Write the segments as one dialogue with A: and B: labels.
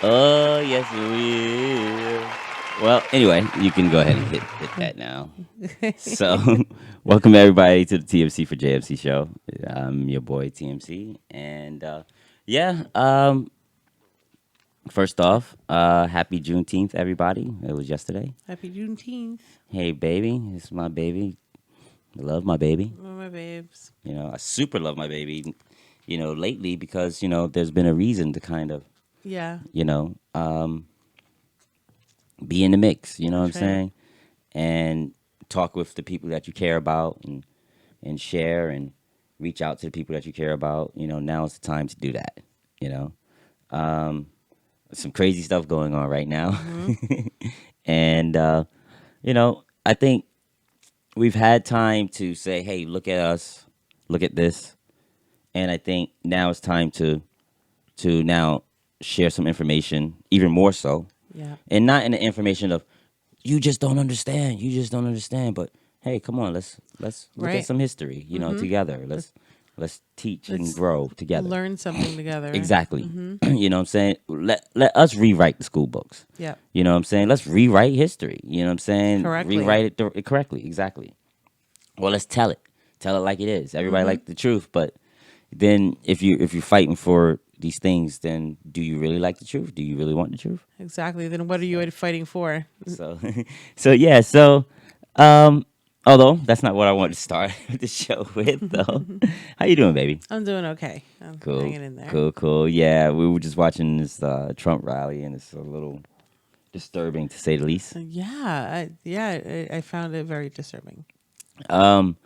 A: Oh, yes, we will. Well, anyway, you can go ahead and hit that now. So, welcome everybody to the TMC4JMC show. I'm your boy TMC, and yeah. First off, happy Juneteenth, everybody. It was yesterday.
B: Happy Juneteenth.
A: Hey, baby, this is my baby. I love my baby.
B: Oh, my babes.
A: I super love my baby. Lately because there's been a reason to kind of
B: Yeah,
A: you know be in the mix. You know what I'm
B: that's right.
A: saying? And talk with the people that you care about and share and reach out to the people that you care about. Now is the time to do that. You know, um, some crazy stuff going on right now,
B: Mm-hmm.
A: and I think we've had time to say, "Hey, look at us, look at this," and I think now it's time to now share some information, even more so,
B: Yeah.
A: and not in the information of you just don't understand. You just don't understand. But hey, come on, let's look at
B: Right.
A: some history.
B: Mm-hmm.
A: Together.
B: Let's,
A: Let's teach and
B: let's
A: grow together.
B: learn something together.
A: Exactly.
B: Mm-hmm.
A: You know what I'm saying? Let us rewrite the school books.
B: Yeah.
A: You know what I'm saying? Let's rewrite history. You know what I'm saying?
B: Correctly.
A: Rewrite it correctly. Exactly. Well, let's tell it. Tell it like it is. Everybody
B: Mm-hmm.
A: like the truth, but then if you're fighting for these things, then do you really like the truth? Do you really want the truth?
B: Exactly. Then what are you
A: So
B: fighting for?
A: so so yeah, so um although that's not what I wanted to start the show with though. How you doing, baby?
B: I'm doing okay. I'm
A: Cool.
B: hanging in there.
A: Cool. Yeah, we were just watching this Trump rally and it's a little disturbing to say the least.
B: I found it very disturbing.
A: Um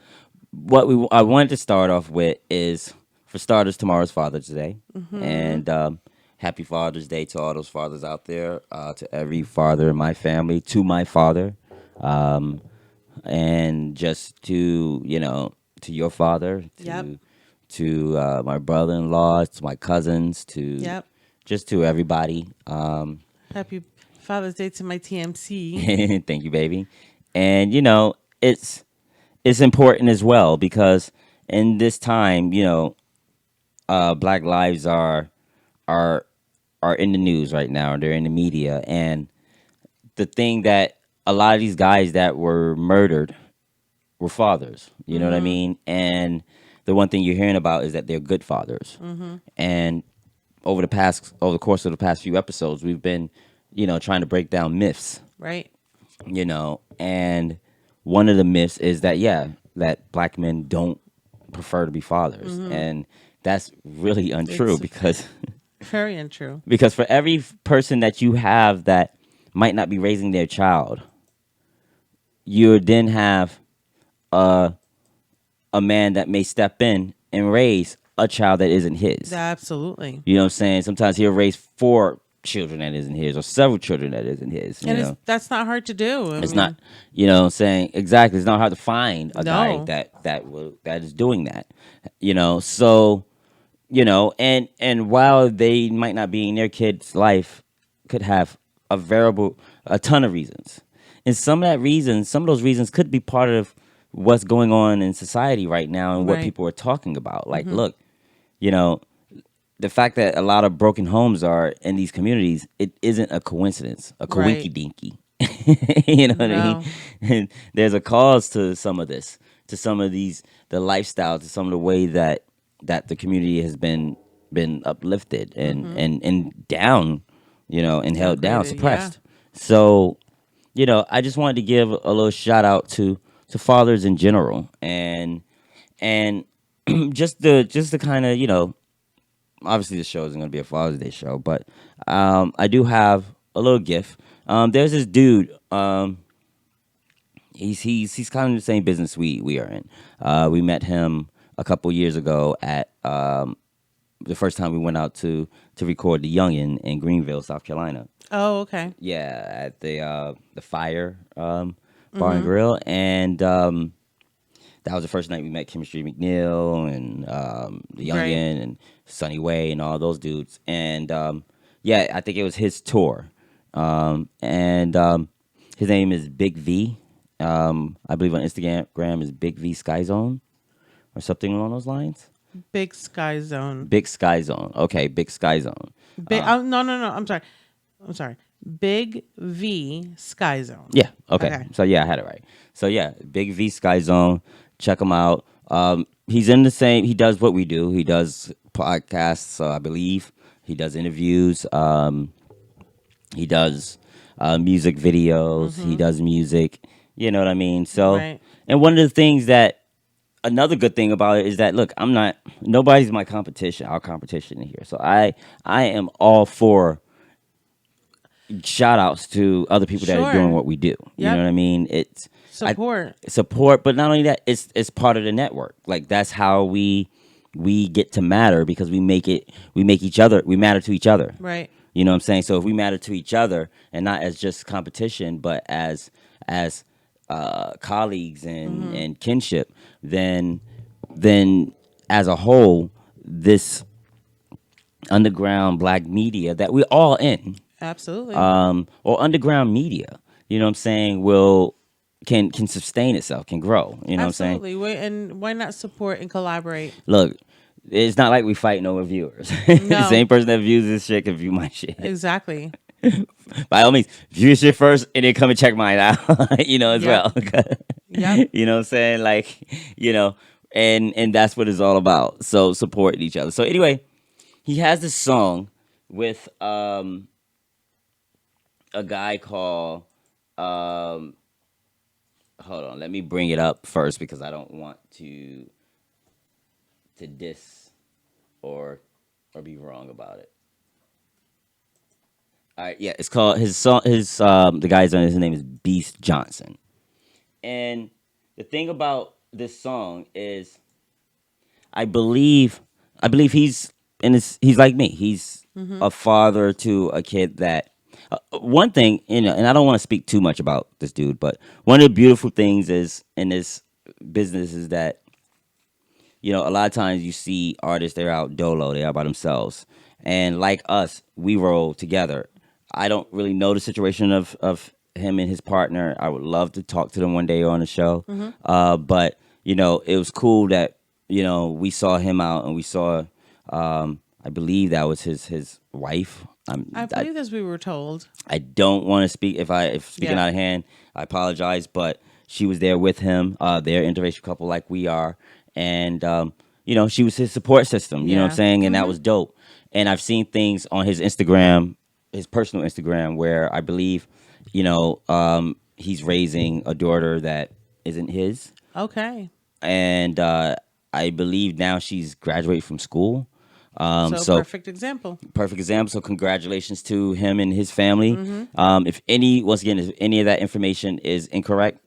A: what I wanted to start off with is, for starters, tomorrow's Father's Day,
B: Mm-hmm.
A: and happy Father's Day to all those fathers out there, to every father in my family, to my father, um, and just to your father,
B: Yep.
A: to my brother-in-law, to my cousins, to
B: Yep.
A: just to everybody.
B: Happy Father's Day to my TMC.
A: Thank you, baby. And it's important as well because in this time, Black lives are are in the news right now. They're in the media, and the thing that a lot of these guys that were murdered were fathers. You know what I
B: Mm-hmm.
A: mean? And the one thing you're hearing about is that they're good fathers.
B: Mm-hmm.
A: And over the course of the past few episodes, we've been, trying to break down myths.
B: Right.
A: And one of the myths is that that black men don't prefer to be fathers,
B: Mm-hmm.
A: and that's really untrue
B: It's
A: because
B: very untrue.
A: because for every person that you have that might not be raising their child, you then have a a man that may step in and raise a child that isn't his.
B: Absolutely.
A: You know what I'm saying? Sometimes he'll raise four children that isn't his or several children that isn't his.
B: And that's not hard to do. I
A: It's not,
B: mean,
A: what I'm saying, exactly. It's not hard to find a guy
B: no.
A: that is doing that. So and while they might not be in their kid's life, could have a ton of reasons, and some of those reasons could be part of what's going on in society right now and what
B: Right.
A: people are talking about. Like,
B: Mm-hmm.
A: look, you know, the fact that a lot of broken homes are in these communities, it isn't a coincidence, a
B: Right.
A: coinky dinky. You know what I mean?
B: No.
A: And there's a cause to some of this, to some of the lifestyle, to some of the way that the community has been uplifted and
B: Mm-hmm.
A: and down, and held down,
B: Downgraded. Yeah.
A: suppressed. So, I just wanted to give a little shout out to fathers in general, and just to kind of obviously the show isn't going to be a Father's Day show, but I do have a little gift. There's this dude. He's kind of in the same business we are in. We met him a couple years ago at the first time we went out to record the Youngin in Greenville, South Carolina.
B: Oh, okay.
A: Yeah, at the Fire Bar and
B: Mm-hmm.
A: Grill, and that was the first night we met Chemistry McNeil and the
B: Right.
A: Youngin and Sonny Way and all those dudes. And yeah, I think it was his tour. And his name is Big V. I believe on Instagram is Big V Sky Zone or something along those lines.
B: Big Sky Zone.
A: Big Sky Zone. Okay, Big Sky Zone.
B: Big. No. I'm sorry. Big V Sky Zone.
A: Yeah. Okay.
B: Okay.
A: So yeah, I had it right. So yeah, Big V Sky Zone. Check him out. He's in the same. He does what we do. He does podcasts. I believe he does interviews. He does music videos. He does music. You know what I mean? So,
B: Right.
A: and one of the things that another good thing about it is that look, I'm not. Nobody's my competition. Our competition in here. So I am all for shout outs to other people that are doing
B: Sure.
A: what we do. You
B: Yep.
A: know what I mean? It's
B: Support.
A: support, but not only that, it's part of the network. Like that's how we get to matter because we make each other, we matter to each other.
B: Right.
A: You know what I'm saying? So if we matter to each other and not as just competition, but as colleagues and kinship, then as a whole, this underground black media that we're all in,
B: Absolutely.
A: or underground media, you know what I'm saying, will can sustain itself, can grow. You know what I'm saying?
B: Absolutely. And why not support and collaborate?
A: Look, it's not like we fighting over viewers.
B: No.
A: The same person that views this shit can view my shit.
B: Exactly.
A: By all means, view your shit first and then come and check mine out. You know, as
B: Yep.
A: well.
B: Yep.
A: You know what I'm saying? Like, you know, and that's what it's all about. So supporting each other. So anyway, he has this song with a guy called hold on, let me bring it up first because I don't want to diss or be wrong about it. All right, yeah, it's called his song. The guy's on his name is Beast Johnson, and the thing about this song is, I believe he's he's like me. He's a father to a kid that. One thing, you know, and I don't want to speak too much about this dude, but one of the beautiful things is in this business is that, you know, a lot of times you see artists, they're out dolo, they're out by themselves. And like us, we roll together. I don't really know the situation of him and his partner. I would love to talk to them one day on the show. But, you know, it was cool that, you know, we saw him out and we saw, I believe that was his wife.
B: I believe as we were told.
A: I don't want to speak if speaking
B: Yeah.
A: out of hand. I apologize, but she was there with him. They're an interracial couple like we are, and you know, she was his support system. You know what I'm
B: Yeah.
A: saying, and that was dope. And I've seen things on his Instagram, his personal Instagram, where I believe, you know, he's raising a daughter that isn't his,
B: Okay.
A: and I believe now she's graduated from school.
B: So perfect example.
A: Perfect example. So congratulations to him and his family.
B: Mm-hmm.
A: If any of that information is incorrect,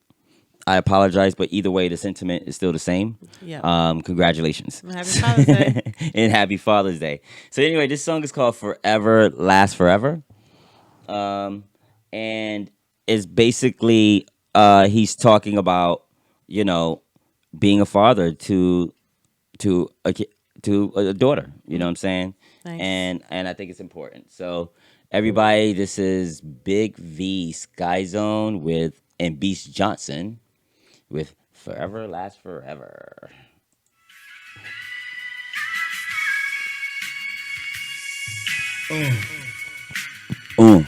A: I apologize. But either way, the sentiment is still the same.
B: Yeah.
A: Congratulations.
B: Happy Father's Day.
A: And happy Father's Day. So anyway, this song is called "Forever Last Forever," and it's basically he's talking about, you know, being a father to a daughter. You know what I'm saying?
B: Nice.
A: And I think it's important. So everybody, this is Big V Sky Zone and Beast Johnson with "Forever Last Forever." Mm.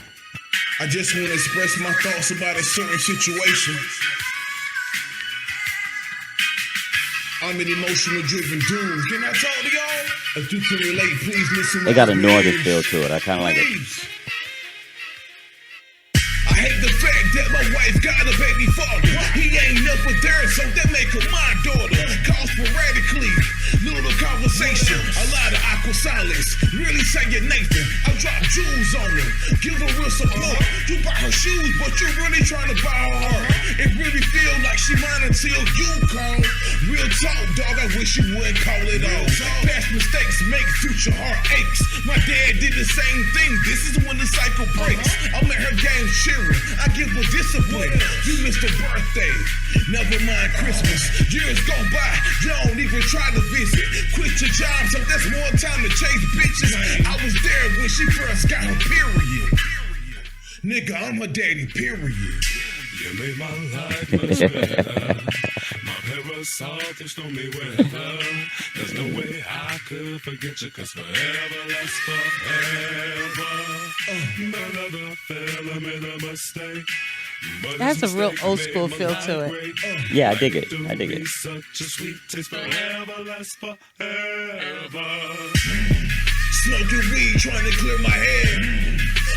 C: I just want to express my thoughts about a certain situation. I'm an emotional driven dude. Can I talk to y'all? If you can relate, please listen.
A: They got a northern feel to it. I kind of like it.
C: Please. I hate the fact that my wife got a baby father. He ain't never there, so that make her my daughter. Call sporadically, little conversation, a lot of awkward silence. Really saying Nathan, I drop jewels on her, give her real support. You buy her shoes, but you really trying to buy her heart. It really feel like she mine until you call. Real talk, dog, I wish you wouldn't call it off. Past mistakes make future heartaches. My dad did the same thing. This is when the cycle breaks. I'm at her game cheering. I give her discipline. You missed a birthday. Never mind Christmas. Years go by. You don't even try to visit. Quit your job, so that's more time to chase bitches. I was there when she first got her period. Nigga, I'm her daddy, period.
D: You made my life much better. My
C: Ever soft and stormy weather. There's no way I could forget you, cause forever lasts forever. Another fella made a mistake.
B: It has a real old school feel to it.
A: Yeah, I dig it. I dig it.
C: Such a sweet taste, forever lasts forever. Smoking weed, trying to clear my head.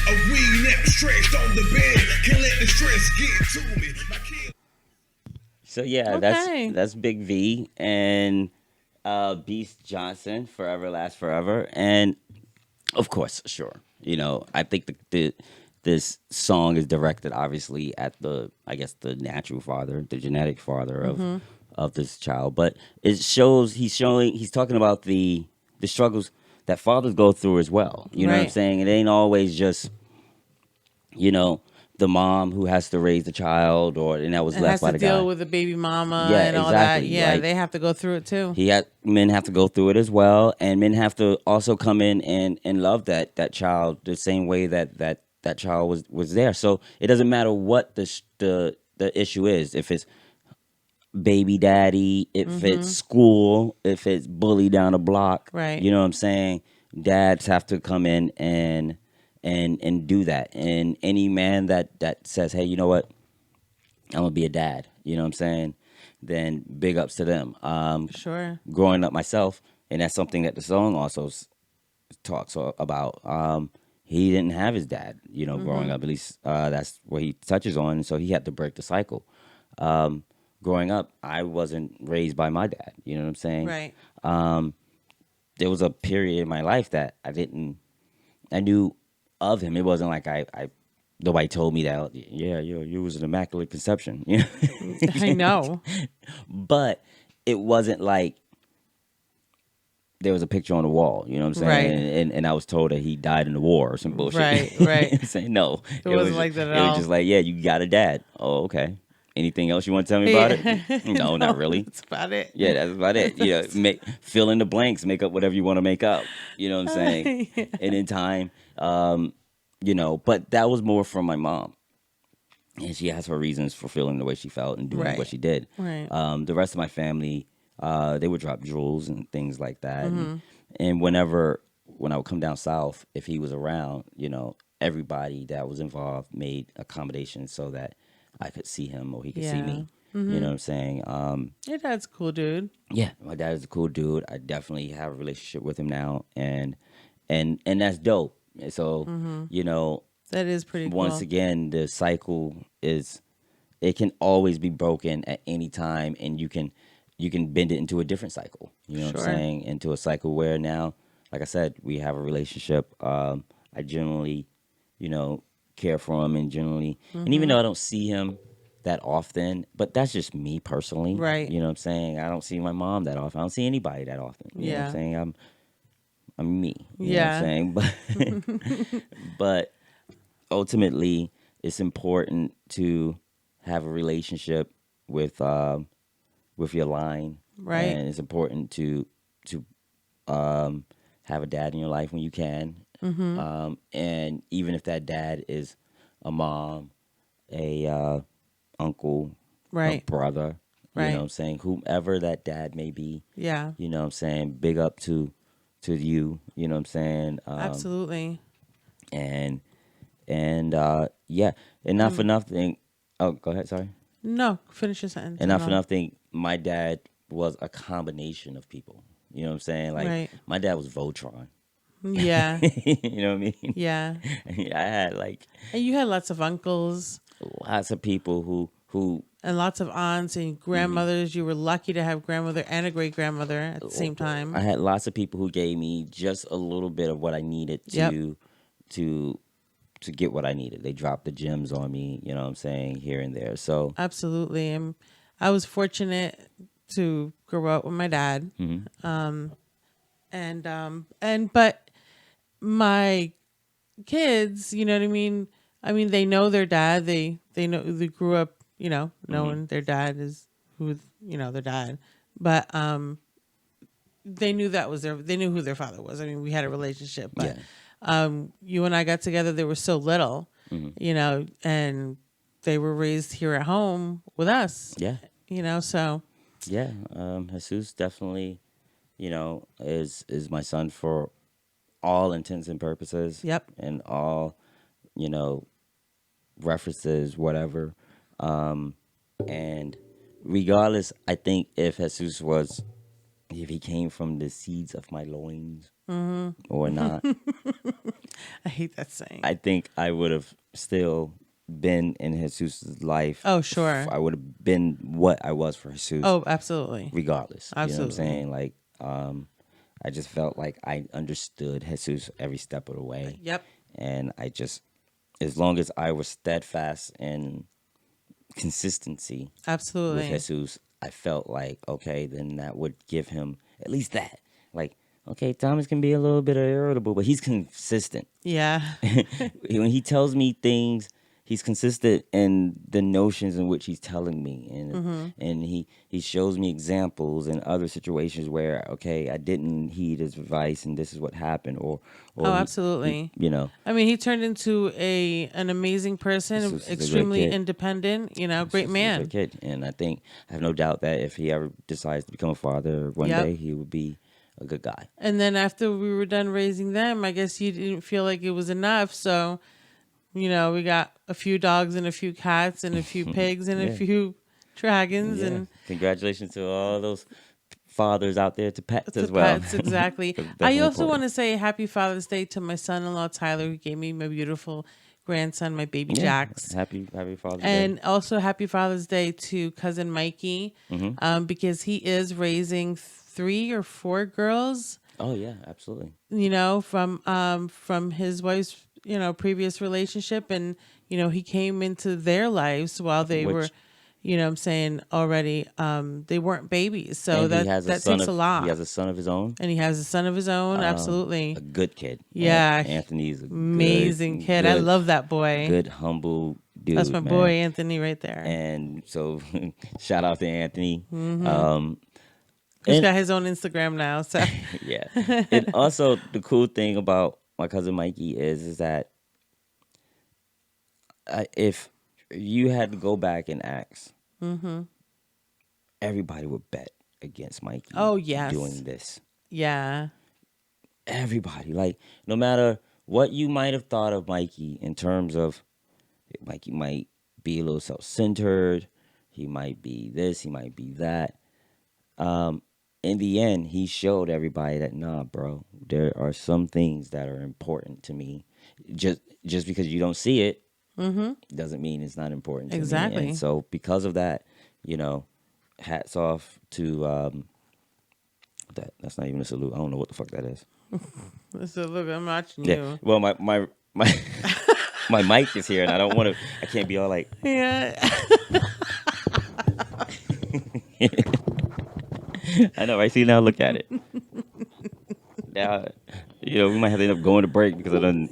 C: A weed nap stretched on the bed. Can't let the stress get to me. My kid.
A: So yeah,
B: Okay.
A: that's Big V and Beast Johnson, Forever Last Forever, and of course, sure, you know, I think this song is directed obviously at the, I guess, the natural father, the genetic father of this child, but it shows he's talking about the struggles that fathers go through as well. You know what I'm
B: Right.
A: saying? It ain't always just, you know, the mom who has to raise the child, and that was
B: It
A: left
B: has
A: by
B: to
A: the
B: deal
A: guy.
B: with the baby mama
A: Yeah,
B: and all that.
A: exactly.
B: Yeah,
A: Like,
B: they have to go through it too.
A: men have to go through it as well, and men have to also come in and love that child the same way that child was there. So it doesn't matter what the issue is. If it's baby daddy, if it's school, if it's bully down the block,
B: Right.
A: you know what I'm saying? Dads have to come in and do that. And any man that says, hey, you know what, I'm gonna be a dad, you know what I'm saying? Then big ups to them.
B: Sure.
A: Growing up myself, and that's something that the song also talks about. He didn't have his dad, you know, growing up. At least that's what he touches on. So he had to break the cycle. Growing up, I wasn't raised by my dad. You know what I'm saying?
B: Right.
A: There was a period in my life that I knew of him. It wasn't like I nobody told me that. Yeah, you was an immaculate conception. You know?
B: I know.
A: But it wasn't like there was a picture on the wall, you know what I'm saying?
B: Right.
A: And I was told that he died in the war or some bullshit.
B: Right, right.
A: Saying no.
B: It wasn't like that at
A: It
B: all.
A: was just like, yeah, you got a dad. Oh, okay. Anything else you want to tell me about it? No, not really.
B: That's about it.
A: Yeah, that's about it. You know, fill in the blanks, make up whatever you want to make up. You know what I'm saying?
B: Yeah.
A: And in time, you know, but that was more from my mom. And she has her reasons for feeling the way she felt and doing
B: Right.
A: what she did.
B: Right.
A: The rest of my family, they would drop jewels and things like that.
B: Mm-hmm.
A: And when I would come down south, if he was around, you know, everybody that was involved made accommodations so that I could see him or he could see
B: Yeah.
A: me.
B: Mm-hmm.
A: You know what I'm saying?
B: Your dad's a cool dude.
A: Yeah, my dad is a cool dude. I definitely have a relationship with him now, and that's dope. And so, you know,
B: That is pretty cool.
A: once again, the cycle it can always be broken at any time, and you can bend it into a different cycle. You know what I'm
B: Sure.
A: saying? Into a cycle where now, like I said, we have a relationship. I generally, you know, care for him, and generally, and even though I don't see him that often, but that's just me personally.
B: Right.
A: You know what I'm saying? I don't see my mom that often. I don't see anybody that often. You know what
B: Yeah.
A: I'm saying? I'm me. You
B: Yeah.
A: know what I'm saying? But ultimately, it's important to have a relationship with your line.
B: Right.
A: And it's important to have a dad in your life when you can. And even if that dad is a mom, a uncle,
B: Right.
A: a brother, you
B: Right.
A: know what I'm saying? Whomever that dad may be,
B: Yeah.
A: you know what I'm saying? Big up to you, you know what I'm saying?
B: Absolutely.
A: And yeah, and not for nothing. Oh, go ahead, sorry.
B: No, finish your sentence.
A: And not for
B: No.
A: nothing, my dad was a combination of people. You know what I'm saying? Like,
B: Right.
A: my dad was Voltron.
B: Yeah.
A: You know what I mean?
B: Yeah.
A: I had like
B: And you had lots of uncles
A: lots of people who
B: and lots of aunts and grandmothers. You were lucky to have grandmother and a great grandmother at the same time.
A: I had lots of people who gave me just a little bit of what I needed
B: Yep.
A: to get what I needed. They dropped the gems on me, you know what I'm saying, here and there. So
B: Absolutely. And I was fortunate to grow up with my dad. But my kids, you know what I mean? I mean, they know their dad. They know they grew up, you know, knowing their dad is who, you know, their dad. But they knew they knew who their father was. I mean, we had a relationship, but you and I got together, they were so little, you know, and they were raised here at home with us.
A: yeah.
B: You know, so
A: Yeah, Jesus definitely, is my son for all intents and purposes,
B: Yep.
A: and all, you know, references, whatever. Um, and regardless, I think if he came from the seeds of my loins or not,
B: I hate that saying.
A: I think I would have still been in Jesus' life.
B: Oh, sure.
A: I would have been what I was for Jesus,
B: Oh, absolutely.
A: regardless. You know what I'm
B: Absolutely.
A: saying? Like, I just felt like I understood Jesus every step of the way.
B: Yep.
A: And as long as I was steadfast in consistency with
B: Absolutely.
A: Jesus, I felt like, okay, then that would give him at least that. Like, okay, Thomas can be a little bit irritable, but he's consistent.
B: Yeah.
A: When he tells me things, he's consistent in the notions in which he's telling me, and he shows me examples in other situations where, okay, I didn't heed his advice and this is what happened, or
B: Oh,
A: he,
B: absolutely.
A: he.
B: I mean, he turned into an amazing person,
A: Jesus is a great
B: extremely
A: kid.
B: independent, great
A: He's a
B: man.
A: great kid, and I have no doubt that if he ever decides to become a father one
B: Yep.
A: day, he would be a good guy.
B: And then after we were done raising them, I guess you didn't feel like it was enough. So, we got a few dogs and a few cats and a few pigs and a
A: Yeah.
B: few dragons
A: Yeah.
B: and
A: Congratulations to all those fathers out there to pets
B: to
A: as well.
B: pets. Exactly.
A: 'Cause it's
B: I
A: definitely
B: also want
A: important.
B: to say happy Father's Day to my son-in-law, Tyler, who gave me my beautiful grandson, my baby
A: Yeah.
B: Jax.
A: Happy Father's
B: And
A: Day.
B: also happy Father's Day to cousin Mikey,
A: Mm-hmm.
B: because he is raising 3 or 4 girls,
A: Oh yeah, absolutely.
B: from his wife's previous relationship, and he came into their lives while they were,
A: Which
B: I'm saying already, they weren't babies, so
A: and
B: that takes a
A: he
B: lot.
A: has a son of his own.
B: And he has a son of his own. Absolutely.
A: A good kid.
B: Yeah.
A: Anthony's a
B: Amazing kid. I love that boy.
A: good humble dude.
B: That's my
A: man.
B: boy Anthony right there.
A: And so, shout out to Anthony.
B: He's
A: and-
B: got his own Instagram now. So
A: Yeah. And also, the cool thing about my cousin Mikey is that if you had to go back and ask, everybody would bet against Mikey.
B: Oh, yes.
A: Doing this.
B: yeah.
A: Everybody, like, no matter what you might have thought of Mikey in terms of Mikey might be a little self-centered, he might be this, he might be that. In the end, he showed everybody that, nah, bro, there are some things that are important to me. Just because you don't see it doesn't mean it's not important to me.
B: Exactly.
A: And so because of that, hats off to that's not even a salute. I don't know what the fuck that is.
B: So look, I'm watching
A: Yeah.
B: you.
A: Well, my my mic is here, and I can't be all like.
B: Yeah.
A: I know, right? See, now look at it. Now, we might have to end up going to break because I done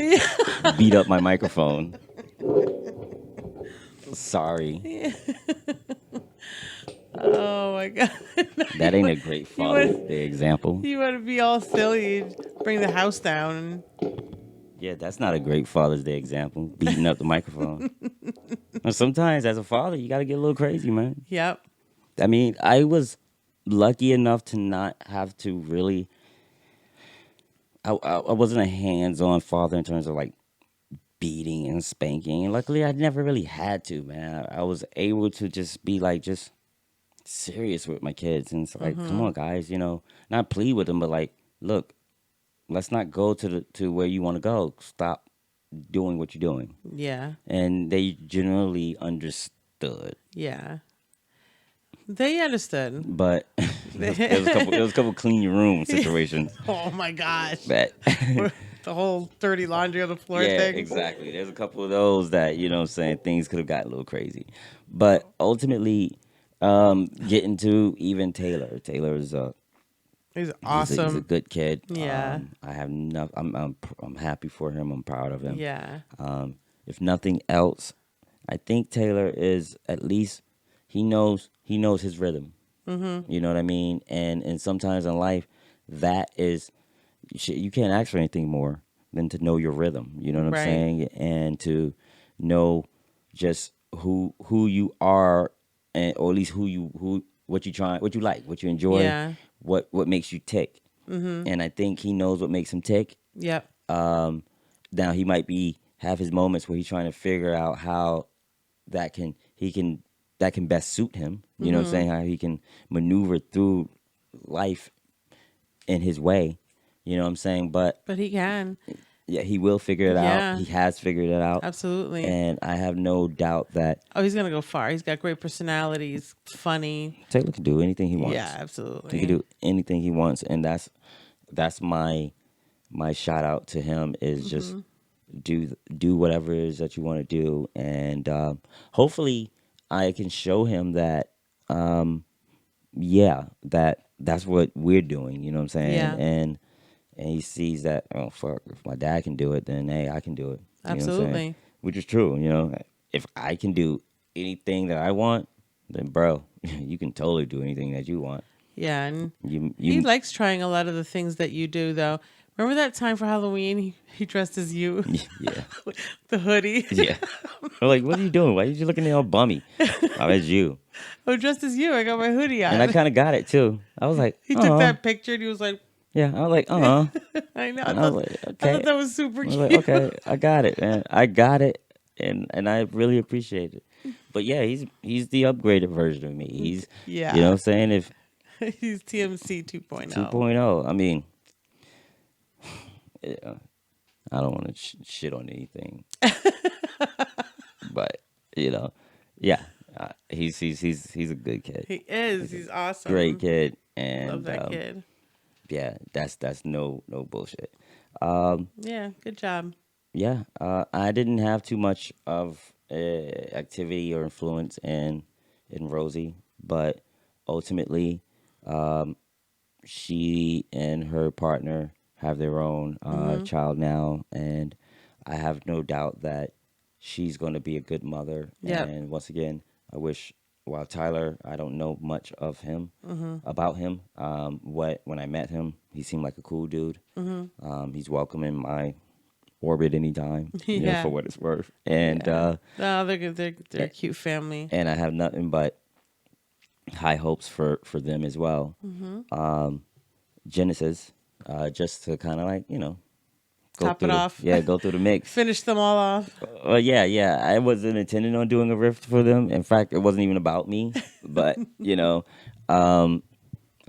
A: beat up my microphone. Sorry.
B: Oh my god.
A: That ain't a great Father's Day example.
B: You want to be all silly, bring the house down.
A: Yeah, that's not a great Father's Day example, beating up the microphone. Well, sometimes, as a father, you got to get a little crazy, man.
B: Yep.
A: I mean, I was lucky enough to not have to really. I wasn't a hands-on father in terms of like beating and spanking, and luckily, I never really had to, man. I was able to just be like just serious with my kids, and it's like, come on, guys, not plead with them, but like, look, let's not go to where you want to go. Stop doing what you're doing.
B: Yeah.
A: And they generally understood.
B: Yeah. They understood.
A: But there was a couple clean your room situations.
B: Oh my gosh.
A: That
B: The whole dirty laundry on the floor
A: yeah,
B: thing.
A: exactly. There's a couple of those that, what I'm saying, things could have gotten a little crazy. But ultimately, getting to even Taylor. Taylor's
B: He's
A: he's
B: awesome.
A: a good kid.
B: Yeah.
A: I have I'm happy for him. I'm proud of him.
B: Yeah.
A: If nothing else, I think Taylor is at least he knows his rhythm. Mm-hmm. You know what I mean? And sometimes in life, that is you can't ask for anything more than to know your rhythm. You know what I'm
B: Right.
A: saying? And to know just who you are, and or at least who what you try, what you like, what you enjoy,
B: Yeah.
A: what makes you tick. And I think he knows what makes him tick.
B: Yep.
A: Now he might have his moments where he's trying to figure out how that can best suit him. You know what I'm saying? How he can maneuver through life in his way. You know what I'm saying? But
B: But he can.
A: yeah, he will figure it
B: Yeah.
A: out. He has figured it out.
B: Absolutely.
A: And I have no doubt that
B: Oh, he's gonna go far. He's got great personality. He's funny.
A: Taylor can do anything he wants.
B: Yeah, absolutely.
A: He can do anything he wants, and that's my shout out to him is just do whatever it is that you want to do, and hopefully I can show him that that's what we're doing. You know what I'm saying?
B: Yeah.
A: And he sees that, oh fuck, if my dad can do it, then hey, I can do it. You know what I'm saying?
B: Absolutely.
A: Which is true. You know, if I can do anything that I want, then bro, you can totally do anything that you want.
B: Yeah, and
A: You
B: he likes trying a lot of the things that you do, though. Remember that time for Halloween? He dressed as you.
A: yeah.
B: The hoodie.
A: Yeah. I'm like, what are you doing? Why are you looking all bummy? Oh, it's you.
B: Oh, dressed as you. I got my hoodie on.
A: And I kind of got it too. I was like,
B: he
A: "Aw."
B: took that picture and he was like,
A: Yeah. I was like,
B: I know.
A: And I was like,
B: I
A: okay.
B: thought that was super
A: I was
B: cute.
A: like, okay, I got it, man. I got it. And I really appreciate it. But yeah, he's the upgraded version of me. He's,
B: Yeah.
A: you know what I'm saying? If
B: He's TMC 2.0.
A: 2.0, I mean, yeah, I don't want to shit on anything. But, you know, yeah, he's a good kid.
B: He is. He's awesome.
A: Great kid. And
B: Love that kid.
A: yeah, that's no bullshit.
B: Yeah, good job.
A: Yeah, I didn't have too much of activity or influence in Rosie, but ultimately, she and her partner have their own child now, and I have no doubt that she's going to be a good mother.
B: Yep.
A: And once again, I wish. While Tyler, I don't know much of him, about him. When I met him, he seemed like a cool dude. He's welcome in my orbit anytime, you know,
B: Yeah.
A: for what it's worth. And
B: No, they're good. They're a cute family.
A: and I have nothing but high hopes for them as well. Genesis, just to kind of like, you know,
B: Top it off.
A: go through the mix.
B: Finish them all off.
A: Yeah. I wasn't intending on doing a riff for them. In fact, it wasn't even about me. But you know, I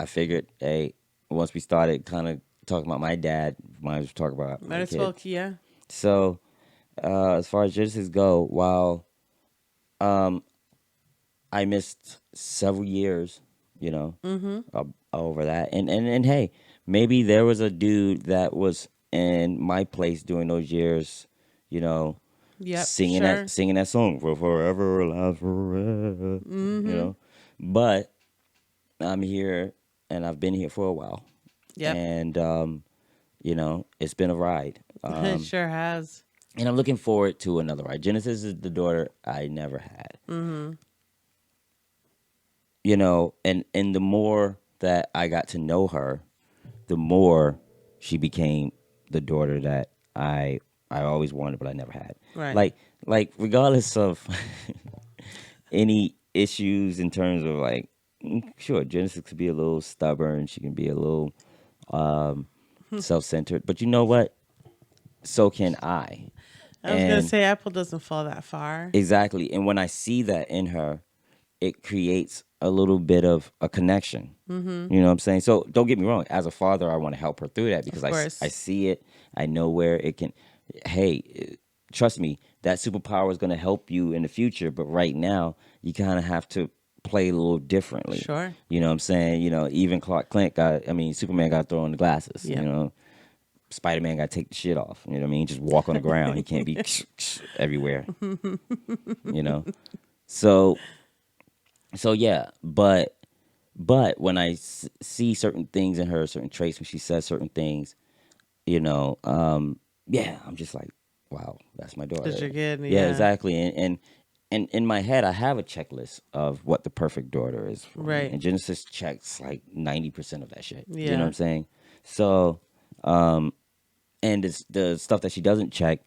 A: figured, hey, once we started kind of talking about my dad, might as well talk about
B: Might
A: my
B: as well,
A: kids.
B: yeah.
A: So, as far as Genesis go, while I missed several years, you know, over that, and hey, maybe there was a dude that was in my place during those years, you know,
B: Yep.
A: singing
B: sure.
A: that song for forever last forever, you know. But I'm here, and I've been here for a while.
B: Yep.
A: And you know, it's been a ride.
B: It sure has.
A: And I'm looking forward to another ride. Genesis is the daughter I never had. You know, and the more that I got to know her, the more she became the daughter that I always wanted, but I never had.
B: Right.
A: Like regardless of any issues in terms of like, sure, Genesis could be a little stubborn. She can be a little self-centered, but you know what? So can I.
B: I was going to say Apple doesn't fall that far.
A: Exactly. And when I see that in her, it creates a little bit of a connection. You know what I'm saying? So don't get me wrong. As a father, I want to help her through that because I see it. I know where it can. Hey, trust me, that superpower is going to help you in the future. But right now, you kind of have to play a little differently.
B: Sure.
A: You know what I'm saying? You know, even Superman got to throw on the glasses.
B: Yeah.
A: You know, Spider-Man got to take the shit off. You know what I mean? Just walk on the ground. He can't be everywhere. You know? So yeah, but when I see certain things in her, certain traits, when she says certain things, you know, yeah, I'm just like, wow, that's my daughter.
B: Because you're good.
A: Yeah, exactly. And in my head, I have a checklist of what the perfect daughter is for me.
B: Right.
A: And Genesis checks like 90% of that shit.
B: Yeah.
A: You know what I'm saying? So, and the stuff that she doesn't check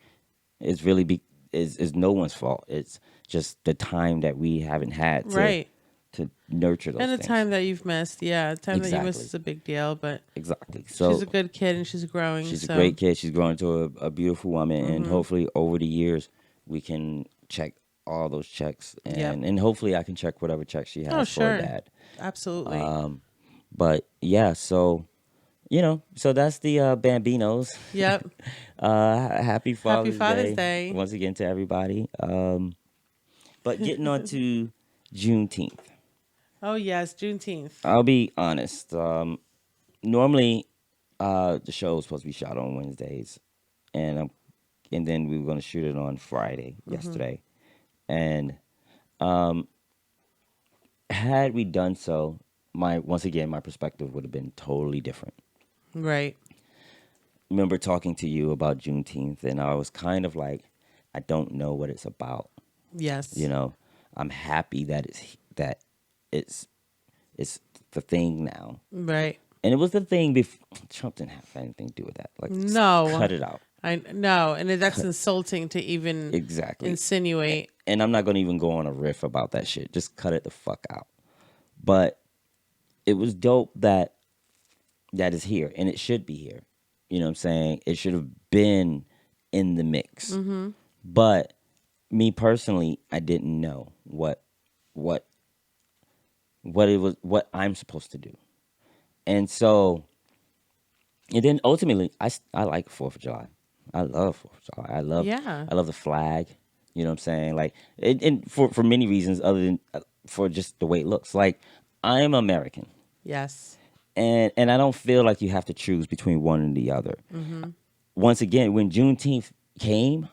A: is really is no one's fault. It's just the time that we haven't had to
B: Right.
A: to nurture those
B: And the
A: things.
B: time that you've missed, yeah, the time that you missed
A: Exactly.
B: is a big deal. But
A: Exactly. So
B: she's a good kid and she's growing.
A: she's a
B: so.
A: great kid. She's growing into a beautiful woman, and hopefully over the years we can check all those checks,
B: Yep.
A: and hopefully I can check whatever checks she has
B: Oh,
A: for her
B: sure.
A: dad.
B: Absolutely.
A: But yeah, so so that's the Bambinos.
B: Yep.
A: Happy Father's,
B: Father's Day.
A: once again to everybody. But getting on to Juneteenth.
B: Oh, yes, Juneteenth.
A: I'll be honest. Normally, the show was supposed to be shot on Wednesdays, and then we were going to shoot it on Friday yesterday, and had we done so, once again my perspective would have been totally different.
B: Right.
A: Remember talking to you about Juneteenth, and I was kind of like, I don't know what it's about.
B: Yes.
A: I'm happy that it's the thing now.
B: Right.
A: And it was the thing before. Trump didn't have anything to do with that. Like, just
B: No.
A: cut it out.
B: I know, and that's insulting to even
A: Exactly.
B: insinuate.
A: And I'm not going to even go on a riff about that shit. Just cut it the fuck out. But it was dope that is here, and it should be here. You know what I'm saying? It should have been in the mix.
B: Mm-hmm.
A: But me personally, I didn't know what it was, what I'm supposed to do. And so, and then ultimately, I like 4th of July. I love 4th of July. I love the flag. You know what I'm saying? Like, and for many reasons other than for just the way it looks. Like, I am American.
B: Yes.
A: And I don't feel like you have to choose between one and the other.
B: Mm-hmm.
A: Once again, when Juneteenth came,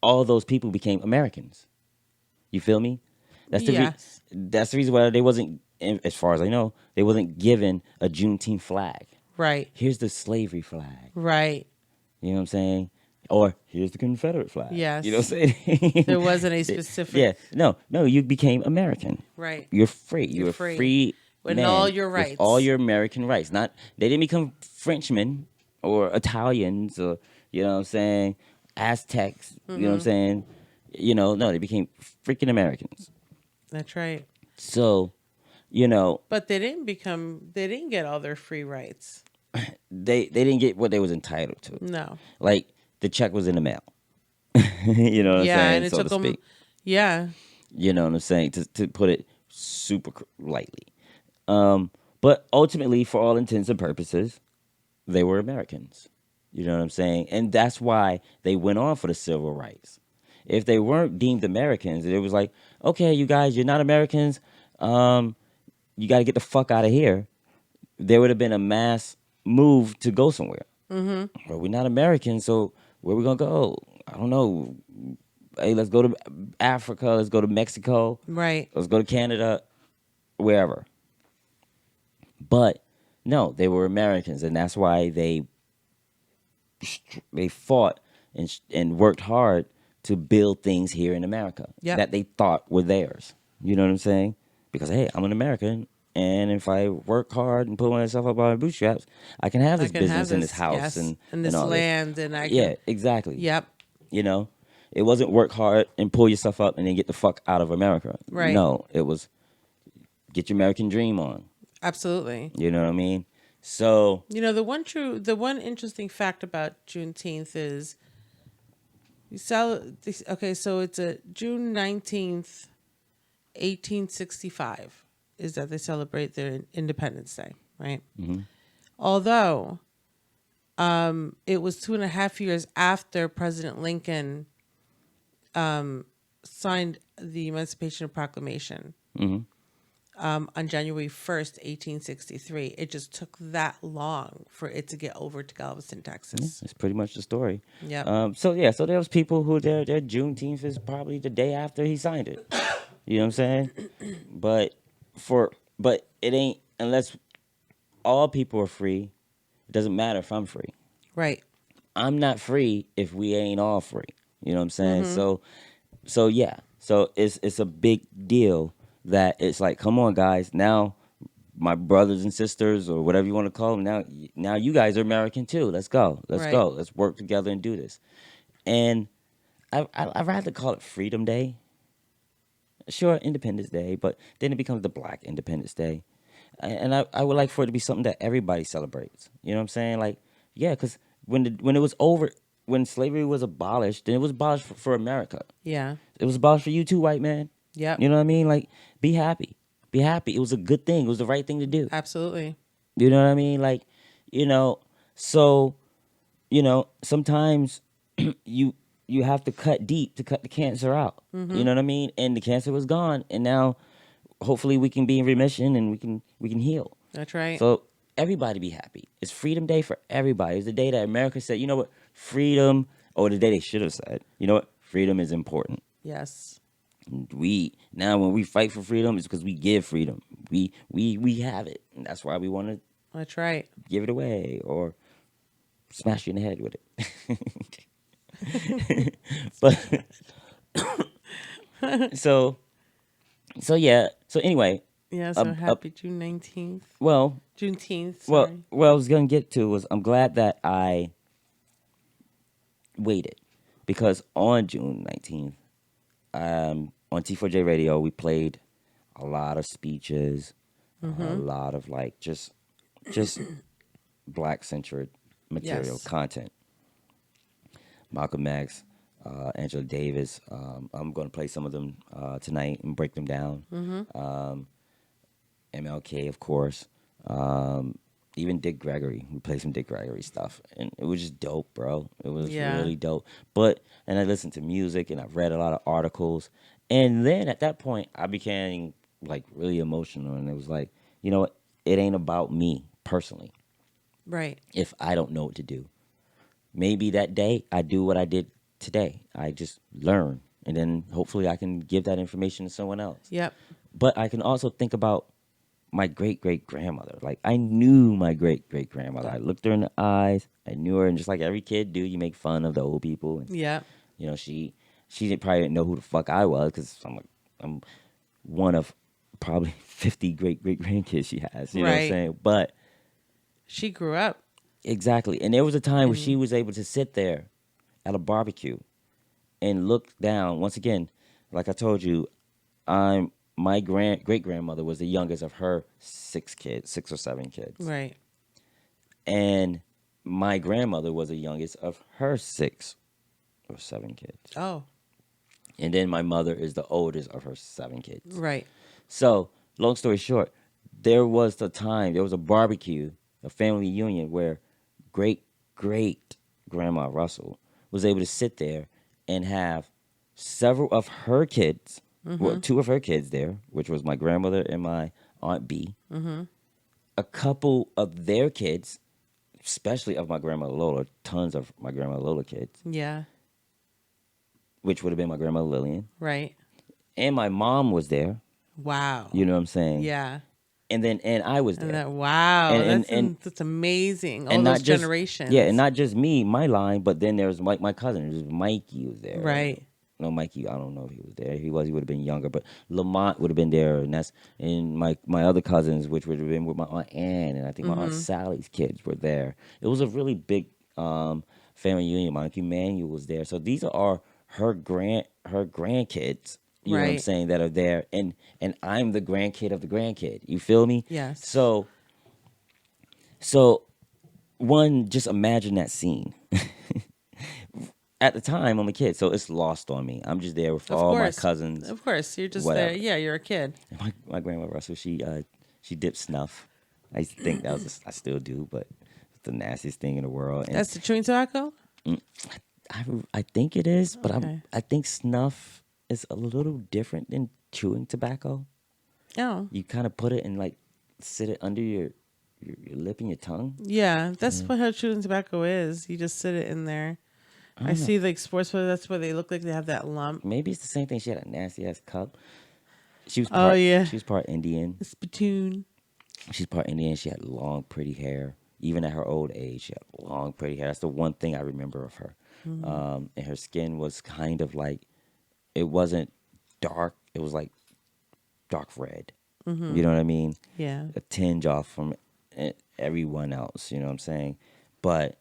A: all those people became Americans. You feel me? That's the reason why they wasn't, as far as I know, they wasn't given a Juneteenth flag.
B: Right.
A: Here's the slavery flag.
B: Right.
A: You know what I'm saying? Or here's the Confederate flag.
B: Yes.
A: You know what I'm saying?
B: There wasn't a specific.
A: Yeah. No, you became American.
B: Right.
A: You're free. You're a free
B: with
A: man
B: all your rights.
A: with all your American rights. They didn't become Frenchmen or Italians or, you know what I'm saying, Aztecs. You know what I'm saying? No, they became freaking Americans.
B: That's right.
A: So,
B: But they didn't get all their free rights.
A: they didn't get what they was entitled to.
B: No.
A: Like, the check was in the mail. You know what I'm saying?
B: And it took them. Yeah.
A: You know what I'm saying? To put it super lightly. But ultimately, for all intents and purposes, they were Americans. You know what I'm saying? And that's why they went on for the civil rights. If they weren't deemed Americans, it was like, okay, you guys, you're not Americans. You got to get the fuck out of here. There would have been a mass move to go somewhere. Mm-hmm. But we're not Americans, so where we gonna go? I don't know. Hey, let's go to Africa. Let's go to Mexico.
B: Right.
A: Let's go to Canada. Wherever. But no, they were Americans, and that's why they fought and worked hard to build things here in America that they thought were theirs. You know what I'm saying? Because, hey, I'm an American, and if I work hard and put myself up on my bootstraps, I can have this business in this house and
B: this
A: all
B: land,
A: this.
B: and I can.
A: Yeah, exactly.
B: Yep.
A: It wasn't work hard and pull yourself up and then get the fuck out of America.
B: Right.
A: No, it was get your American dream on.
B: Absolutely.
A: You know what I mean? So
B: the one interesting fact about Juneteenth is so it's a June 19th, 1865 is that they celebrate their Independence Day, right? Mm-hmm. Although it was 2.5 years after President Lincoln signed the Emancipation Proclamation. Mm-hmm. On January 1st, 1863. It just took that long for it to get over to Galveston, Texas.
A: Yeah, that's pretty much the story.
B: Yeah.
A: So there was people who their Juneteenth is probably the day after he signed it. You know what I'm saying? But it ain't, unless all people are free, it doesn't matter if I'm free.
B: Right.
A: I'm not free if we ain't all free. You know what I'm saying? Mm-hmm. So yeah. So it's a big deal that it's like, come on, guys. Now, my brothers and sisters, or whatever you want to call them, now you guys are American too. Let's go. Let's go. Let's work together and do this. And I'd rather call it Freedom Day Sure, Independence Day, but then it becomes the Black Independence Day. And I would like for it to be something that everybody celebrates. You know what I'm saying? Like, yeah, because when it was over, when slavery was abolished, then it was abolished for America.
B: Yeah.
A: It was abolished for you too, white man.
B: Yep.
A: You know what I mean? Like, be happy. Be happy. It was a good thing. It was the right thing to do.
B: Absolutely.
A: You know what I mean? Like, you know, so, sometimes you have to cut deep to cut the cancer out. You know what I mean? And the cancer was gone, and now hopefully we can be in remission and we can heal.
B: That's right.
A: So everybody be happy. It's Freedom Day for everybody. It's the day that America said, you know what, freedom, or the day they should have said, you know what, freedom is important.
B: Yes.
A: We now when we fight for freedom, it's because we give freedom. We have it, and that's why we want to
B: That's right.
A: give it away or smash you in the head with it. But so yeah. So anyway,
B: Yeah. So happy June 19th.
A: well,
B: Juneteenth. Sorry.
A: what I was gonna get to was I'm glad that I waited because on June 19th, on T4J Radio, we played a lot of speeches, a lot of like just black centered material
B: Yes.
A: content. Malcolm X, Angela Davis. I'm going to play some of them tonight and break them down. MLK, of course. Even Dick Gregory. We played some Dick Gregory stuff, and it was just dope, bro. It was
B: Yeah.
A: really dope. And I listened to music, and I've read a lot of articles, and then at that point, I became like really emotional, and it was like, you know what? It ain't about me personally.
B: Right.
A: If I don't know what to do, maybe that day I do what I did today. I just learn, and then hopefully I can give that information to someone else.
B: Yep.
A: But I can also think about my great-great-grandmother. Like, I knew my great-great-grandmother. I looked her in the eyes. I knew her, and just like every kid do, you make fun of the old people. And,
B: Yep.
A: you know, she probably didn't know who the fuck I was because I'm one of probably 50 great-great-grandkids she has. You know what I'm
B: Right.
A: saying? But
B: She grew up.
A: exactly. And there was a time where she was able to sit there at a barbecue and look down. Once again, like I told you, my great-grandmother was the youngest of her 6 or 7 kids.
B: Right.
A: And my grandmother was the youngest of her 6 or 7 kids.
B: Oh.
A: And then my mother is the oldest of her 7 kids.
B: Right.
A: So, long story short, there was a barbecue, a family reunion where great-great-grandma Russell was able to sit there and have several of her kids, well, 2 of her kids there, which was my grandmother and my Aunt B, a couple of their kids, especially of my grandmother Lola, tons of my grandmother Lola kids,
B: Yeah.
A: which would have been my grandmother Lillian,
B: Right.
A: and my mom was there.
B: Wow.
A: You know what I'm saying?
B: Yeah.
A: And I was there.
B: And that, wow. That's amazing. All
A: and
B: those
A: not just,
B: generations.
A: Yeah, and not just me, my line, but then there was my cousin. It was Mikey was there.
B: Right.
A: No, Mikey, I don't know if he was there. He would have been younger, but Lamont would have been there, and my other cousins, which would have been with my Aunt Ann, and I think my Aunt Sally's kids were there. It was a really big family reunion. My Uncle Emmanuel was there. So these are her grandkids. You know what I'm
B: Right.
A: saying, that are there, and I'm the grandkid of the grandkid. You feel me?
B: Yes.
A: So one, just imagine that scene. At the time, I'm a kid, so it's lost on me. I'm just there with
B: Of
A: all
B: course.
A: my cousins.
B: Of course. You're just
A: whatever.
B: there. Yeah, you're a kid.
A: My grandma Russell, she dipped snuff. I used to think that was I still do, but it's the nastiest thing in the world. And
B: That's the chewing tobacco?
A: I think it is, but
B: Okay.
A: I think snuff is a little different than chewing tobacco.
B: Oh.
A: You kind of put it and like sit it under your lip and your tongue.
B: Yeah, that's what how chewing tobacco is. You just sit it in there. I see like sports players, that's where they look like they have that lump.
A: Maybe it's the same thing. She had a nasty ass cup. She was
B: Oh,
A: part,
B: yeah.
A: She was part Indian.
B: A spittoon.
A: She's part Indian. She had long, pretty hair. Even at her old age, she had long, pretty hair. That's the one thing I remember of her. And her skin was kind of like, it wasn't dark. It was like dark red. You know what I mean?
B: Yeah.
A: A tinge off from everyone else. You know what I'm saying? But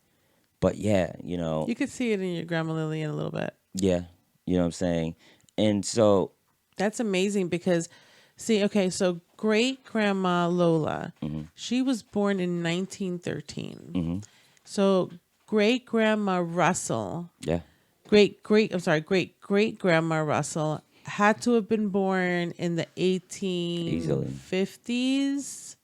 A: yeah, you know.
B: You could see it in your grandma Lillian a little bit.
A: Yeah, you know what I'm saying? And so
B: That's amazing because, see, okay, so great grandma Lola, she was born in 1913. So great grandma Russell,
A: Yeah.
B: great great grandma Russell had to have been born in the
A: Easily.
B: 1850s,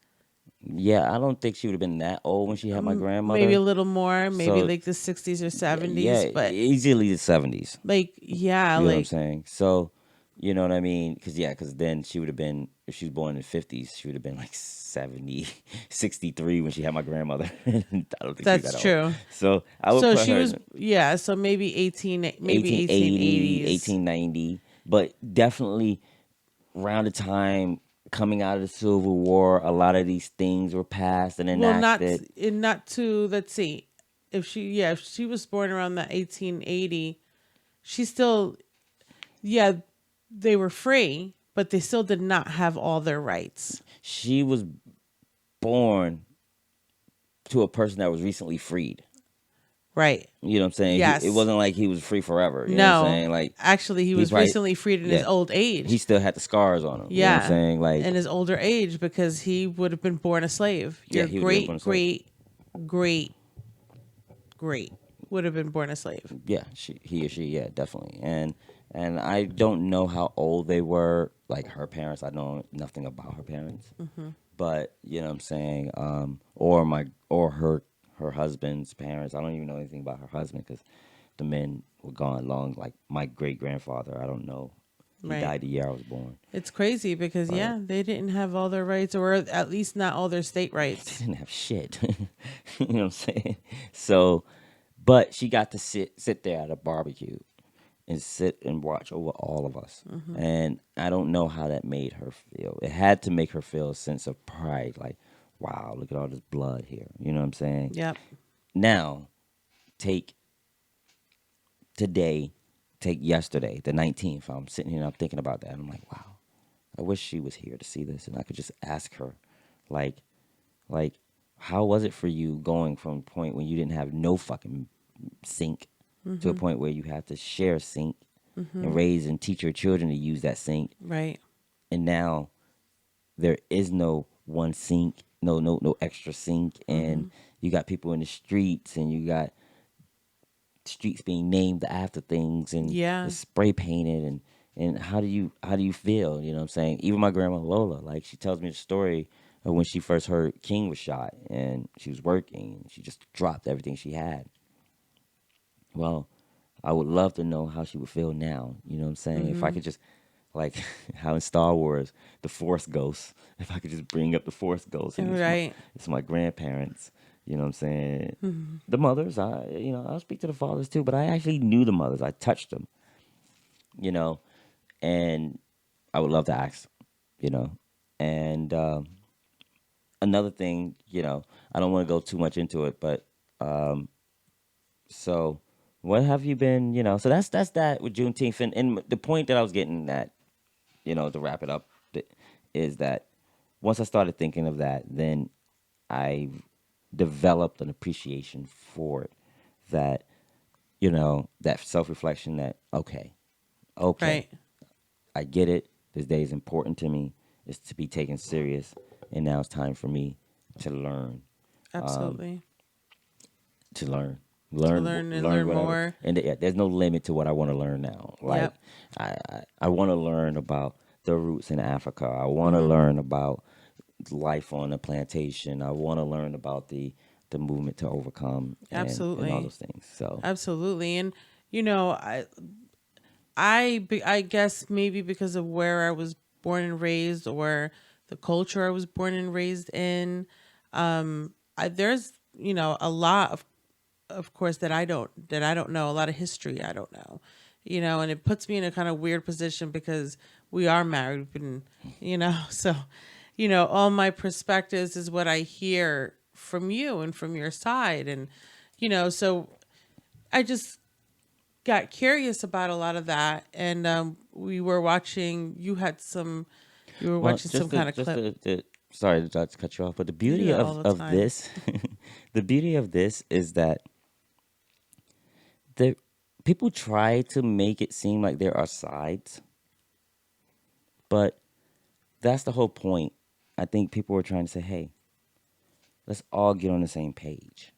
A: Yeah, I don't think she would have been that old when she had my
B: maybe
A: grandmother.
B: a little more, maybe
A: So
B: like the 60s or 70s,
A: yeah,
B: but
A: easily the 70s.
B: like, yeah,
A: You know what I'm
B: like,
A: saying? So, you know what I mean? Because then she would have been, if she was born in the 50s, she would have been like 70, 63 when she had my grandmother. I don't think she was
B: that's
A: that old.
B: true.
A: So I would
B: So
A: put
B: she
A: her
B: was,
A: in
B: yeah, so maybe
A: 1880,
B: 1880s.
A: 1890, but definitely around the time coming out of the Civil War, a lot of these things were passed and
B: Well,
A: enacted.
B: not to, let's see, if she was born around the 1880, she still, yeah, they were free, but they still did not have all their rights.
A: She was born to a person that was recently freed.
B: Right.
A: You know what I'm saying? It
B: Yes.
A: wasn't like he was free forever. You know what I'm
B: No.
A: saying? Like
B: Actually, he
A: he
B: was
A: probably,
B: recently freed in his
A: yeah,
B: old
A: he
B: age.
A: still had the scars on him. You know what I'm
B: Yeah.
A: saying? Like,
B: In his older age because he would have been born a slave.
A: yeah,
B: Your
A: he would have been born
B: great,
A: a slave.
B: great, great would have been born a slave.
A: Yeah, he or she, yeah, definitely. And I don't know how old they were. Like her parents, I know nothing about her parents. But you know what I'm saying? Or her husband's parents. I don't even know anything about her husband because the men were gone long. Like my great grandfather, I don't know. He
B: Right.
A: died the year I was born.
B: It's crazy because,
A: Right.
B: yeah, they didn't have all their rights, or at least not all their state
A: They
B: rights.
A: didn't have shit. You know what I'm saying? So, but she got to sit there at a barbecue and sit and watch over all of us. And I don't know how that made her feel. It had to make her feel a sense of pride, like, wow, look at all this blood here. You know what I'm saying?
B: Yep.
A: Now, take today, take yesterday, the 19th. I'm sitting here and I'm thinking about that. And I'm like, wow, I wish she was here to see this and I could just ask her, like, how was it for you going from a point when you didn't have no fucking sink to a point where you have to share a sink and raise and teach your children to use that sink,
B: Right.
A: and now there is no one sink, no extra sink, and you got people in the streets, and you got streets being named after things, and
B: Yeah.
A: it's spray painted, and how do you feel? You know what I'm saying? Even my grandma Lola, like she tells me the story of when she first heard King was shot, and she was working, and she just dropped everything she had. Well, I would love to know how she would feel now. You know what I'm saying? If I could just, like, how in Star Wars, the Force Ghosts, if I could just bring up the Force Ghosts. And
B: Right.
A: it's my grandparents. You know what I'm saying? The mothers, I'll speak to the fathers too, but I actually knew the mothers. I touched them, you know, and I would love to ask, you know. And another thing, I don't want to go too much into it, but so what have you been, so that's that with Juneteenth. And the point that I was getting at, to wrap it up, is that once I started thinking of that, then I developed an appreciation for it. That, that self reflection that, okay,
B: Right.
A: I get it. This day is important to me. It's to be taken serious. And now it's time for me to learn.
B: Absolutely.
A: To learn.
B: To learn and learn
A: whatever.
B: more.
A: And there's no limit to what I want to learn now. Like,
B: Yep.
A: I want to learn about the roots in Africa. I want to learn about life on a plantation. I want to learn about the movement to overcome
B: Absolutely.
A: and all those things. So
B: Absolutely. And, I guess maybe because of where I was born and raised, or the culture I was born and raised in, there's, a lot of course that I don't know, a lot of history I don't know, and it puts me in a kind of weird position because we are married. We've been, so, all my perspectives is what I hear from you and from your side. And, so I just got curious about a lot of that. And we were watching, you were
A: Well,
B: watching some kind of
A: just
B: clip.
A: sorry to cut you off, but the
B: You do
A: beauty
B: that all the
A: of
B: time.
A: this, the beauty of this is that the people try to make it seem like there are sides, But that's the whole point. I think people were trying to say, hey, let's all get on the same page.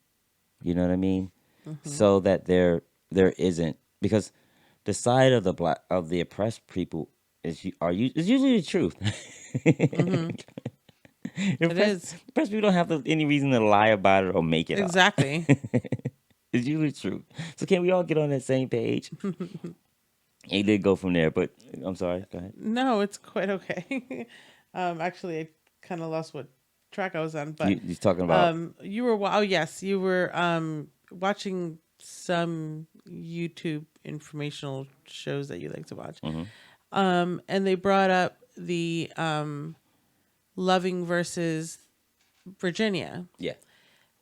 A: You know what I mean? So that there isn't, because the side of the oppressed people is usually the truth.
B: It is.
A: Oppressed people don't have any reason to lie about it or make it up.
B: Exactly.
A: It's usually true. So can we all get on that same page? It did go from there, but I'm sorry. Go ahead.
B: No, it's quite okay. Actually, I kind of lost what track I was on, but
A: You're talking about
B: you were yes, you were watching some YouTube informational shows that you like to watch. And they brought up the Loving versus Virginia,
A: yeah.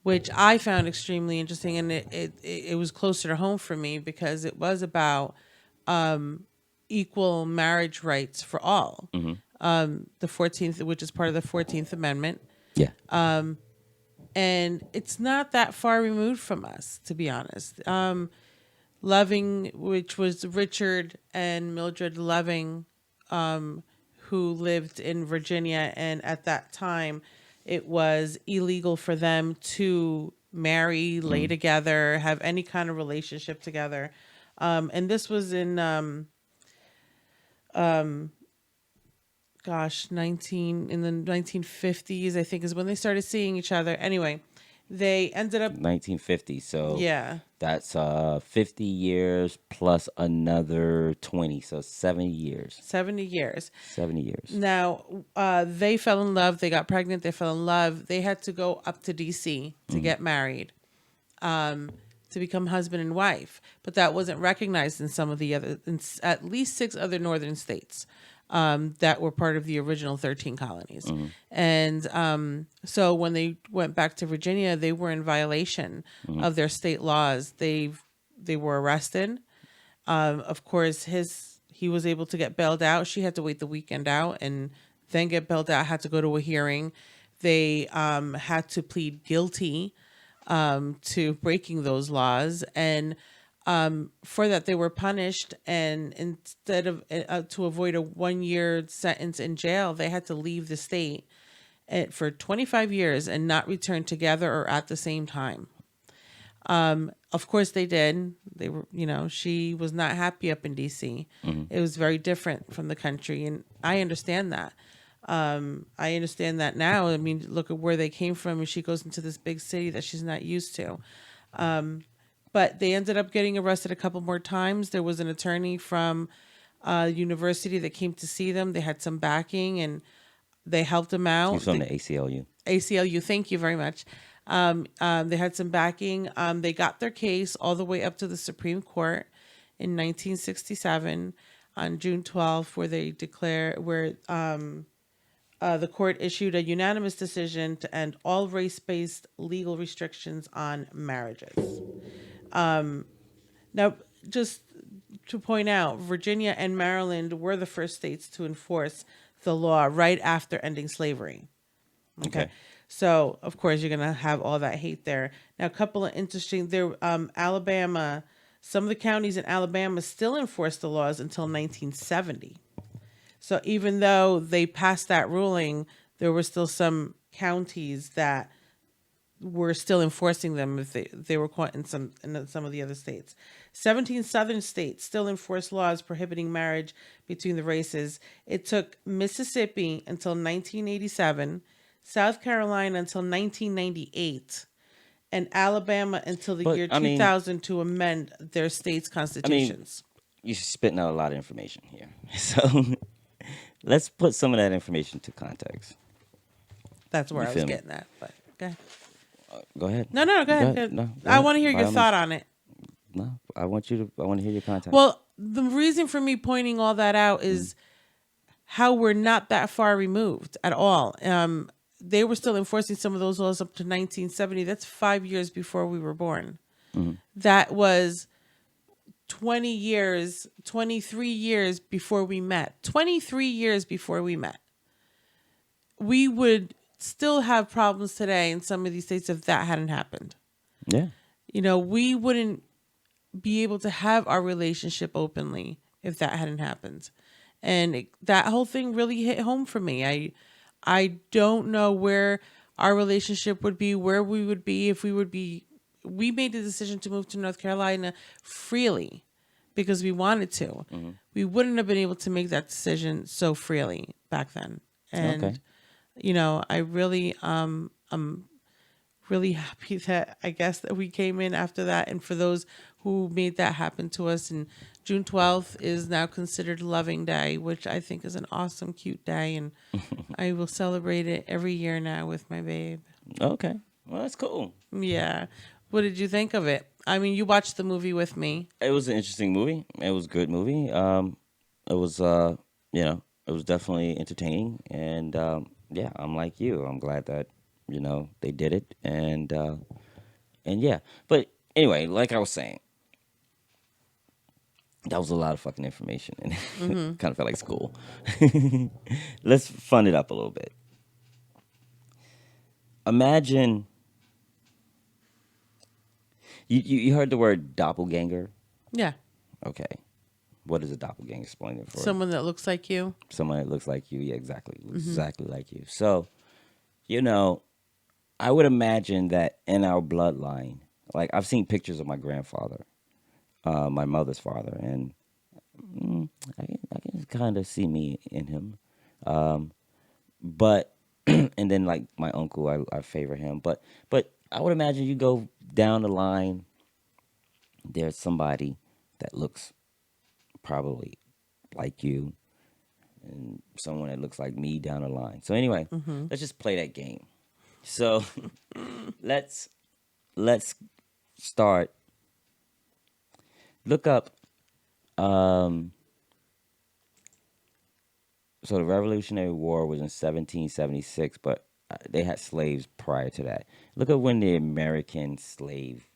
B: which I found extremely interesting, and it was closer to home for me because it was about equal marriage rights for all. The 14th, which is part of the 14th Amendment.
A: Yeah.
B: And it's not that far removed from us, to be honest. Loving, which was Richard and Mildred Loving, who lived in Virginia, and at that time, it was illegal for them to marry, lay together, have any kind of relationship together. And this was in 1950s, I think, is when they started seeing each other. Anyway, they ended up
A: 1950. So
B: yeah.
A: that's 50 years plus another 20, so 70 years.
B: 70 years.
A: 70 years.
B: Now, they fell in love. They got pregnant. They fell in love. They had to go up to D.C. to get married, to become husband and wife. But that wasn't recognized in some of the other, in at least 6 other northern states that were part of the original 13 colonies. And so when they went back to Virginia, they were in violation of their state laws. They were arrested. Of course, he was able to get bailed out. She had to wait the weekend out and then get bailed out, had to go to a hearing. They had to plead guilty to breaking those laws. And for that, they were punished. And instead of to avoid a 1-year sentence in jail, they had to leave the state for 25 years and not return together or at the same time. Of course they did. They were, she was not happy up in DC. It was very different from the country. And I understand that. I understand that now. I mean, look at where they came from, and she goes into this big city that she's not used to. But they ended up getting arrested a couple more times. There was an attorney from university that came to see them. They had some backing, and they helped them out.
A: He's from the ACLU.
B: ACLU, thank you very much. They had some backing. They got their case all the way up to the Supreme Court in 1967 on June 12th, where the court issued a unanimous decision to end all race-based legal restrictions on marriages. Now, just to point out, Virginia and Maryland were the first states to enforce the law right after ending slavery. Okay. So, of course, you're going to have all that hate there. Now, a couple of interesting, Alabama, some of the counties in Alabama still enforced the laws until 1970. So even though they passed that ruling, there were still some counties that were still enforcing them if they were caught in some of the other states. 17 southern states still enforce laws prohibiting marriage between the races. It took Mississippi until 1987, South Carolina until 1998, and Alabama until the year 2000 to amend their states' constitutions.
A: You're spitting out a lot of information here. So let's put some of that information to context.
B: That's where I was getting at. But okay.
A: Go ahead.
B: No, go ahead.
A: No,
B: I want to hear your thought on it.
A: No, I want to hear your context.
B: Well, the reason for me pointing all that out is how we're not that far removed at all. They were still enforcing some of those laws up to 1970. That's 5 years before we were born. That was 23 years before we met. 23 years before we met. We would still have problems today in some of these states if that hadn't happened.
A: Yeah.
B: We wouldn't be able to have our relationship openly if that hadn't happened. and that whole thing really hit home for me. I don't know where our relationship would be, where we would be if we would be. We made the decision to move to North Carolina freely because we wanted to. We wouldn't have been able to make that decision so freely back then.
A: Okay.
B: And I really I'm really happy that I guess that we came in after that. And for those who made that happen to us, and June 12th is now considered Loving Day, which I think is an awesome, cute day. And I will celebrate it every year now with my babe.
A: Okay. Well, that's cool.
B: Yeah. What did you think of it? I mean, you watched the movie with me.
A: It was an interesting movie. It was a good movie. It was it was definitely entertaining, and yeah, I'm like you. I'm glad that they did it, and yeah. But anyway, like I was saying, that was a lot of fucking information, and kind of felt like school. Let's fun it up a little bit. Imagine you heard the word doppelganger.
B: Yeah.
A: Okay. What is a doppelganger? Explain it for
B: Someone that looks like you.
A: someone that looks like you. Yeah, exactly. Looks exactly like you. So, I would imagine that in our bloodline, like I've seen pictures of my grandfather, my mother's father, and I can kind of see me in him. But and then like my uncle, I favor him. But I would imagine you go down the line, there's somebody that looks probably like you, and someone that looks like me down the line. So anyway, let's just play that game. So let's start. Look up. So the Revolutionary War was in 1776, but they had slaves prior to that. Look at when the American slave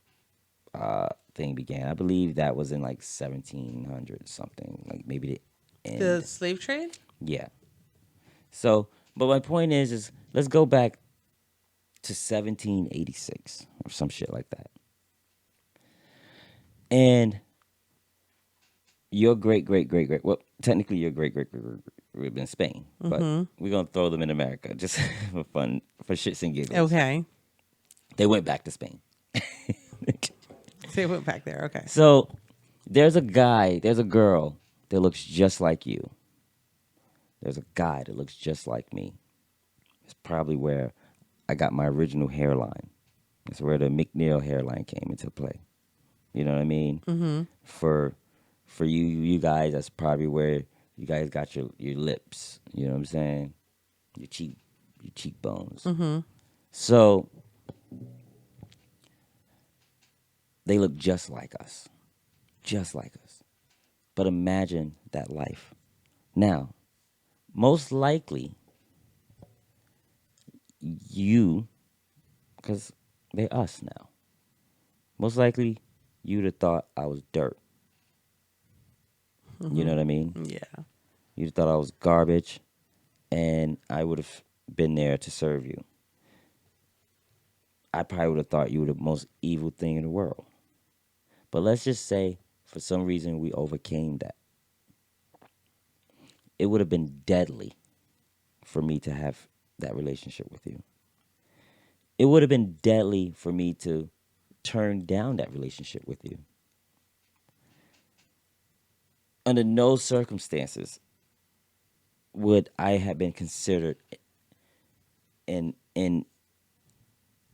A: thing began. I believe that was in like 1700 something, like maybe the end.
B: The slave trade?
A: Yeah. So, but my point is let's go back to 1786 or some shit like that. And your great, well, technically your great would have been Spain, but we're going to throw them in America just for fun, for shits and giggles.
B: Okay.
A: They went back to Spain.
B: They went back there. Okay.
A: So there's a girl that looks just like you. There's a guy that looks just like me. It's probably where I got my original hairline. It's where the McNeil hairline came into play. You know what I mean? Mm-hmm. For you guys, that's probably where you guys got your lips. You know what I'm saying? Your cheekbones. Mm-hmm. So they look just like us. Just like us. But imagine that life. Now, most likely, you, because they're us now, most likely you'd have thought I was dirt. You know what I mean?
B: Yeah.
A: You'd have thought I was garbage, and I would have been there to serve you. I probably would have thought you were the most evil thing in the world. But let's just say, for some reason, we overcame that. It would have been deadly for me to have that relationship with you. It would have been deadly for me to turn down that relationship with you. Under no circumstances would I have been considered in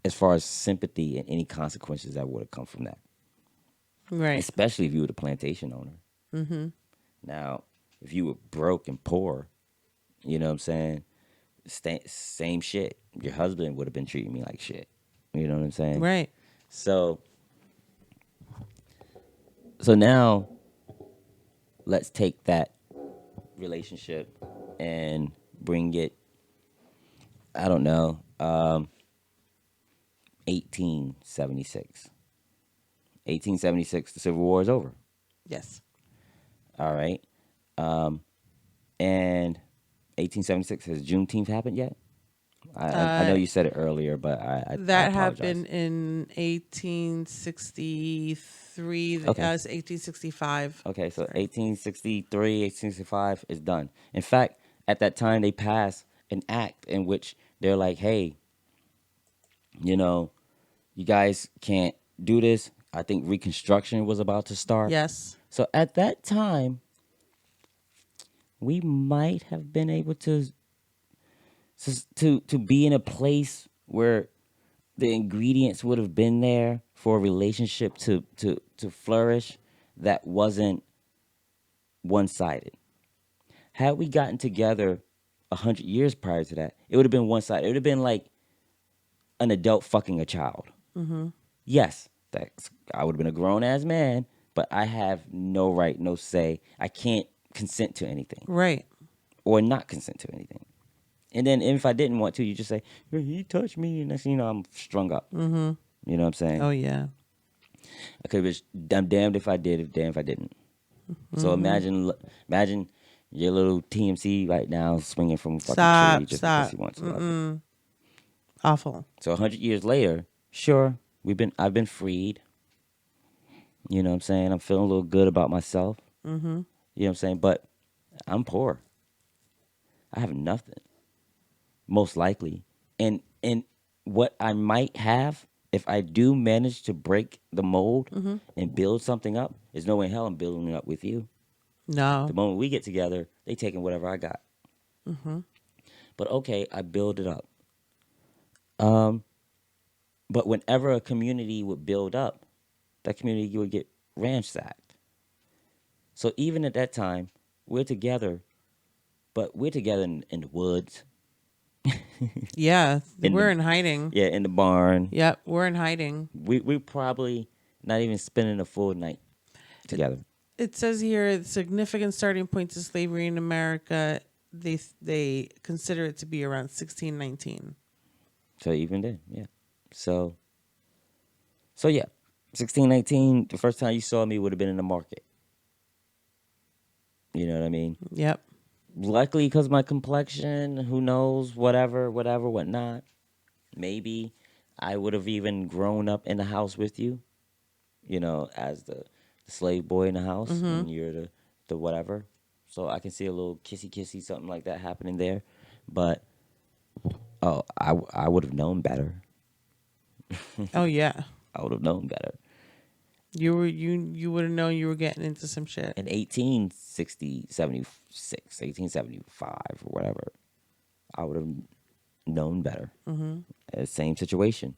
A: as far as sympathy and any consequences that would have come from that.
B: Right.
A: Especially if you were the plantation owner. Mm-hmm. Now, if you were broke and poor, you know what I'm saying? Same shit. Your husband would have been treating me like shit. You know what I'm saying?
B: Right.
A: So now, let's take that relationship and bring it, I don't know, 1876. 1876, the Civil War is over.
B: Yes.
A: All right. And 1876, has Juneteenth happened yet? I know you said it earlier, but I
B: That
A: apologize.
B: happened in 1863.
A: Okay.
B: It's 1865.
A: Okay, so
B: Sorry.
A: 1863, 1865 is done. In fact, at that time, they passed an act in which they're like, hey, you know, you guys can't do this. I think Reconstruction was about to start.
B: Yes.
A: So at that time, we might have been able to be in a place where the ingredients would have been there for a relationship to flourish that wasn't one-sided. Had we gotten together 100 years prior to that, it would have been one-sided. It would have been like an adult fucking a child. Yes, that's I would have been a grown-ass man, but I have no right, no say. I can't consent to anything
B: Right.
A: or not consent to anything. And then if I didn't want to, you just say, "Yeah, he touched me," and next thing you know, I'm strung up. You know what I'm saying?
B: Oh yeah.
A: Okay, but I'm damned if I did, if damned if I didn't. So imagine your little TMC right now swinging from a fucking
B: Stop.
A: tree just because
B: Stop.
A: he wants to. Love it.
B: Awful.
A: So 100 years later, sure, I've been freed. You know what I'm saying? I'm feeling a little good about myself. You know what I'm saying? But I'm poor. I have nothing, most likely. And what I might have, if I do manage to break the mold and build something up, there's no way in hell I'm building it up with you.
B: No.
A: The moment we get together, they taking whatever I got. But okay, I build it up. But whenever a community would build up, that community would get ransacked. So even at that time, we're together, but we're together in the woods.
B: Yeah.
A: In
B: We're
A: the-
B: in hiding.
A: Yeah, in the barn.
B: Yep. We're in hiding.
A: We probably not even spending a full night together.
B: It says here significant starting point to slavery in America. They consider it to be around 1619.
A: So even then, yeah. So yeah, 1619. The first time you saw me would have been in the market. You know what I mean?
B: Yep.
A: Likely because my complexion, who knows, whatever, whatnot. Maybe I would have even grown up in the house with you, as the slave boy in the house, and you're the whatever. So I can see a little kissy, something like that happening there. But, I would have known better.
B: Oh yeah.
A: I would have known better.
B: You would have known you were getting into some shit.
A: In 1860, 76, 1875 or whatever, I would have known better. Same situation.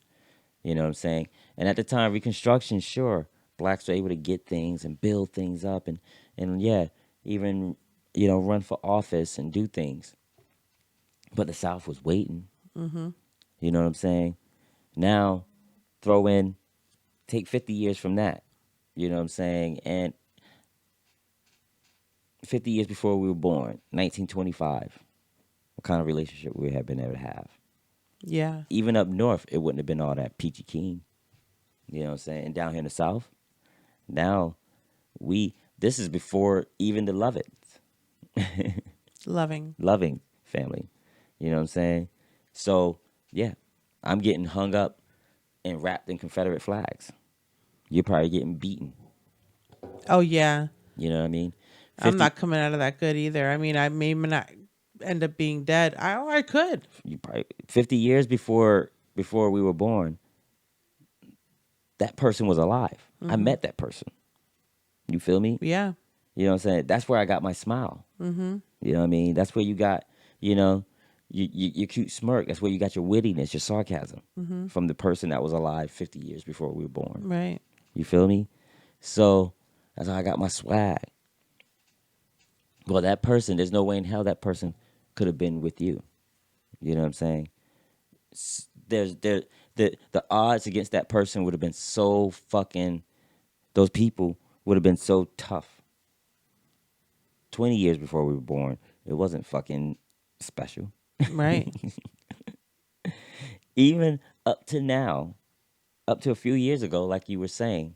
A: You know what I'm saying? And at the time, Reconstruction, sure, blacks were able to get things and build things up and yeah, even, run for office and do things. But the South was waiting. You know what I'm saying? Now, take 50 years from that. You know what I'm saying? And 50 years before we were born, 1925, what kind of relationship we had been able to have?
B: Yeah.
A: Even up north, it wouldn't have been all that peachy keen. You know what I'm saying? And down here in the South, now this is before even the loving family. You know what I'm saying? So, yeah, I'm getting hung up and wrapped in Confederate flags. You're probably getting beaten.
B: Oh yeah.
A: You know what I mean?
B: I'm not coming out of that good either. I mean, I may not end up being dead. I could.
A: You probably 50 years before we were born, that person was alive. I met that person. You feel me?
B: Yeah.
A: You know what I'm saying? That's where I got my smile. You know what I mean? That's where you got, your cute smirk. That's where you got your wittiness, your sarcasm from the person that was alive 50 years before we were born.
B: Right.
A: You feel me? So that's how I got my swag. Well, that person, there's no way in hell that person could have been with you. You know what I'm saying? The odds against that person would have been so fucking, those people would have been so tough. 20 years before we were born, it wasn't fucking special.
B: Right.
A: Even up to now, up to a few years ago, like you were saying,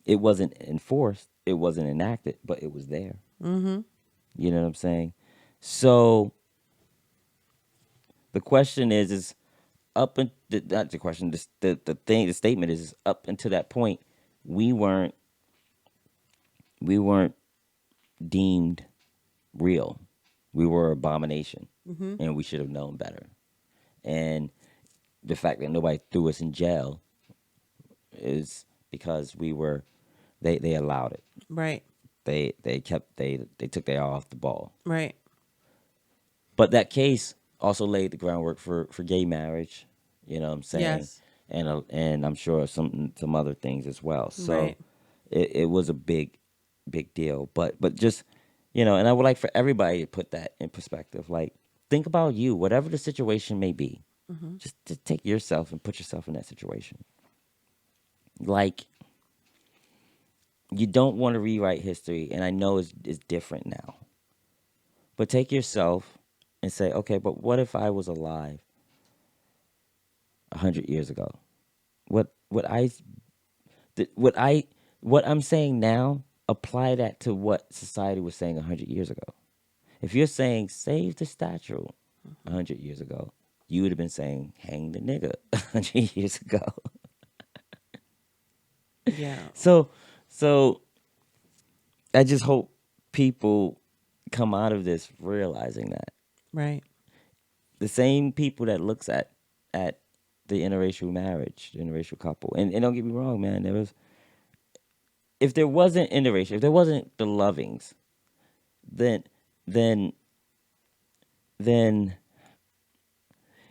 A: it wasn't enforced, it wasn't enacted, but it was there. You know what I'm saying? So The question is up and not the question. The statement is up until that point, we weren't we weren't deemed real. We were abomination, and we should have known better. And the fact that nobody threw us in jail is because we were. They allowed it.
B: Right.
A: They took their eye off the ball.
B: Right.
A: But that case also laid the groundwork for gay marriage. You know what I'm saying?
B: Yes.
A: And I'm sure some other things as well. So
B: Right.
A: it was a big deal. But just and I would like for everybody to put that in perspective. Like, think about you, whatever the situation may be. Just take yourself and put yourself in that situation. Like, you don't want to rewrite history, and I know it's different now. But take yourself and say, okay, but what if I was alive 100 years ago? What I'm saying now, apply that to what society was saying 100 years ago. If you're saying save the statue 100 years ago, you would have been saying hang the nigga 100 years ago.
B: Yeah.
A: So I just hope people come out of this realizing that
B: Right.
A: the same people that looks at the interracial marriage, the interracial couple, and don't get me wrong, man, if there wasn't interracial, if there wasn't the lovings, then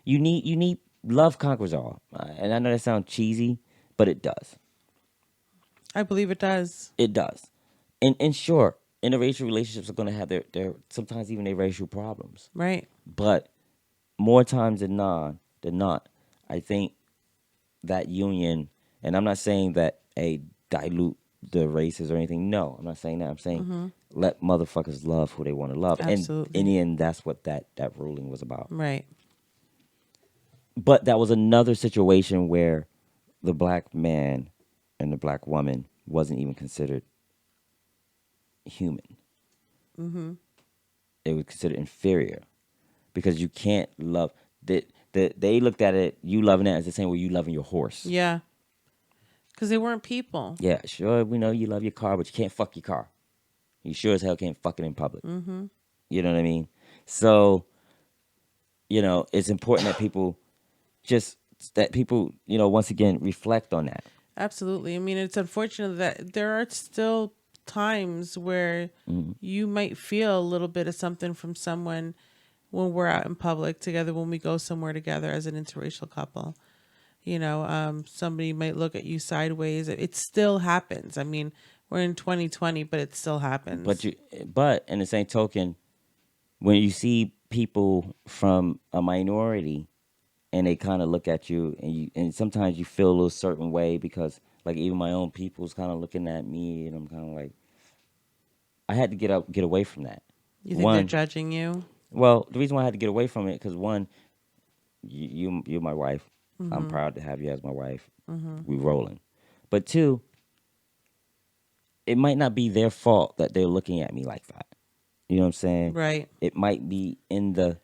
A: you need love conquers all. And I know that sounds cheesy, but it does.
B: I believe it does.
A: It does. And sure, interracial relationships are going to have their sometimes even their racial problems.
B: Right.
A: But more times than not, I think that union, and I'm not saying that dilute the races or anything. No, I'm not saying that. I'm saying let motherfuckers love who they want to love.
B: Absolutely.
A: And in the end, that's what that ruling was about.
B: Right.
A: But that was another situation where the black man and the black woman wasn't even considered human. It was considered inferior because you can't love that. They looked at it, you loving that as the same way you loving your horse.
B: Yeah. Because they weren't people.
A: Yeah, sure, we know you love your car, but you can't fuck your car. You sure as hell can't fuck it in public. You know what I mean? So, it's important that people once again, reflect on that.
B: Absolutely. I mean, it's unfortunate that there are still times where you might feel a little bit of something from someone when we're out in public together, when we go somewhere together as an interracial couple. Somebody might look at you sideways. It still happens. I mean, we're in 2020, but it still happens.
A: But in the same token, when you see people from a minority and they kind of look at you and sometimes you feel a little certain way because like even my own people's kind of looking at me and I'm kind of like, I had to get away from that.
B: You think they're judging you?
A: Well, the reason why I had to get away from it because one, you're my wife. I'm proud to have you as my wife. We rolling. But two, it might not be their fault that they're looking at me like that. You know what I'm saying?
B: Right.
A: It might be in the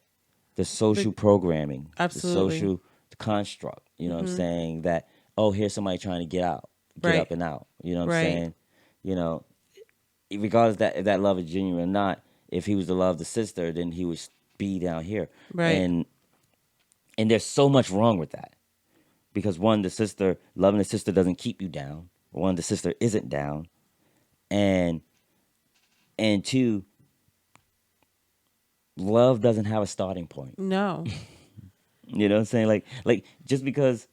A: social programming,
B: Absolutely.
A: the social construct. You know what I'm saying? That, here's somebody trying to get out, get
B: Right.
A: up and out. You know what
B: Right.
A: I'm saying? Regardless if that love is genuine or not, if he was to love the sister, then he would be down here.
B: Right.
A: And there's so much wrong with that. Because one, loving the sister doesn't keep you down. One, the sister isn't down. And two, love doesn't have a starting point.
B: No.
A: You know what I'm saying? Like just because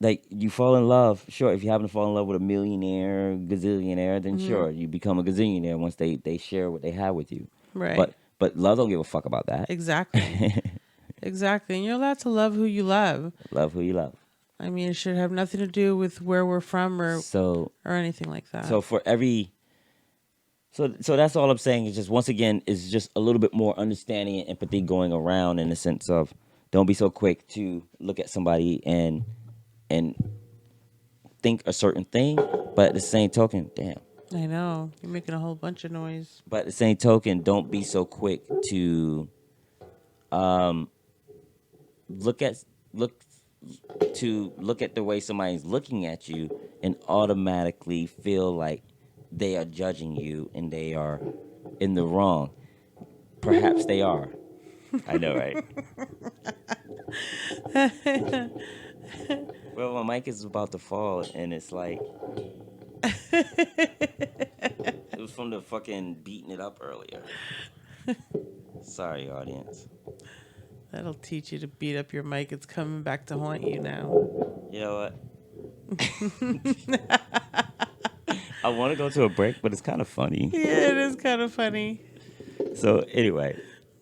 A: like you fall in love, sure, if you happen to fall in love with a millionaire, gazillionaire, then sure, you become a gazillionaire once they share what they have with you.
B: Right.
A: But love don't give a fuck about that.
B: Exactly. Exactly. And you're allowed to love who you love.
A: Love who you love.
B: I mean, it should have nothing to do with where we're from or anything like that.
A: So for every so that's all I'm saying is just once again is just a little bit more understanding and empathy going around in the sense of don't be so quick to look at somebody and think a certain thing, but at the same token, damn.
B: I know. You're making a whole bunch of noise.
A: But at the same token, don't be so quick to look at look look at the way somebody's looking at you and automatically feel like they are judging you and they are in the wrong. Perhaps they are. I know, right? Well, my mic is about to fall, and it's like it was from the fucking beating it up earlier. Sorry, audience.
B: That'll teach you to beat up your mic. It's coming back to haunt you now.
A: You know what? I want to go to a break, but it's kind of funny.
B: Yeah, it is kind of funny.
A: So anyway,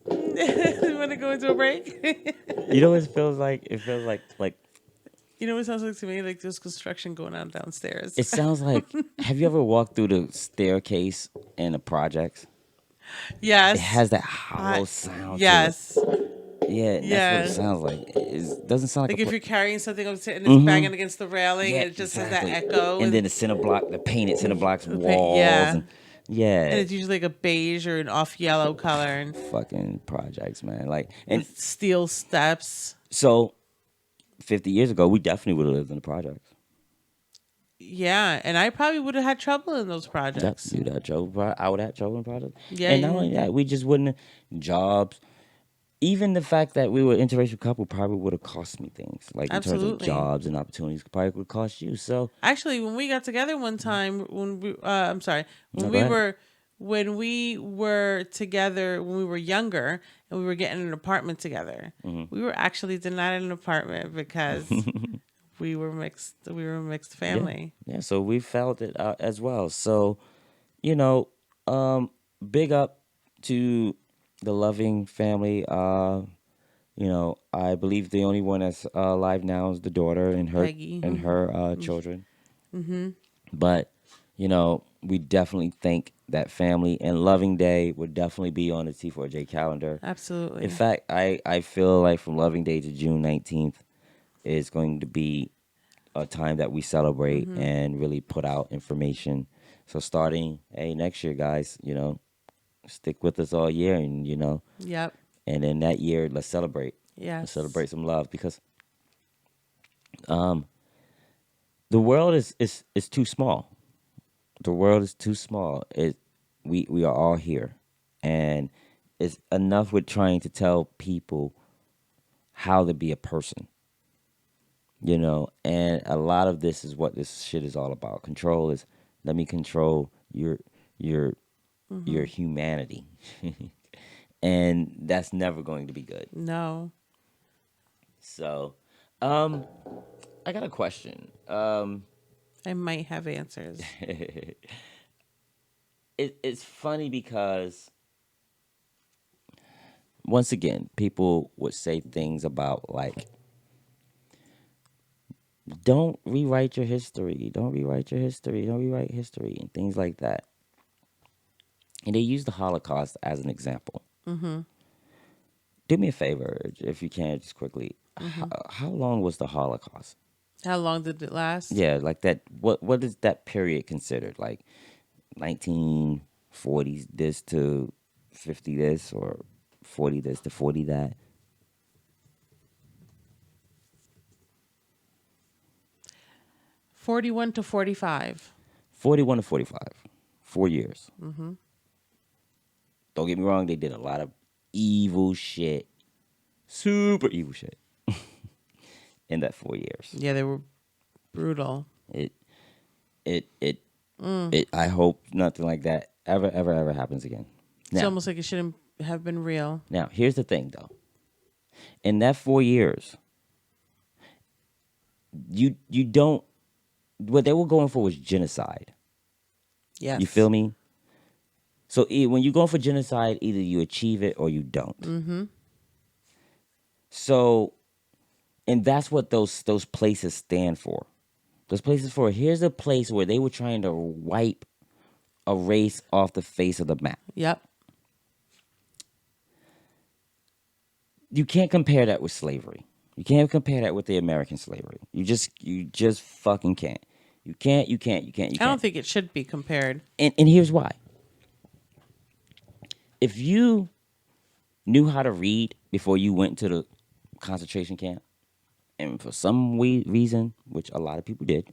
B: You want to go into a break?
A: you know what it feels like? It feels like
B: You know what it sounds like to me? Like there's construction going on downstairs.
A: it sounds like. Have you ever walked through the staircase in the projects?
B: Yes.
A: It has that hollow sound.
B: Yes.
A: To it. Yeah,
B: Yeah.
A: that's what it sounds like. It doesn't sound
B: Like
A: like
B: if you're carrying something up and it's banging against the railing,
A: yeah,
B: it just
A: exactly.
B: has that echo.
A: And then the center block, the painted center blocks walls.
B: yeah.
A: And, yeah.
B: And it's usually like a beige or an off yellow color and
A: Fucking projects, man. Like, and
B: with steel steps.
A: so 50 years ago, we definitely would have lived in the projects.
B: Yeah, and I probably would have had trouble in those projects.
A: You'd have trouble. I would have trouble in projects.
B: Yeah,
A: and not
B: you
A: only that, we just wouldn't jobs. Even the fact that we were an interracial couple probably would have cost me things. Like in terms of
B: Absolutely.
A: jobs and opportunities, probably would cost you. So
B: Actually, when we got together one time, when we I'm sorry, when
A: No,
B: we
A: go ahead.
B: were when we were together when we were younger and we were getting an apartment together, we were actually denied an apartment because we were mixed. We were a mixed family.
A: yeah, so we felt it as well. So, big up to the Loving family. I believe the only one that's alive now is the daughter and her
B: Peggy.
A: and her children. But we definitely thank that family, and Loving Day would definitely be on the T4J calendar.
B: Absolutely.
A: In fact, I feel like from Loving Day to June 19th is going to be a time that we celebrate and really put out information. So starting next year, guys, stick with us all year, and
B: Yep.
A: and then that year let's celebrate.
B: Yes.
A: Let's celebrate some love, because the world is too small. The world is too small. We are all here, and it's enough with trying to tell people how to be a person. And a lot of this is what this shit is all about. Control is, let me control your humanity. And that's never going to be good.
B: No.
A: So, I got a question.
B: I might have answers.
A: It's funny because once again, people would say things about like, don't rewrite your history. Don't rewrite your history. Don't rewrite history, and things like that. And they use the Holocaust as an example. Do me a favor, if you can, just quickly. How long was the Holocaust?
B: How long did it last?
A: Yeah, like that. What is that period considered? Like 1940s this to 50 this, or 40 this to 40 that?
B: 41 to 45.
A: 41 to 45. 4 years. Don't get me wrong, they did a lot of evil shit. Super evil shit. In that 4 years.
B: Yeah, they were brutal.
A: I hope nothing like that ever happens again.
B: It's
A: Now,
B: almost like it shouldn't have been real.
A: now, here's the thing, though. In that 4 years, you don't. What they were going for was genocide.
B: Yes.
A: You feel me? So when you go for genocide, either you achieve it or you don't. So, and that's what those places stand for. Those places for, here's a place where they were trying to wipe a race off the face of the map.
B: Yep.
A: You can't compare that with slavery. You can't compare that with the American slavery. You just fucking can't. You can't.
B: I don't think it should be compared.
A: And here's why. If you knew how to read before you went to concentration camp, and for some reason, which a lot of people did,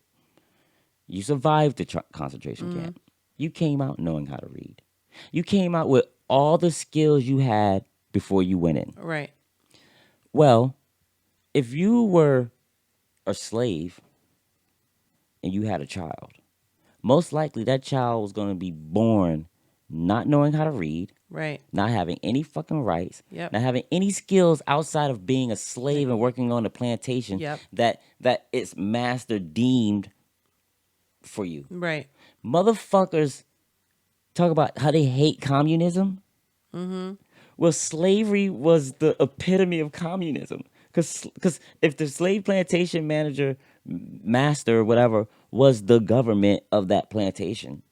A: you survived the concentration camp. You came out knowing how to read. You came out with all the skills you had before you went in.
B: Right.
A: Well, if you were a slave and you had a child, most likely that child was going to be born not knowing how to read,
B: Right.
A: not having any fucking rights,
B: Yep.
A: not having any skills outside of being a slave and working on the plantation
B: Yep.
A: that its master deemed for you.
B: Right.
A: Motherfuckers talk about how they hate communism. Well, slavery was the epitome of communism. Because if the slave plantation manager, master, whatever, was the government of that plantation,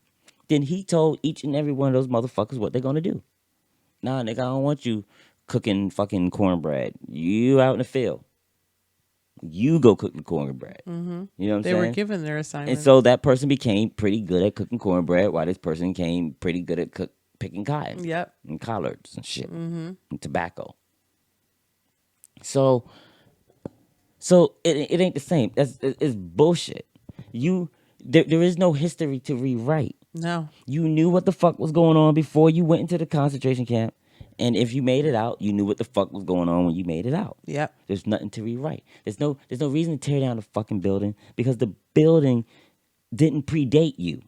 A: then he told each and every one of those motherfuckers what they're going to do. Nah, nigga, I don't want you cooking fucking cornbread. You out in the field. You go cook the cornbread. You know what I'm
B: They
A: saying?
B: were given their
A: And
B: assignments.
A: so that person became pretty good at cooking cornbread, while this person became pretty good at picking cotton
B: Yep.
A: and collards and shit and tobacco. So it ain't the same. It's bullshit. There is no history to rewrite.
B: No.
A: You knew what the fuck was going on before you went into the concentration camp, and if you made it out, you knew what the fuck was going on when you made it out.
B: Yep.
A: There's nothing to rewrite. There's no reason to tear down the fucking building because the building didn't predate you.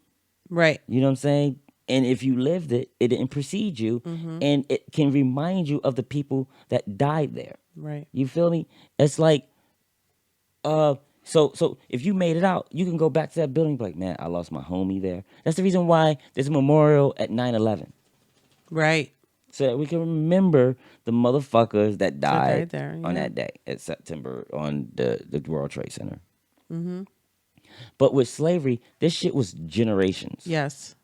B: Right.
A: You know what I'm saying? And if you lived it, it didn't precede you, and it can remind you of the people that died there.
B: Right.
A: You feel me? It's like, so if you made it out, you can go back to that building and be like, man, I lost my homie there. That's the reason why there's a memorial at 9/11.
B: Right.
A: So that we can remember the motherfuckers that died
B: there,
A: on
B: yeah.
A: that day at September on the World Trade Center. But with slavery, this shit was generations.
B: Yes.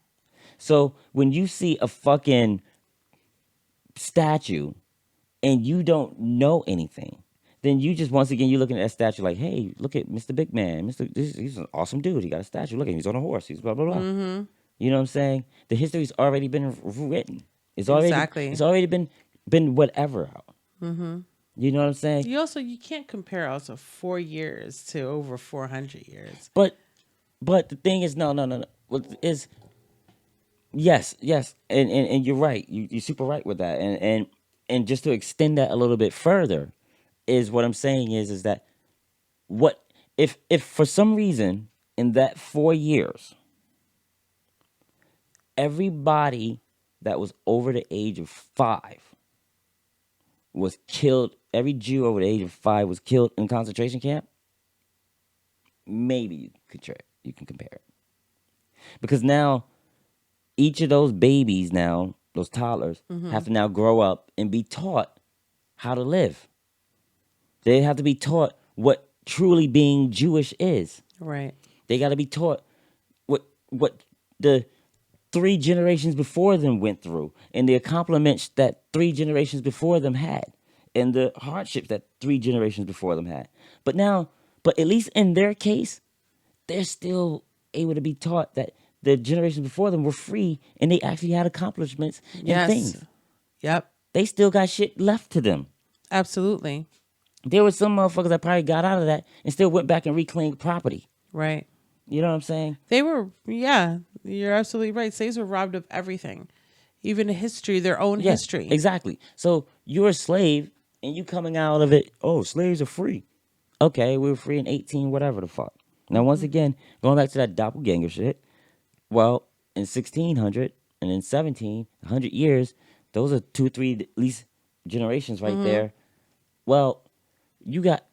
A: So when you see a fucking statue and you don't know anything, then you just, once again, you're looking at that statue like, hey, look at Mr. Big Man. He's an awesome dude. He got a statue. Look at him. He's on a horse. He's blah, blah, blah. You know what I'm saying? The history's already been written. It's already,
B: Exactly.
A: It's already been whatever. You know what I'm saying?
B: You can't compare also 4 years to over 400 years.
A: But the thing is, no. What is, yes, and you're right. You're super right with that. And just to extend that a little bit further, is what I'm saying is that what if for some reason in that 4 years, everybody that was over the age of 5 was killed, every Jew over the age of 5 was killed in a concentration camp, maybe you can compare it. Because now each of those babies now, those toddlers, have to now grow up and be taught how to live. They have to be taught what truly being Jewish is.
B: Right.
A: They got to be taught what the 3 generations before them went through, and the accomplishments that 3 generations before them had, and the hardships that 3 generations before them had. But at least in their case, they're still able to be taught that the generations before them were free, and they actually had accomplishments and things.
B: Yep.
A: They still got shit left to them.
B: Absolutely.
A: There were some motherfuckers that probably got out of that and still went back and reclaimed property.
B: Right.
A: You know what I'm saying?
B: They were, yeah, you're absolutely right. Slaves were robbed of everything, even history, their own
A: Yeah,
B: history.
A: Exactly. So you're a slave and you coming out of it, oh, slaves are free. Okay, we were free in 18, whatever the fuck. Now, once again, going back to that doppelganger shit, well, in 1600 and in 100 years, those are 2, 3 at least generations right there. Well, you got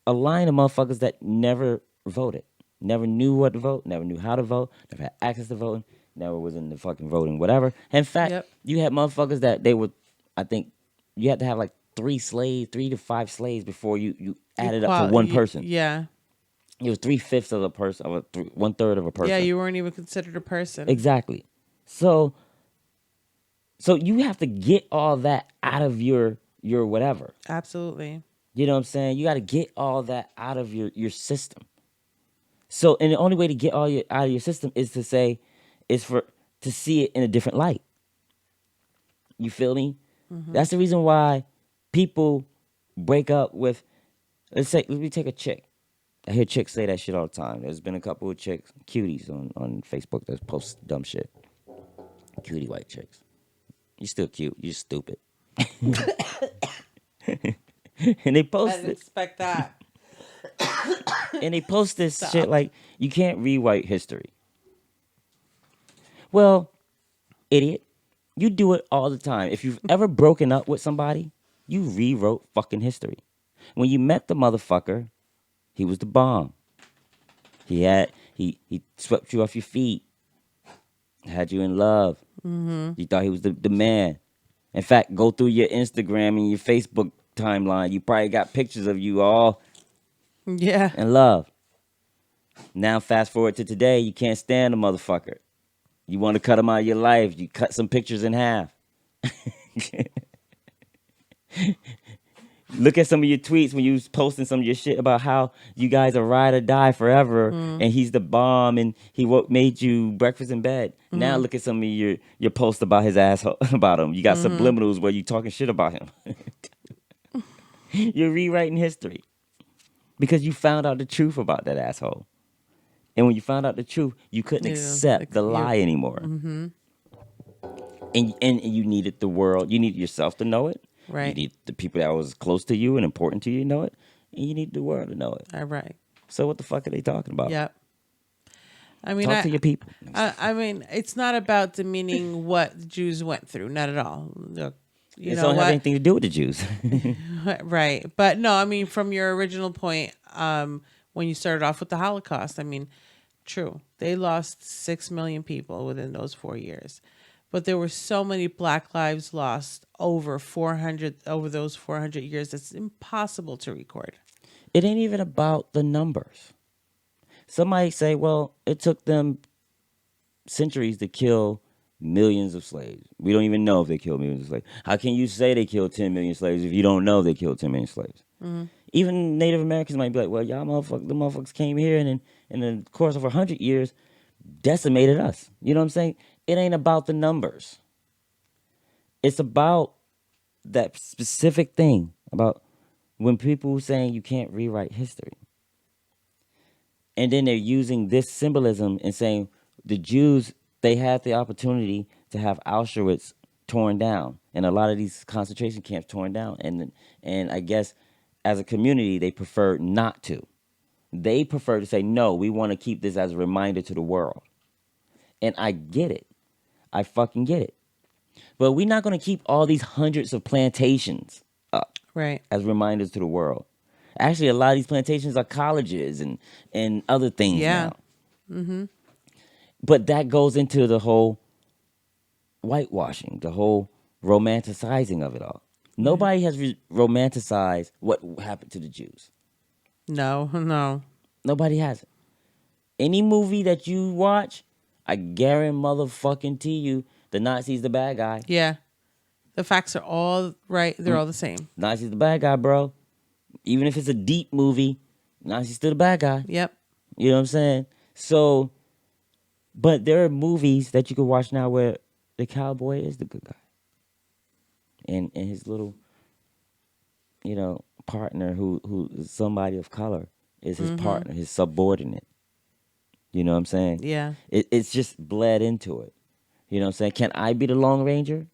A: a line of motherfuckers that never voted, never knew what to vote, never knew how to vote, never had access to voting, never was in the fucking voting, whatever. In fact, you had motherfuckers that they would, I think, you had to have like 3 to 5 slaves before you added up to one person.
B: Yeah.
A: It was 3/5 of a person, of 1/3 of a person.
B: Yeah, you weren't even considered a person.
A: Exactly. So you have to get all that out of your whatever.
B: Absolutely.
A: You know what I'm saying? You got to get all that out of your system. So, and the only way to get all out of your system is to see it in a different light. You feel me? That's the reason why people break up with, let me take a chick. I hear chicks say that shit all the time. There's been a couple of chicks, cuties on Facebook that post dumb shit. Cutie white chicks. You still cute. You stupid. And they
B: I
A: post
B: didn't
A: it.
B: expect that.
A: And they post this shit like, you can't rewrite history. Well, idiot, you do it all the time. If you've ever broken up with somebody, you rewrote fucking history. When you met the motherfucker, he was the bomb. He swept you off your feet, had you in love. Mm-hmm. You thought he was the man. In fact, go through your Instagram and your Facebook timeline. You probably got pictures of you all
B: Yeah.
A: in love. Now, fast forward to today, you can't stand the motherfucker. You want to cut him out of your life. You cut some pictures in half. Look at some of your tweets when you was posting some of your shit about how you guys are ride or die forever, and he's the bomb, and he made you breakfast in bed. Now look at some of your posts about his asshole, about him. You got subliminals where you talking shit about him. You're rewriting history because you found out the truth about that asshole. And when you found out the truth, you couldn't accept the lie anymore. Mm-hmm. And you needed the world, you needed yourself to know it.
B: Right.
A: You need the people that was close to you and important to you to know it. And you need the world to know it.
B: All right.
A: So what the fuck are they talking about?
B: Yep. I mean,
A: Talk to your people.
B: I mean, it's not about demeaning what the Jews went through. Not at all. Look,
A: It don't have anything to do with the Jews.
B: Right. But no, I mean, from your original point, when you started off with the Holocaust, I mean, true. They lost 6 million people within those 4 years. But there were so many Black lives lost over those 400 years. That's impossible to record.
A: It ain't even about the numbers. Somebody say, well, it took them centuries to kill millions of slaves. We don't even know if they killed millions of slaves. How can you say they killed 10 million slaves if you don't know they killed 10 million slaves? Mm-hmm. Even Native Americans might be like, well, y'all the motherfuckers came here and in the course of 100 years decimated us. You know what I'm saying? It ain't about the numbers. It's about that specific thing about when people saying you can't rewrite history. And then they're using this symbolism and saying the Jews, they had the opportunity to have Auschwitz torn down and a lot of these concentration camps torn down. And I guess as a community, they prefer not to. They prefer to say, no, we want to keep this as a reminder to the world. And I get it. I fucking get it. But we're not going to keep all these hundreds of plantations up as reminders to the world. Actually, a lot of these plantations are colleges and other things now. Mm-hmm. But that goes into the whole whitewashing, the whole romanticizing of it all. Nobody has romanticized what happened to the Jews.
B: No.
A: Nobody has it. Any movie that you watch, I guarantee motherfucking to you, the Nazi's the bad guy.
B: Yeah. The facts are all right. They're all the same.
A: Nazi's the bad guy, bro. Even if it's a deep movie, Nazi's still the bad guy.
B: Yep.
A: You know what I'm saying? So, but there are movies that you can watch now where the cowboy is the good guy. And his little, partner who is somebody of color is his partner, his subordinate. You know what I'm saying?
B: Yeah.
A: It's just bled into it. You know what I'm saying? Can I be the Lone Ranger?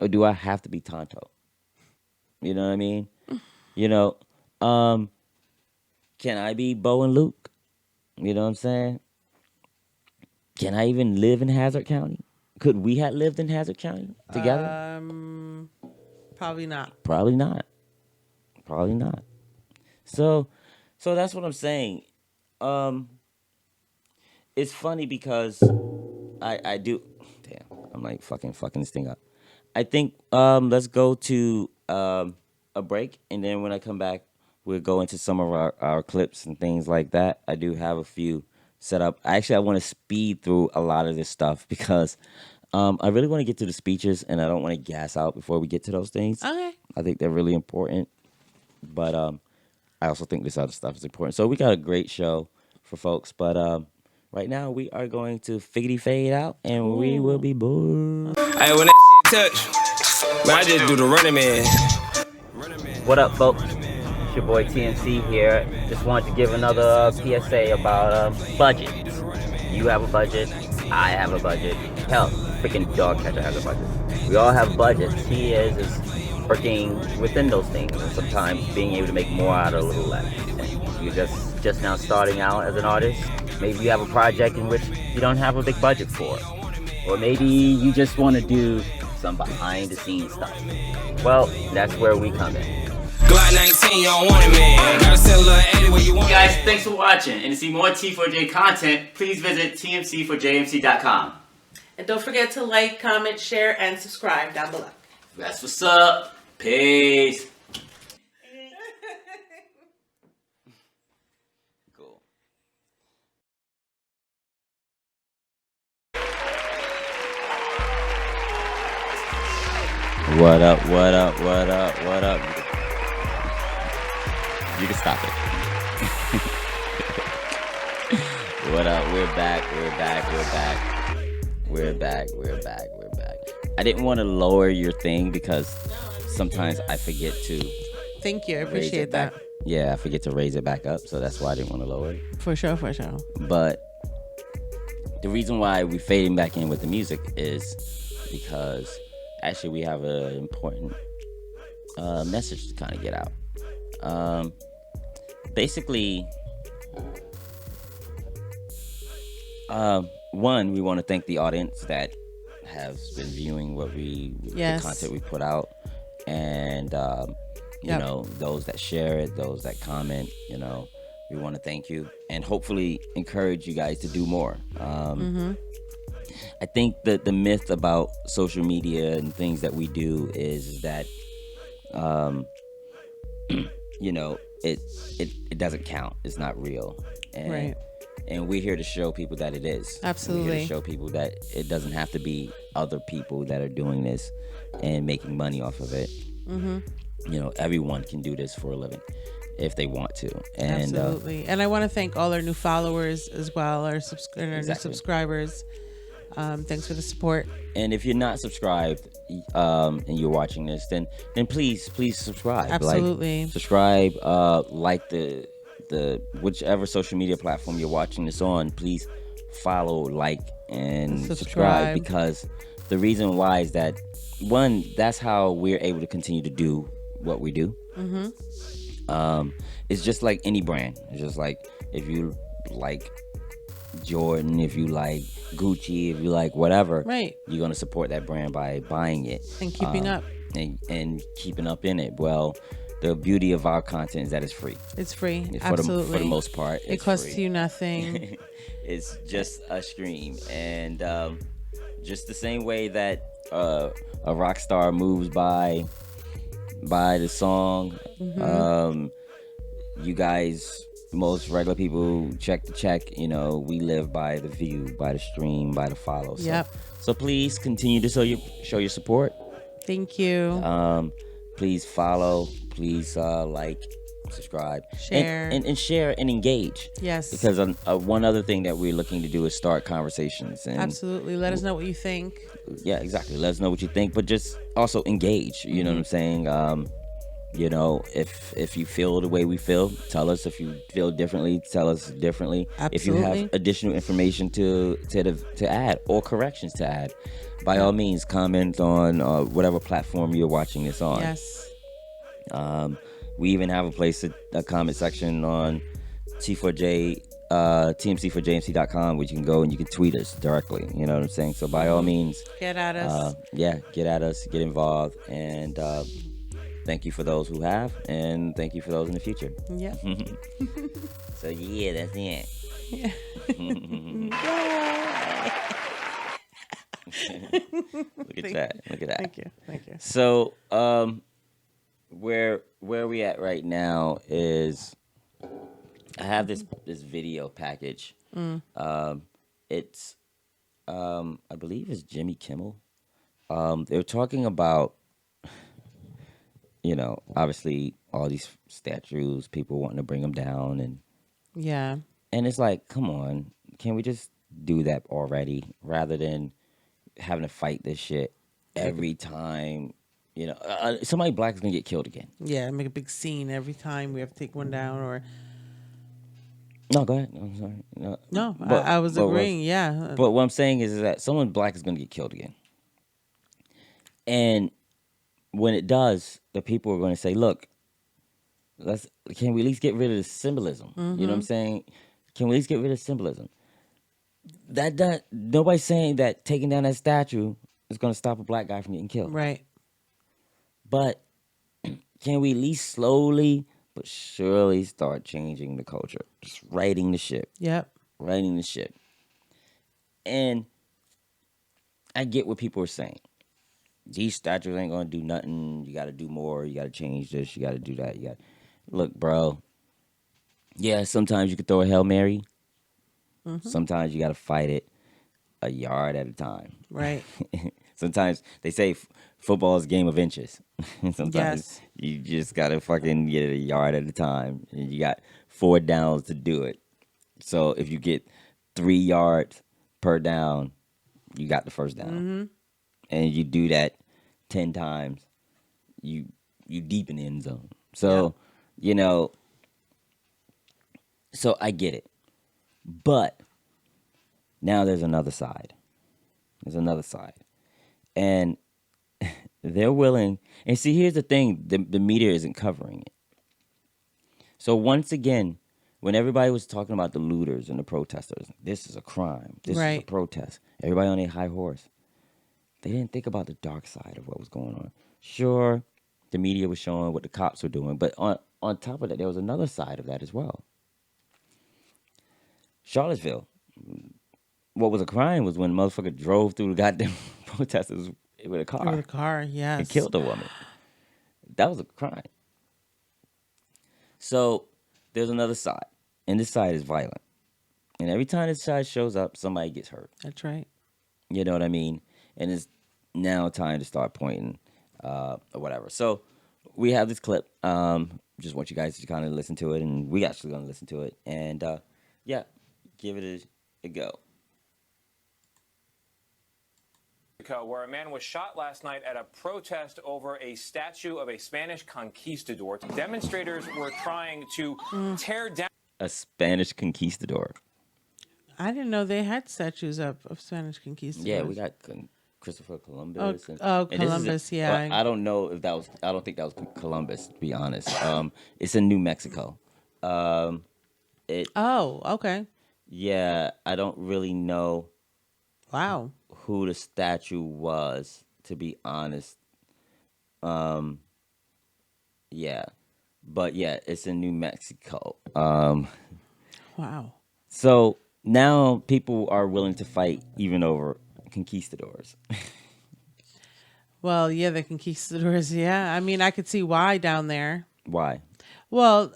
A: Or do I have to be Tonto? You know what I mean? Can I be Bo and Luke? You know what I'm saying? Can I even live in Hazard County? Could we have lived in Hazard County together?
B: Probably not.
A: Probably not. So that's what I'm saying. It's funny because I do. Damn, I'm like fucking this thing up. I think let's go to a break, and then when I come back, we'll go into some of our clips and things like that. I do have a few set up. Actually, I want to speed through a lot of this stuff because I really want to get to the speeches, and I don't want to gas out before we get to those things.
B: Okay.
A: I think they're really important, but I also think this other stuff is important. So we got a great show for folks, but right now we are going to figgity fade out, and we will be bored.
D: Hey, when that shit touch, man, I just do the running man.
A: What up, folks? It's your boy TMC here. Just wanted to give another PSA about budget. You have a budget. I have a budget. Hell, freaking dog catcher has a budget. We all have budgets. Key is working within those things, and sometimes being able to make more out of a little less. And you're just now starting out as an artist. Maybe you have a project in which you don't have a big budget for, or maybe you just want to do some behind the scenes stuff. Well, that's where we come in.
D: Glock 19, you don't want it, man. Gotta send a little 80 where you want it.
A: Guys, thanks for watching. And to see more T4J content, please visit TMC4JMC.com.
B: And don't forget to like, comment, share, and subscribe down below.
A: That's what's up. Peace. Cool. What up, what up, what up, what up? You can stop it. What up? We're back, we're back, we're back. We're back, we're back, we're back. I didn't want to lower your thing because sometimes I forget to
B: Thank you. I
A: raise
B: appreciate
A: it back.
B: that.
A: Yeah, I forget to raise it back up, so that's why I didn't want to lower it.
B: For sure, for sure.
A: But the reason why we're fading back in with the music is because actually we have an important message to kind of get out. Basically, one, we want to thank the audience that has been viewing what the content we put out, and you know, those that share it, those that comment, you know, we want to thank you and hopefully encourage you guys to do more. I think that the myth about social media and things that we do is that you know, it doesn't count. It's not real. And,
B: Right.
A: And we're here to show people that it is.
B: Absolutely.
A: We're here to show people that it doesn't have to be other people that are doing this and making money off of it. You know, everyone can do this for a living if they want to. And,
B: Absolutely. And I want to thank all our new followers as well, our new subscribers. Thanks for the support.
A: And if you're not subscribed and you're watching this, then please subscribe.
B: Absolutely.
A: Like, subscribe, like the whichever social media platform you're watching this on, please follow, like, and subscribe, because the reason why is that, one, that's how we're able to continue to do what we do. It's just like any brand. It's just like if you like Jordan, if you like Gucci, if you like whatever,
B: Right.
A: you're gonna support that brand by buying it
B: And keeping up.
A: and keeping up in it. Well, the beauty of our content is that it's free.
B: It's free.
A: For
B: Absolutely.
A: for the most part,
B: It
A: it's
B: costs
A: free.
B: you nothing.
A: It's just a stream, and just the same way that a rock star moves by the song, you guys, most regular people, check to check, you know, we live by the view, by the stream, by the follow. So please continue to show your support.
B: Thank you.
A: Please follow, please like, subscribe,
B: Share.
A: and share and engage.
B: Yes.
A: Because one other thing that we're looking to do is start conversations. And
B: Absolutely. Let us know what you think.
A: yeah, exactly. Let us know what you think, but just also engage. You know what I'm saying? You know, if you feel the way we feel, tell us. If you feel differently, tell us differently. If you
B: Absolutely.
A: have additional information to add or corrections to add, by all means, comment on whatever platform you're watching this on.
B: Yes.
A: We even have a comment section on T4J, TMC4JMC.com, where you can go and you can tweet us directly. You know what I'm saying? So by all means,
B: Get at us.
A: get at us, get involved, and thank you for those who have, and thank you for those in the future.
B: Yeah.
A: So yeah, that's it. Look at that. Look at that.
B: Thank you. Thank you.
A: So, where we at right now is I have this video package. It's I believe it's Jimmy Kimmel. They're talking about, you know, obviously all these statues, people wanting to bring them down,
B: Yeah.
A: and it's like, come on, can we just do that already rather than having to fight this shit every time Somebody black is gonna get killed again.
B: Yeah, make a big scene every time we have to take one down. Or
A: No, go ahead. I'm sorry.
B: no,
A: But-
B: I was
A: but
B: agreeing. Yeah,
A: But what I'm saying is that someone black is gonna get killed again, and when it does, the people are going to say, "Look, can we at least get rid of the symbolism?" You know what I'm saying? Can we at least get rid of symbolism? Nobody's saying that taking down that statue is going to stop a black guy from getting killed.
B: right.
A: But can we at least slowly but surely start changing the culture? Just righting the ship.
B: Yep.
A: Righting the ship. And I get what people are saying. These statues ain't going to do nothing. You got to do more. You got to change this. You got to do that. Look, bro. Yeah, sometimes you can throw a Hail Mary. Sometimes you got to fight it a yard at a time.
B: Right.
A: Sometimes they say football is a game of inches. Sometimes
B: Yes.
A: you just got to fucking get it a yard at a time. And you got 4 downs to do it. So if you get 3 yards per down, you got the first down. And you do that 10 times, you deep in the end zone. So, so I get it. But now there's another side. And they're willing. And see, here's the thing. The media isn't covering it. So once again, when everybody was talking about the looters and the protesters, this is a crime. This is a
B: Right.
A: protest. Everybody on their high horse. They didn't think about the dark side of what was going on. Sure, the media was showing what the cops were doing, but on top of that, there was another side of that as well. Charlottesville, what was a crime was when a motherfucker drove through the goddamn protesters with a car
B: With a car, yes.
A: and killed a woman. That was a crime. So there's another side, and this side is violent. And every time this side shows up, somebody gets hurt.
B: That's right.
A: You know what I mean? And it's now time to start pointing or whatever. So we have this clip. Just want you guys to kind of listen to it, and we actually going to listen to it. And yeah, give it a go.
E: Where a man was shot last night at a protest over a statue of a Spanish conquistador. Demonstrators were trying to tear down
A: A Spanish conquistador.
B: I didn't know they had statues up of Spanish conquistadors.
A: Yeah, we got Christopher Columbus.
B: Oh,
A: and this is
B: Columbus, yeah.
A: I don't know if that was. I don't think that was Columbus. To be honest, it's in New Mexico.
B: Oh, okay.
A: Yeah, I don't really know
B: Wow.
A: who the statue was. To be honest, yeah, but yeah, it's in New Mexico.
B: Wow.
A: So now people are willing to fight even over conquistadors.
B: Well, yeah, the conquistadors, yeah. I mean, I could see why down there.
A: Why?
B: Well,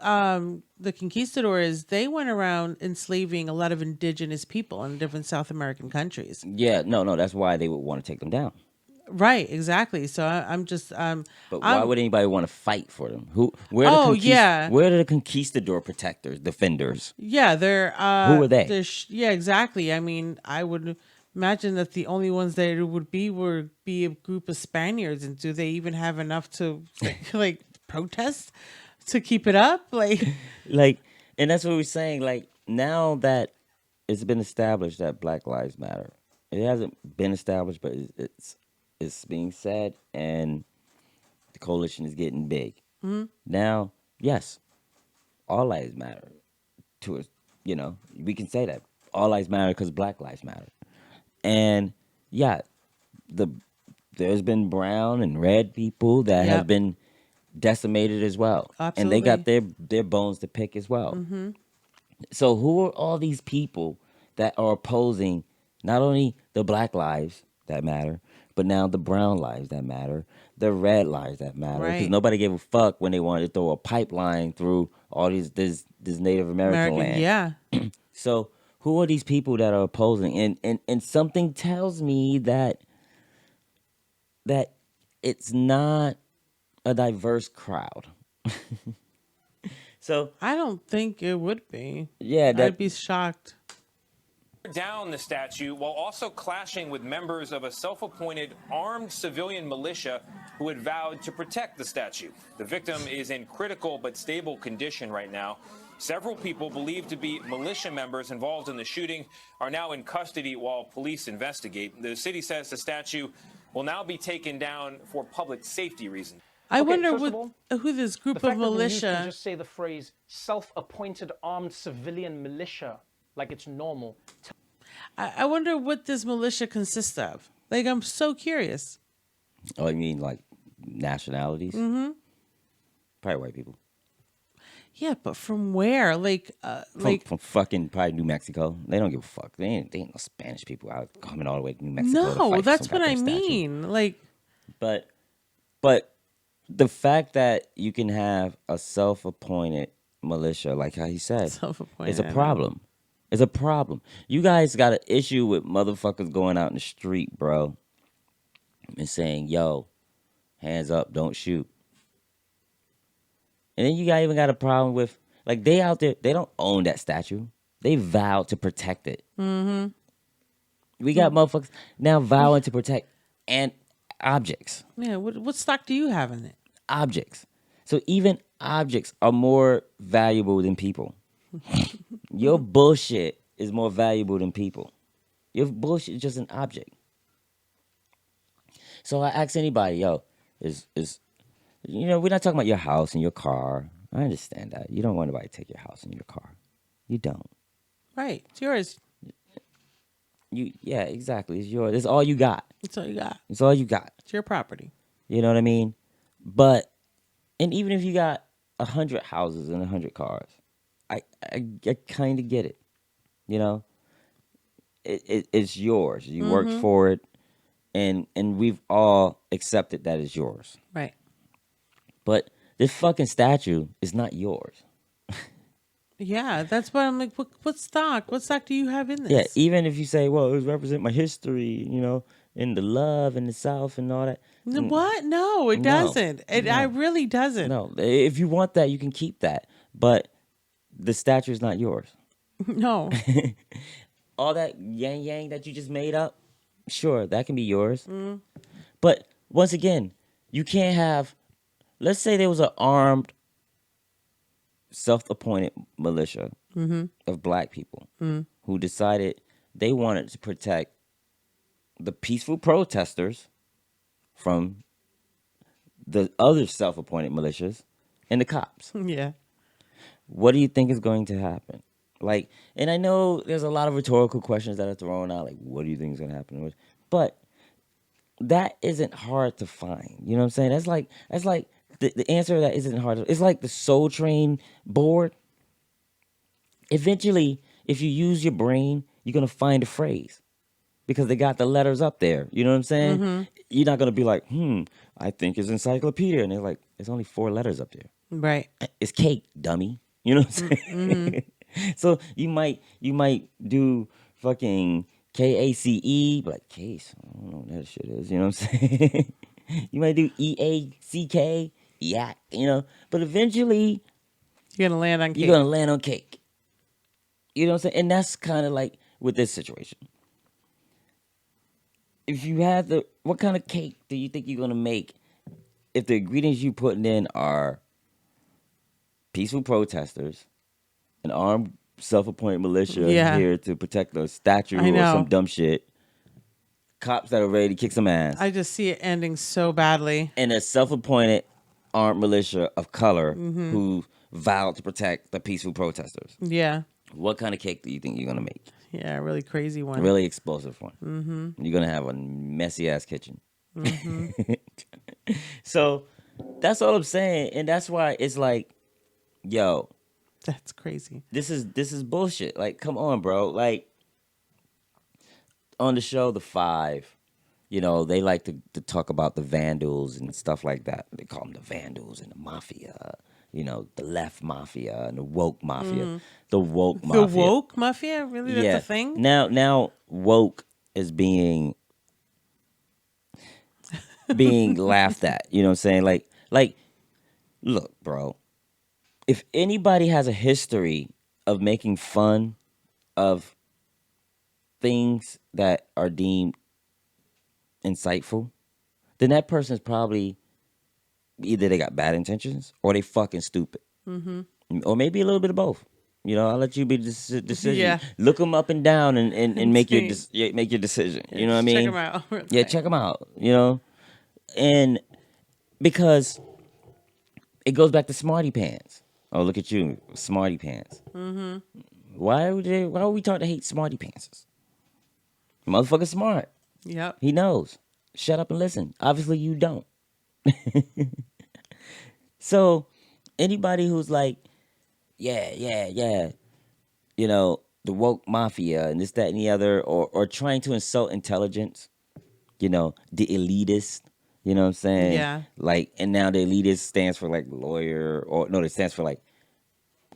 B: the conquistadors, they went around enslaving a lot of indigenous people in different South American countries.
A: Yeah, no, that's why they would want to take them down.
B: Right, exactly. So I'm just
A: But why would anybody want to fight for them? Where are the conquistador protectors, defenders?
B: Yeah, they're
A: Who are they?
B: Yeah, exactly. I mean, I would imagine that the only ones that would be a group of Spaniards, and do they even have enough to like protest to keep it up? Like,
A: and that's what we're saying. Like, now that it's been established that Black Lives Matter, it hasn't been established, but it's being said, and the coalition is getting big. Now, yes, all lives matter to us. We can say that all lives matter because Black Lives Matter. And yeah, there's been brown and red people that have been decimated as well.
B: Absolutely.
A: And they got their bones to pick as well. So who are all these people that are opposing not only the Black lives that matter, but now the brown lives that matter, the red lives that matter? Because
B: Right.
A: nobody gave a fuck when they wanted to throw a pipeline through all this Native American land.
B: yeah.
A: So who are these people that are opposing? And something tells me that it's not a diverse crowd. So
B: I don't think it would be.
A: yeah,
B: I'd be shocked.
E: down the statue while also clashing with members of a self-appointed armed civilian militia who had vowed to protect the statue. The victim is in critical but stable condition right now. Several people believed to be militia members involved in the shooting are now in custody while police investigate. The city says the statue will now be taken down for public safety reasons.
B: I
F: Okay,
B: wonder
F: first of all,
B: who this
F: the
B: group of
F: fact that we used to
B: militia.
F: just say the phrase self-appointed armed civilian militia like it's normal.
B: I wonder what this militia consists of. Like, I'm so curious.
A: Oh, you mean like nationalities? Mm-hmm. Probably white people.
B: Yeah, but from where? Like,
A: From fucking probably New Mexico. They don't give a fuck. They ain't no Spanish people out coming all the way to New Mexico. to fight
B: no,
A: for
B: that's
A: some
B: what I
A: goddamn statue.
B: mean. Like,
A: But the fact that you can have a self-appointed militia, like how he said,
B: Self-appointed,
A: is a
B: I know.
A: problem. It's a problem. You guys got an issue with motherfuckers going out in the street, bro, and saying, "Yo, hands up, don't shoot." And then you even got a problem with, like, they out there, they don't own that statue. They vowed to protect it. Mm-hmm. We got motherfuckers now vowing to protect and objects.
B: yeah, what stock do you have in it?
A: Objects. So even objects are more valuable than people. Your bullshit is more valuable than people. Your bullshit is just an object. So I ask anybody, yo, is we're not talking about your house and your car. I understand that. You don't want anybody to take your house and your car. You don't.
B: Right, it's yours.
A: Yeah, exactly. It's yours. It's all you got.
B: That's all you got.
A: It's all you got.
B: It's your property.
A: You know what I mean? But, and even if you got 100 houses and 100 cars, I kind of get it. You know, it's yours. You worked for it, and we've all accepted that it's yours.
B: Right.
A: But this fucking statue is not yours.
B: Yeah, that's why I'm like, what stock do you have in this?
A: Yeah, even if you say, well, it represent my history, and the love and the South and all that.
B: What? No, it doesn't. I really doesn't.
A: No, if you want that, you can keep that. But the statue is not yours.
B: No.
A: All that yang that you just made up, sure, that can be yours. But once again, you can't have, let's say there was an armed, self-appointed militia of black people who decided they wanted to protect the peaceful protesters from the other self-appointed militias and the cops.
B: Yeah.
A: What do you think is going to happen? Like, and I know there's a lot of rhetorical questions that are thrown out, like, what do you think is going to happen? But that isn't hard to find. You know what I'm saying? That's like the answer to that isn't hard. It's like the Soul Train board. Eventually, if you use your brain, you're going to find a phrase because they got the letters up there. You know what I'm saying? You're not going to be like, I think it's encyclopedia. And they're like, it's only 4 letters up there.
B: Right.
A: It's cake, dummy. You know what I'm saying? So you might do fucking KACE, but like case. I don't know what that shit is. You know what I'm saying? You might do EACK, yeah. But eventually
B: You're gonna land on cake.
A: you're gonna land on cake. You know what I'm saying? And that's kind of like with this situation. If you had what kind of cake do you think you're gonna make if the ingredients you putting in are peaceful protesters, an armed self-appointed militia
B: Yeah.
A: here to protect the statue
B: I
A: or
B: know.
A: some dumb shit, cops that are ready to kick some ass,
B: I just see it ending so badly.
A: and a self-appointed armed militia of color who vowed to protect the peaceful protesters.
B: Yeah.
A: What kind of cake do you think you're gonna make?
B: Yeah, a really crazy one.
A: A really explosive one. Mm-hmm. You're gonna have a messy ass kitchen. So that's all I'm saying, and that's why it's like, yo,
B: That's crazy.
A: this is bullshit. Like, come on, bro. Like, on the show The Five, they like to talk about the vandals and stuff like that. They call them the vandals and the mafia. The left mafia and the woke mafia. The woke mafia.
B: The woke mafia? Really? That's a thing?
A: Now woke is being laughed at. You know what I'm saying? Like, look, bro. If anybody has a history of making fun of things that are deemed insightful, then that person is probably either they got bad intentions or they fucking stupid, or maybe a little bit of both. I'll let you be the decision.
B: Yeah.
A: Look them up and down and make your
B: See.
A: make your decision. You know what I
B: Just
A: mean?
B: check them out. real
A: Yeah,
B: quick.
A: check them out. And because it goes back to smarty pants. Oh, look at you, smarty pants. Mm-hmm. Why would we taught to hate smarty pantses? Motherfucker smart.
B: Yep.
A: He knows. Shut up and listen. Obviously, you don't. So, anybody who's like, yeah, the woke mafia and this, that, and the other, or trying to insult intelligence, the elitist, you know what I'm saying?
B: Yeah.
A: Like, and now the elitist stands for like lawyer, or no, it stands for like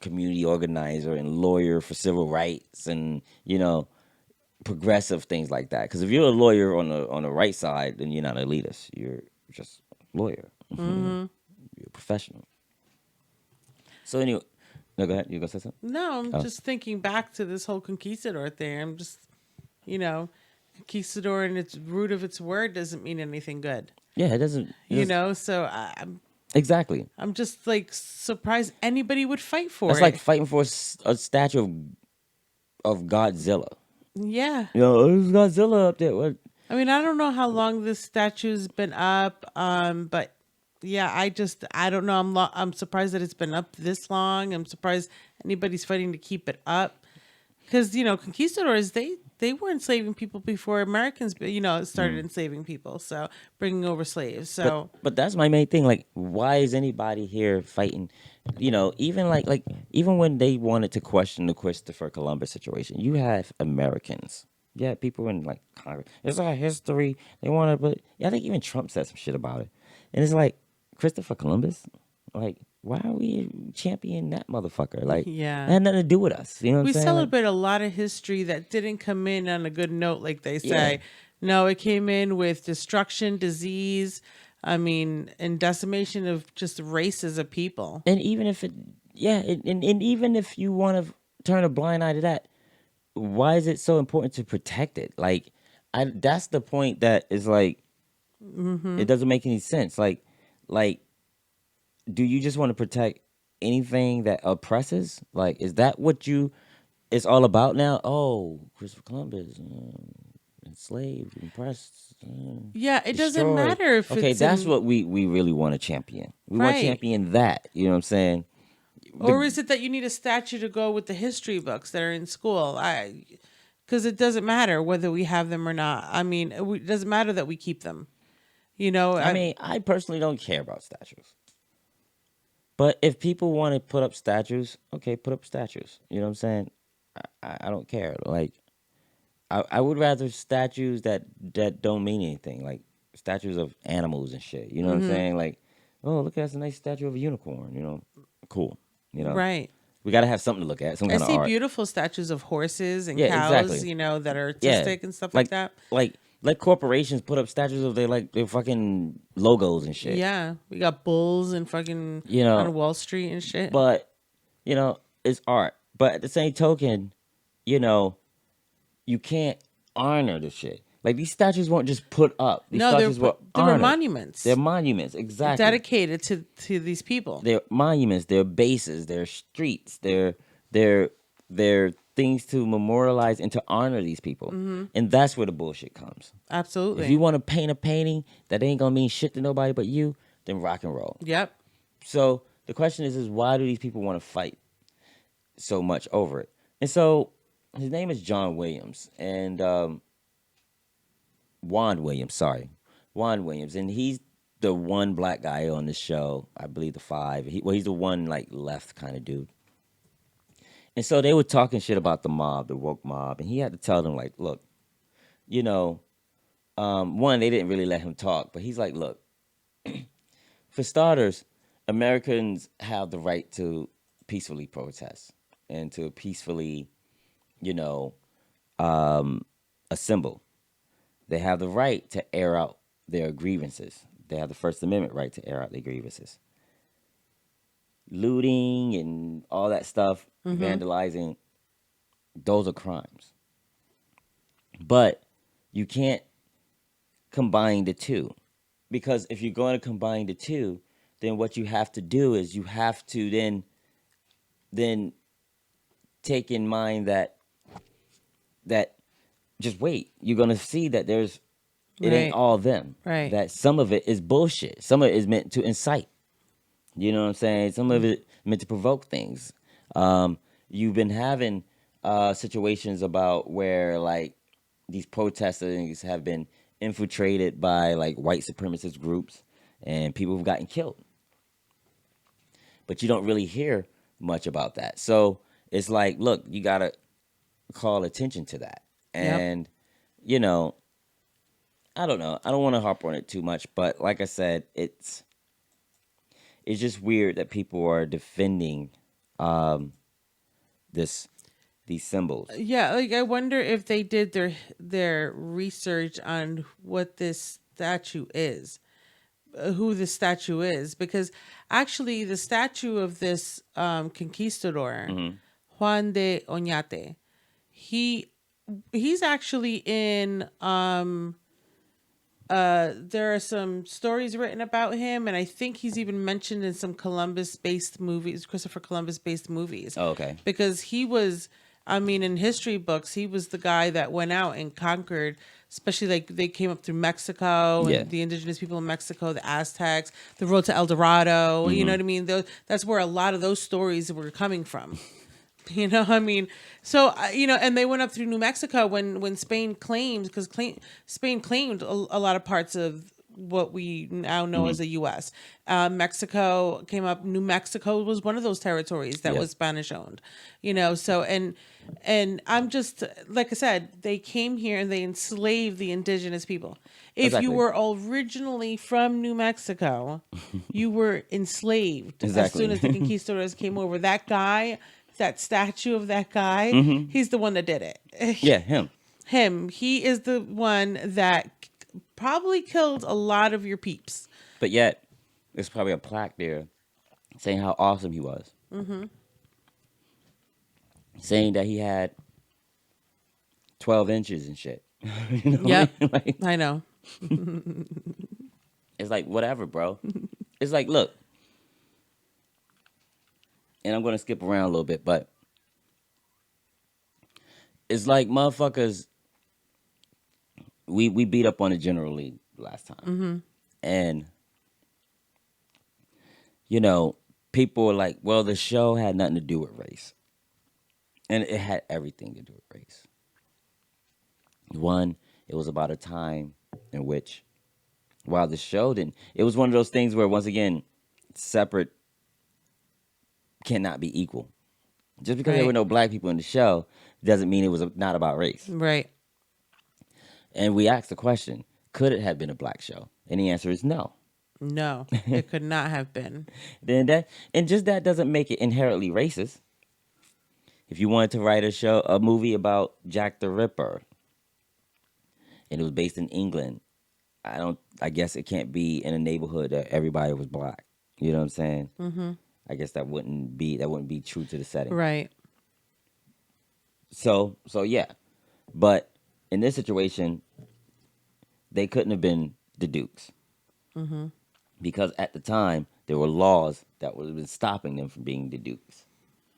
A: community organizer and lawyer for civil rights and, progressive things like that. Because if you're a lawyer on the right side, then you're not an elitist. You're just a lawyer. You're a professional. So anyway, no, go ahead. You gonna say something?
B: No, I'm just thinking back to this whole conquistador thing. I'm just, conquistador in its root of its word doesn't mean anything good.
A: Yeah, it doesn't.
B: So I'm
A: Exactly.
B: just like surprised anybody would fight for
A: That's
B: it.
A: like fighting for a statue of Godzilla.
B: Yeah.
A: There's Godzilla up there. What?
B: I mean, I don't know how long this statue's been up, but yeah, I don't know. I'm surprised that it's been up this long. I'm surprised anybody's fighting to keep it up, because conquistadors they were enslaving people before Americans started enslaving people, so bringing over slaves. So
A: But that's my main thing. Like, why is anybody here fighting? Even like even when they wanted to question the Christopher Columbus situation, you have Americans. Yeah, people in like Congress. It's our history. They want to, but I think even Trump said some shit about it. And it's like, Christopher Columbus? Like, why are we championing that motherfucker? Like,
B: Yeah.
A: it had nothing to do with us. You know what
B: we
A: I'm saying?
B: celebrate a lot of history that didn't come in on a good note, like they say.
A: Yeah.
B: No, it came in with destruction, disease, and decimation of just races of people.
A: And even if and even if you want to turn a blind eye to that, why is it so important to protect it? Like, that's the point that is like, it doesn't make any sense. Like, do you just want to protect anything that oppresses? Like, is that what it's all about now? Oh, Christopher Columbus, enslaved, oppressed.
B: Yeah, it doesn't
A: destroyed.
B: matter if
A: Okay,
B: it's
A: that's what we really want to champion. We want
B: Right.
A: to champion that. You know what I'm saying?
B: or is it that you need a statue to go with the history books that are in school? Because it doesn't matter whether we have them or not. It doesn't matter that we keep them.
A: I personally don't care about statues. But if people want to put up statues, okay, put up statues. You know what I'm saying? I don't care. Like, I would rather statues that don't mean anything, like statues of animals and shit. You know what I'm saying? Like, oh, look, that's a nice statue of a unicorn. Cool.
B: Right.
A: We got to have something to look at, some
B: I
A: kind of
B: see
A: art.
B: beautiful statues of horses and
A: Yeah,
B: cows,
A: exactly.
B: that are artistic and stuff like that.
A: Like, let corporations put up statues of their fucking logos and shit.
B: Yeah, we got bulls and fucking on Wall Street and shit.
A: But it's art. But at the same token, you can't honor the shit. Like, these statues weren't just put up. These statues were
B: they were
A: honored.
B: monuments.
A: They're monuments, exactly.
B: Dedicated to these people.
A: They're monuments. They're bases. They're streets. They're things to memorialize and to honor these people. And that's where the bullshit comes.
B: Absolutely.
A: If you want to paint a painting that ain't gonna mean shit to nobody but you, then rock and roll.
B: Yep.
A: So the question is why do these people want to fight so much over it? And so his name is John Williams and Juan Williams, and he's the one black guy on the show. I believe the 5. He's the one like left kind of dude. And so they were talking shit about the mob, the woke mob, and he had to tell them like, look, one, they didn't really let him talk, but he's like, look, for starters, Americans have the right to peacefully protest and to peacefully, assemble. They have the right to air out their grievances. They have the First Amendment right to air out their grievances. Looting and all that stuff, vandalizing, those are crimes. But you can't combine the two. Because if you're going to combine the two, then what you have to do is you have to then take in mind that just wait. You're gonna see that it
B: Right.
A: ain't all them.
B: Right.
A: That some of it is bullshit. Some of it is meant to incite. You know what I'm saying? Some of it meant to provoke things. You've been having situations about where like these protesters have been infiltrated by like white supremacist groups and people have gotten killed. But you don't really hear much about that. So it's like, look, you gotta call attention to that. And you know, I don't know. I don't want to harp on it too much, but like I said, it's just weird that people are defending these symbols.
B: Yeah, like I wonder if they did their research on what this statue is, who the statue is, because actually the statue of this conquistador, Juan de Oñate, he's actually in there are some stories written about him, and I think he's even mentioned in some Columbus-based movies, Christopher Columbus-based movies.
A: Oh, okay.
B: Because he was, I mean, in history books, he was the guy that went out and conquered, especially like they came up through Mexico
A: Yeah.
B: and the indigenous people in Mexico, the Aztecs, the road to El Dorado. You know what I mean? That's where a lot of those stories were coming from. You know, I mean, so you know, and they went up through New Mexico when Spain claimed, because Spain claimed a lot of parts of what we now know as the U.S. Mexico came up. New Mexico was one of those territories that was Spanish owned. You know, so and I'm just like I said, they came here and they enslaved the indigenous people. If
A: Exactly.
B: you were originally from New Mexico, you were enslaved as
A: Exactly.
B: soon as the conquistadors came over. That guy. That statue of that guy, he's the one that did it.
A: Yeah, him.
B: Him. He is the one that probably killed a lot of your peeps.
A: But yet, there's probably a plaque there saying how awesome he was. Saying that he had 12 inches and shit. You know what
B: Yep.
A: I mean? Like,
B: I know.
A: it's like, whatever, bro. It's like, look. And I'm going to skip around a little bit, but it's like motherfuckers, we beat up on the General League last time. And, you know, people were like, well, the show had nothing to do with race. And it had everything to do with race. One, it was about a time in which, while the show didn't, it was one of those things where, once again, separate cannot be equal. Just because there were no black people in the show doesn't mean it was not about race.
B: Right.
A: And we asked the question, could it have been a black show? And the answer is no.
B: No, it could not have been.
A: Then that doesn't make it inherently racist. If you wanted to write a movie about Jack the Ripper, and it was based in England, I guess it can't be in a neighborhood that everybody was black. You know what I'm saying? I guess that wouldn't be true to the setting.
B: Right.
A: So yeah. But in this situation, they couldn't have been the Dukes. Because at the time, there were laws that would have been stopping them from being the Dukes.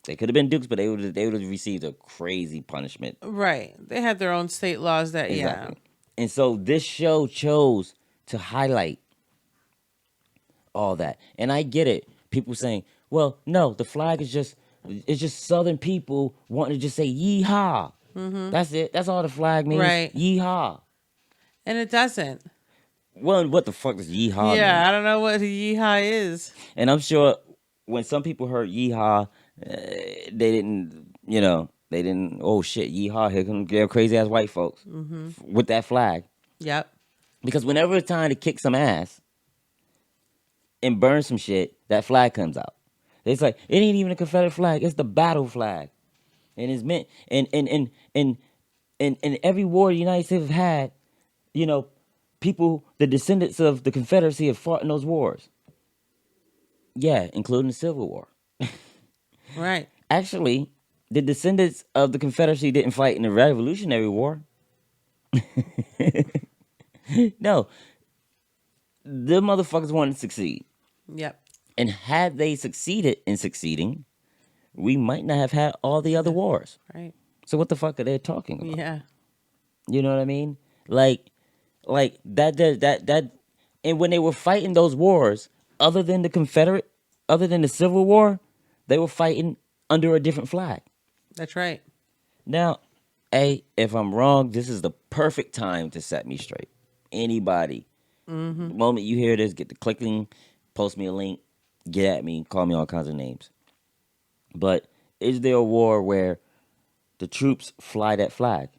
A: They could have been Dukes, but they would have received a crazy punishment.
B: Right. They had their own state laws that,
A: Exactly. And so this show chose to highlight all that. And I get it. People saying, well, no, the flag is just Southern people wanting to just say yeehaw. That's it. That's all the flag means.
B: Right.
A: Yeehaw.
B: And it doesn't.
A: Well, what the fuck does yeehaw mean?
B: Yeah, I don't know what yeehaw is.
A: And I'm sure when some people heard yeehaw, they didn't, oh shit, yeehaw, here come their crazy ass white folks with that flag.
B: Yep.
A: Because whenever it's time to kick some ass and burn some shit, that flag comes out. It's like, it ain't even a Confederate flag, it's the battle flag. And it's meant, and every war the United States have had, people, the descendants of the Confederacy have fought in those wars. Yeah, including the Civil War.
B: Right.
A: Actually, the descendants of the Confederacy didn't fight in the Revolutionary War. No. The motherfuckers wanted to succeed.
B: Yep.
A: And had they succeeded in succeeding, we might not have had all the other wars.
B: Right.
A: So what the fuck are they talking about?
B: Yeah.
A: You know what I mean? Like that. And when they were fighting those wars, other than the Civil War, they were fighting under a different flag.
B: That's right.
A: Now, hey, if I'm wrong, this is the perfect time to set me straight. Anybody, the moment you hear this, get the clicking, post me a link, get at me, call me all kinds of names. But is there a war where the troops fly that flag?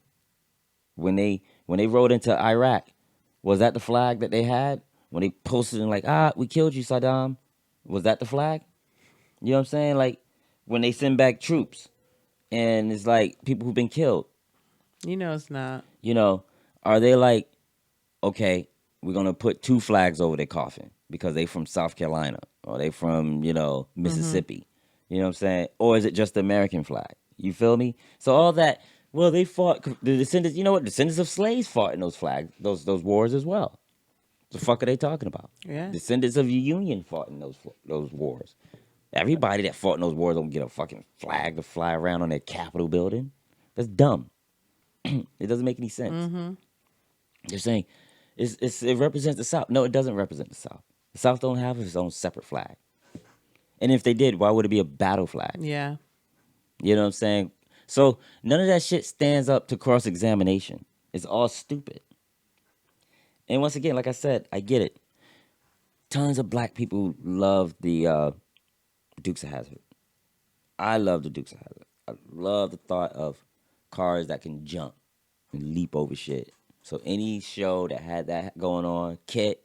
A: When they rode into Iraq, was that the flag that they had? When they posted and like, we killed you, Saddam, was that the flag? You know what I'm saying? Like when they send back troops and it's like people who've been killed.
B: You know it's not.
A: You know, are they like, okay, we're gonna put 2 flags over their coffin because they from South Carolina or they from, Mississippi. You know what I'm saying? Or is it just the American flag? You feel me? So all that, well, they fought the descendants, you know what? Descendants of slaves fought in those flags, those wars as well. The fuck are they talking about?
B: Yeah.
A: Descendants of the Union fought in those wars. Everybody that fought in those wars don't get a fucking flag to fly around on their Capitol building. That's dumb. It doesn't make any sense. They're saying it represents the South. No, it doesn't represent the South. The South don't have its own separate flag. And if they did, why would it be a battle flag?
B: Yeah.
A: You know what I'm saying? So none of that shit stands up to cross-examination. It's all stupid. And once again, like I said, I get it. Tons of black people love the Dukes of Hazzard. I love the Dukes of Hazzard. I love the thought of cars that can jump and leap over shit. So any show that had that going on, Kit,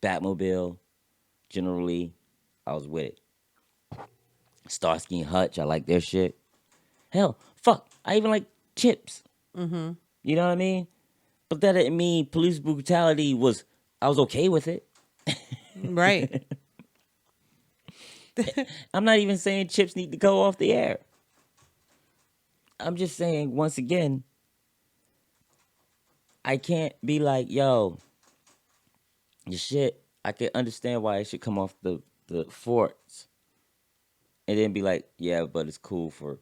A: Batmobile, generally, I was with it. Starsky and Hutch, I like their shit. Hell, fuck, I even like Chips. You know what I mean? But that didn't mean police brutality I was okay with it.
B: Right.
A: I'm not even saying Chips need to go off the air. I'm just saying, once again, I can't be like, yo, your shit, I can understand why it should come off the forts. And then be like, yeah, but it's cool for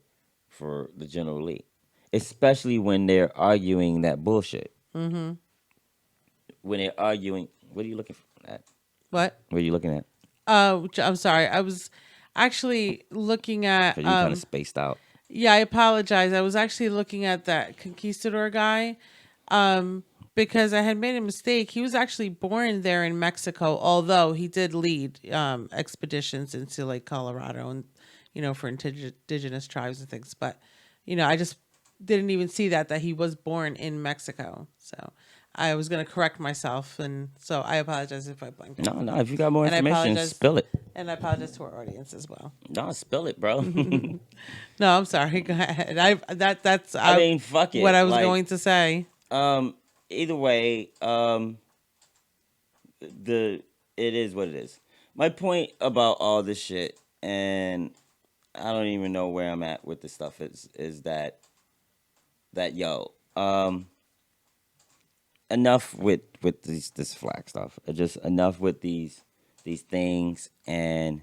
A: the General Lee. Especially when they're arguing that bullshit. When they're arguing, what are you looking at?
B: What?
A: What are you looking at?
B: I'm sorry. I was actually looking at.
A: So you kind of spaced out.
B: Yeah, I apologize. I was actually looking at that conquistador guy because I had made a mistake. He was actually born there in Mexico, although he did lead expeditions into like Colorado and, for indigenous tribes and things. But, I just didn't even see that he was born in Mexico. So I was going to correct myself. And so I apologize if I blanked.
A: No, if you got more information, spill it.
B: And I apologize to our audience as well.
A: No, spill it, bro.
B: No, I'm sorry. Go ahead. That's
A: I mean, fuck it.
B: What I was going to say.
A: Either way, it is what it is. My point about all this shit, and I don't even know where I'm at with this stuff, is that yo, enough with this flag stuff. Just enough with these things, and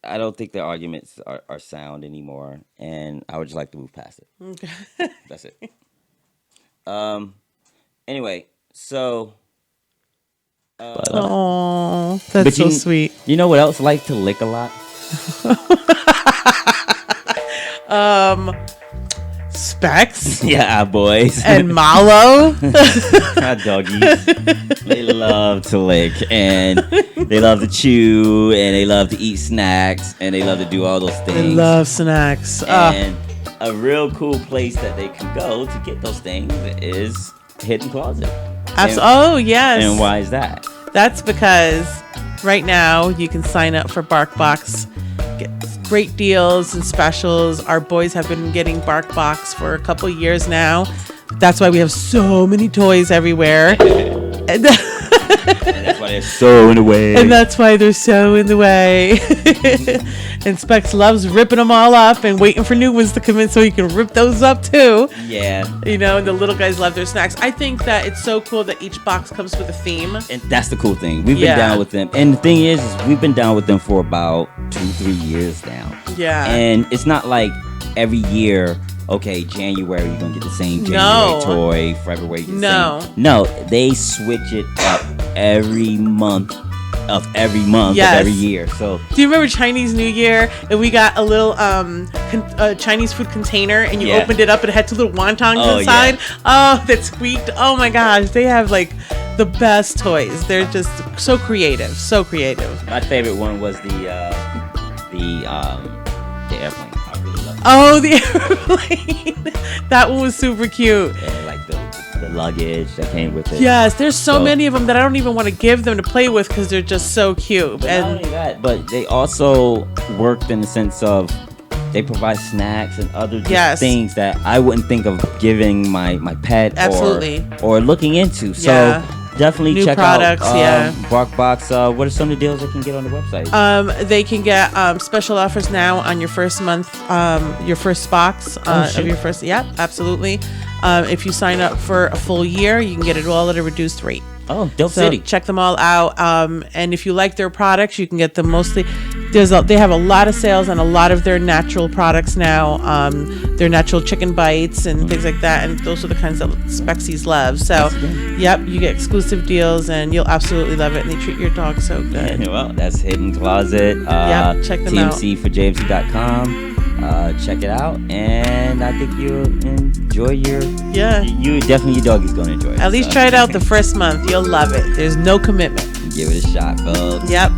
A: I don't think the arguments are sound anymore, and I would just like to move past it. Okay. That's it. Anyway, so.
B: Oh, that's so sweet.
A: You know what else like to lick a lot?
B: Specs.
A: Yeah, boys.
B: And Malo.
A: Doggies. They love to lick, and they love to chew, and they love to eat snacks, and they love to do all those things.
B: They love snacks.
A: And a real cool place that they can go to get those things is Hidden Closet.
B: Oh, yes.
A: And why is that?
B: That's because right now you can sign up for BarkBox, get great deals and specials. Our boys have been getting BarkBox for a couple years now. That's why we have so many toys everywhere.
A: And that's why they're so in the way.
B: And that's why they're so in the way. And Specs loves ripping them all up and waiting for new ones to come in so he can rip those up too.
A: Yeah.
B: You know, and the little guys love their snacks. I think that it's so cool that each box comes with a theme.
A: And that's the cool thing. We've
B: Yeah.
A: been down with them. And the thing is we've been down with them for about 2-3 years now.
B: Yeah.
A: And it's not like every year, okay, January you're gonna get the same January
B: No.
A: toy, February you get the
B: No.
A: same. No, they switch it up every month of every month
B: Yes.
A: of every year. So
B: Do you remember Chinese New Year? And we got a little Chinese food container, and you
A: Yeah.
B: opened it up, and it had 2 little wontons
A: Oh,
B: inside. Oh, that squeaked. Oh my gosh, they have like the best toys. They're just so creative, so creative.
A: my favorite one was the airplane. I really love it.
B: Oh, the airplane. That one was super cute.
A: And like the luggage that came with it.
B: Yes, there's so
A: So-
B: many of them that I don't even want to give them to play with because they're just so cute.
A: But not
B: And
A: only that, but they also worked in the sense of they provide snacks and other just
B: Yes.
A: things that I wouldn't think of giving my pet
B: Absolutely.
A: or looking into. So
B: Yeah.
A: definitely
B: New
A: check
B: products,
A: out
B: yeah.
A: BarkBox. What are some of the deals they can get on the website?
B: they can get special offers now on your first month, your first box of
A: shit.
B: your first. Yeah, absolutely. If you sign up for a full year, you can get it all at a reduced rate.
A: Oh, Dope
B: So
A: City.
B: check them all out. And if you like their products, you can get them mostly. They have a lot of sales on a lot of their natural products now. Their natural chicken bites and things like that. And those are the kinds that Spexies love. So, yep, you get exclusive deals and you'll absolutely love it. And they treat your dog so good.
A: Yeah, well, that's Hidden Closet.
B: Yep, check them out.
A: TMC4JMC.com. Check it out, and I think you'll enjoy
B: Yeah.
A: You definitely your dog is gonna enjoy it.
B: At least
A: so.
B: try it out the first month. You'll love it. There's no commitment.
A: Give it a shot, folks.
B: Yep.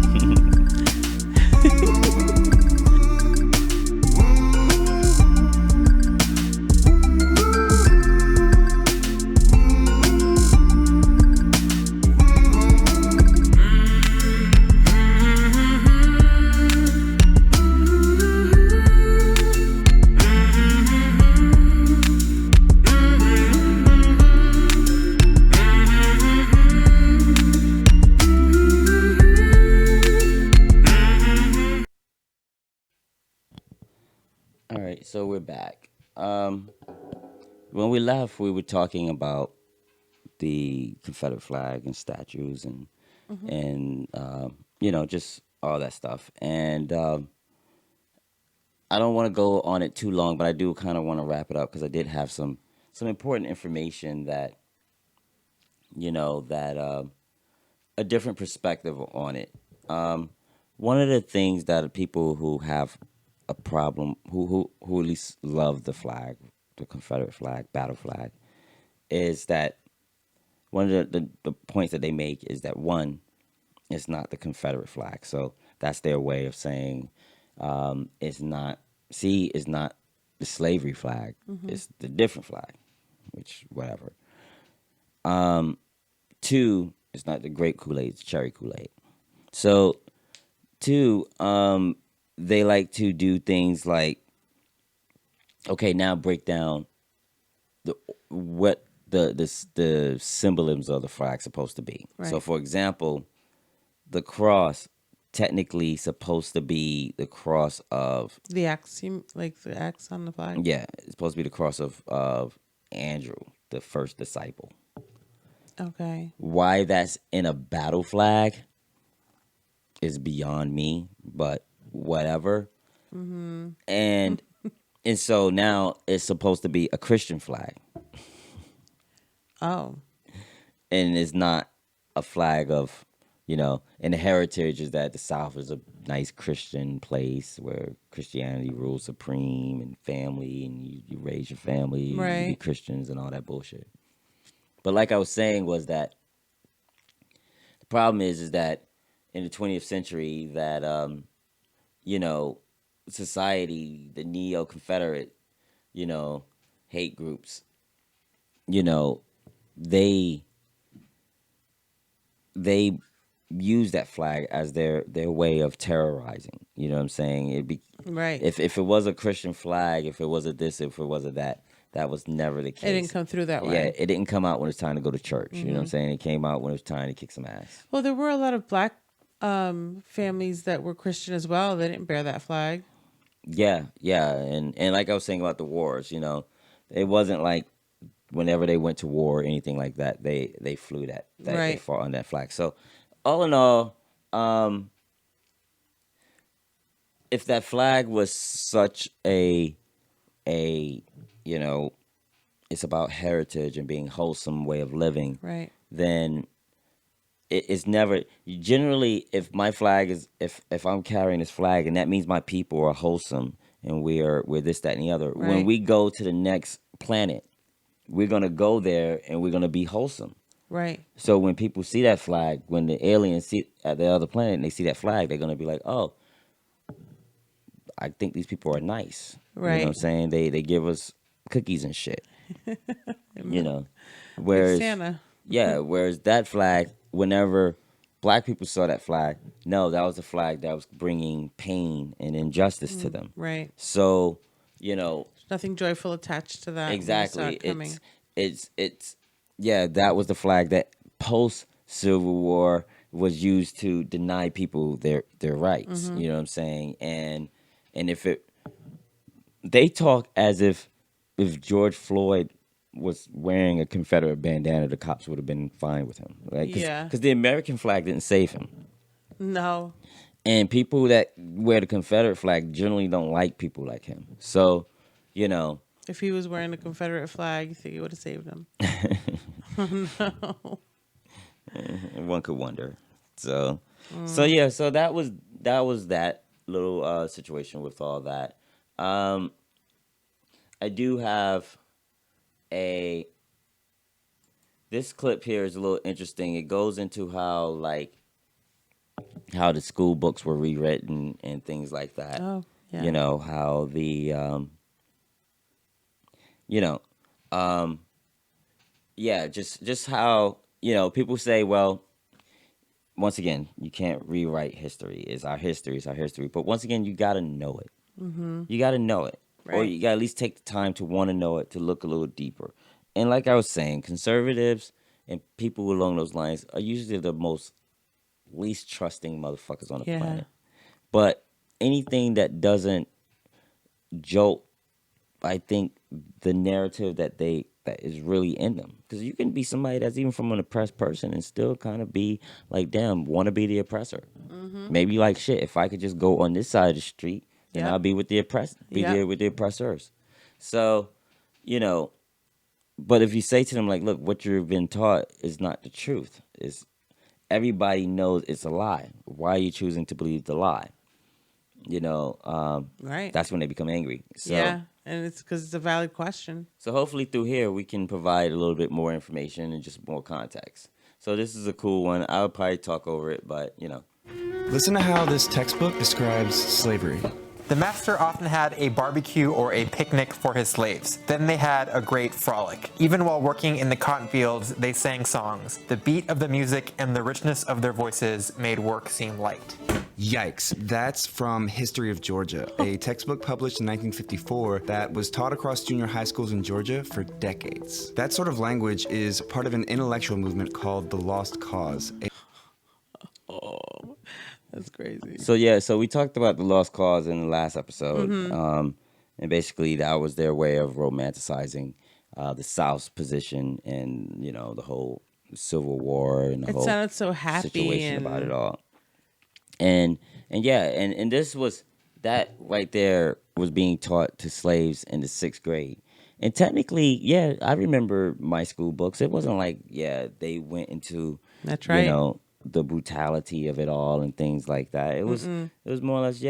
A: All right, so we're back. When we left, we were talking about the Confederate flag and statues and just all that stuff. And I don't want to go on it too long, but I do kind of want to wrap it up because I did have some important information that a different perspective on it. One of the things that people who have a problem, who at least love the flag, the Confederate flag, battle flag, is that one of the points that they make is that one, it's not the Confederate flag. So that's their way of saying it's not the slavery flag. It's the different flag, which whatever. Two, it's not the grape Kool-Aid, it's cherry Kool-Aid. So two, they like to do things like, okay, now break down what the symbolisms of the flag supposed to be.
B: Right.
A: So, for example, the cross technically supposed to be the cross of
B: The axe, like the axe on the flag.
A: yeah, it's supposed to be the cross of Andrew, the first disciple.
B: Okay.
A: Why that's in a battle flag is beyond me, but whatever. And so now it's supposed to be a Christian flag,
B: Oh.
A: and it's not a flag of, and the heritage is that the South is a nice Christian place where Christianity rules supreme and family, and you raise your family, you be
B: Right.
A: Christians and all that bullshit. But like I was saying was that the problem is that in the 20th century that, society, the neo-Confederate, hate groups, they use that flag as their way of terrorizing. You know what I'm saying?
B: Right.
A: If it was a Christian flag, if it was a this, if it was a that That was never the
B: It didn't
A: case.
B: come through that
A: Yeah,
B: way.
A: it didn't come out when it was time to go to church. You know what I'm saying? It came out when it was time to kick some ass.
B: Well, there were a lot of black families that were Christian as well. They didn't bear that flag.
A: Yeah, and like I was saying about the wars, it wasn't like whenever they went to war or anything like that, they flew that they
B: Right.
A: fought on that flag. So all in all, if that flag was such a it's about heritage and being wholesome way of living,
B: Right.
A: then it's never generally if my flag is if I'm carrying this flag and that means my people are wholesome and we're this that and the other. When
B: Right.
A: we go to the next planet, we're gonna go there and we're gonna be wholesome.
B: Right.
A: So when people see that flag, when the aliens see at the other planet and they see that flag, they're gonna be like, oh, I think these people are nice. You know what I'm
B: Right.
A: saying? They give us cookies and shit.
B: Big
A: Whereas
B: Santa.
A: yeah, whereas that flag, whenever black people saw that flag, no, that was a flag that was bringing pain and injustice to them.
B: Right.
A: So,
B: Nothing joyful attached to that. when you saw
A: exactly,
B: it coming.
A: it's yeah, that was the flag that post Civil War was used to deny people their rights. You know what I'm saying? And if they talk as if George Floyd was wearing a Confederate bandana, the cops would have been fine with him, right?
B: Yeah.
A: Because the American flag didn't save him,
B: No.
A: and people that wear the Confederate flag generally don't like people like him. So,
B: If he was wearing a Confederate flag, you think it would have saved him? No.
A: one could wonder. So yeah, so that was that little situation with all that. I do have this clip here is a little interesting. It goes into how the school books were rewritten and things like that.
B: Oh, yeah.
A: How the just how people say, well, once again, you can't rewrite history. It's our history. But once again, you got to know it. You got to know it. Or
B: Right.
A: you got to at least take the time to want to know it, to look a little deeper. And like I was saying, conservatives and people along those lines are usually the most least trusting motherfuckers on the
B: Yeah.
A: planet. But anything that doesn't jolt, I think, the narrative that is really in them. Because you can be somebody that's even from an oppressed person and still kind of be like, damn, want to be the oppressor. Maybe like, shit, if I could just go on this side of the street, then
B: Yep.
A: I'll be with the oppressed,
B: Yep.
A: there with the oppressors. So, but if you say to them, like, look, what you've been taught is not the truth. Everybody knows it's a lie. Why are you choosing to believe the lie?
B: Right.
A: That's when they become angry. So,
B: Yeah. And it's because it's a valid question.
A: So hopefully through here we can provide a little bit more information and just more context. So this is a cool one. I would probably talk over it, but
G: Listen to how this textbook describes slavery.
H: The master often had a barbecue or a picnic for his slaves. Then they had a great frolic. Even while working in the cotton fields, they sang songs. The beat of the music and the richness of their voices made work seem light.
G: Yikes, that's from History of Georgia, a textbook published in 1954 that was taught across junior high schools in Georgia for decades. That sort of language is part of an intellectual movement called the Lost Cause.
B: Oh, that's crazy.
A: So we talked about the lost cause in the last episode. And basically that was their way of romanticizing the South's position and, the whole Civil War and the
B: It
A: whole
B: sounded so happy
A: situation
B: and
A: about it all. And this was that right there was being taught to slaves in the 6th grade. And technically, yeah, I remember my school books. It wasn't like, they went into,
B: That's right.
A: The brutality of it all and things like that. It was more or less,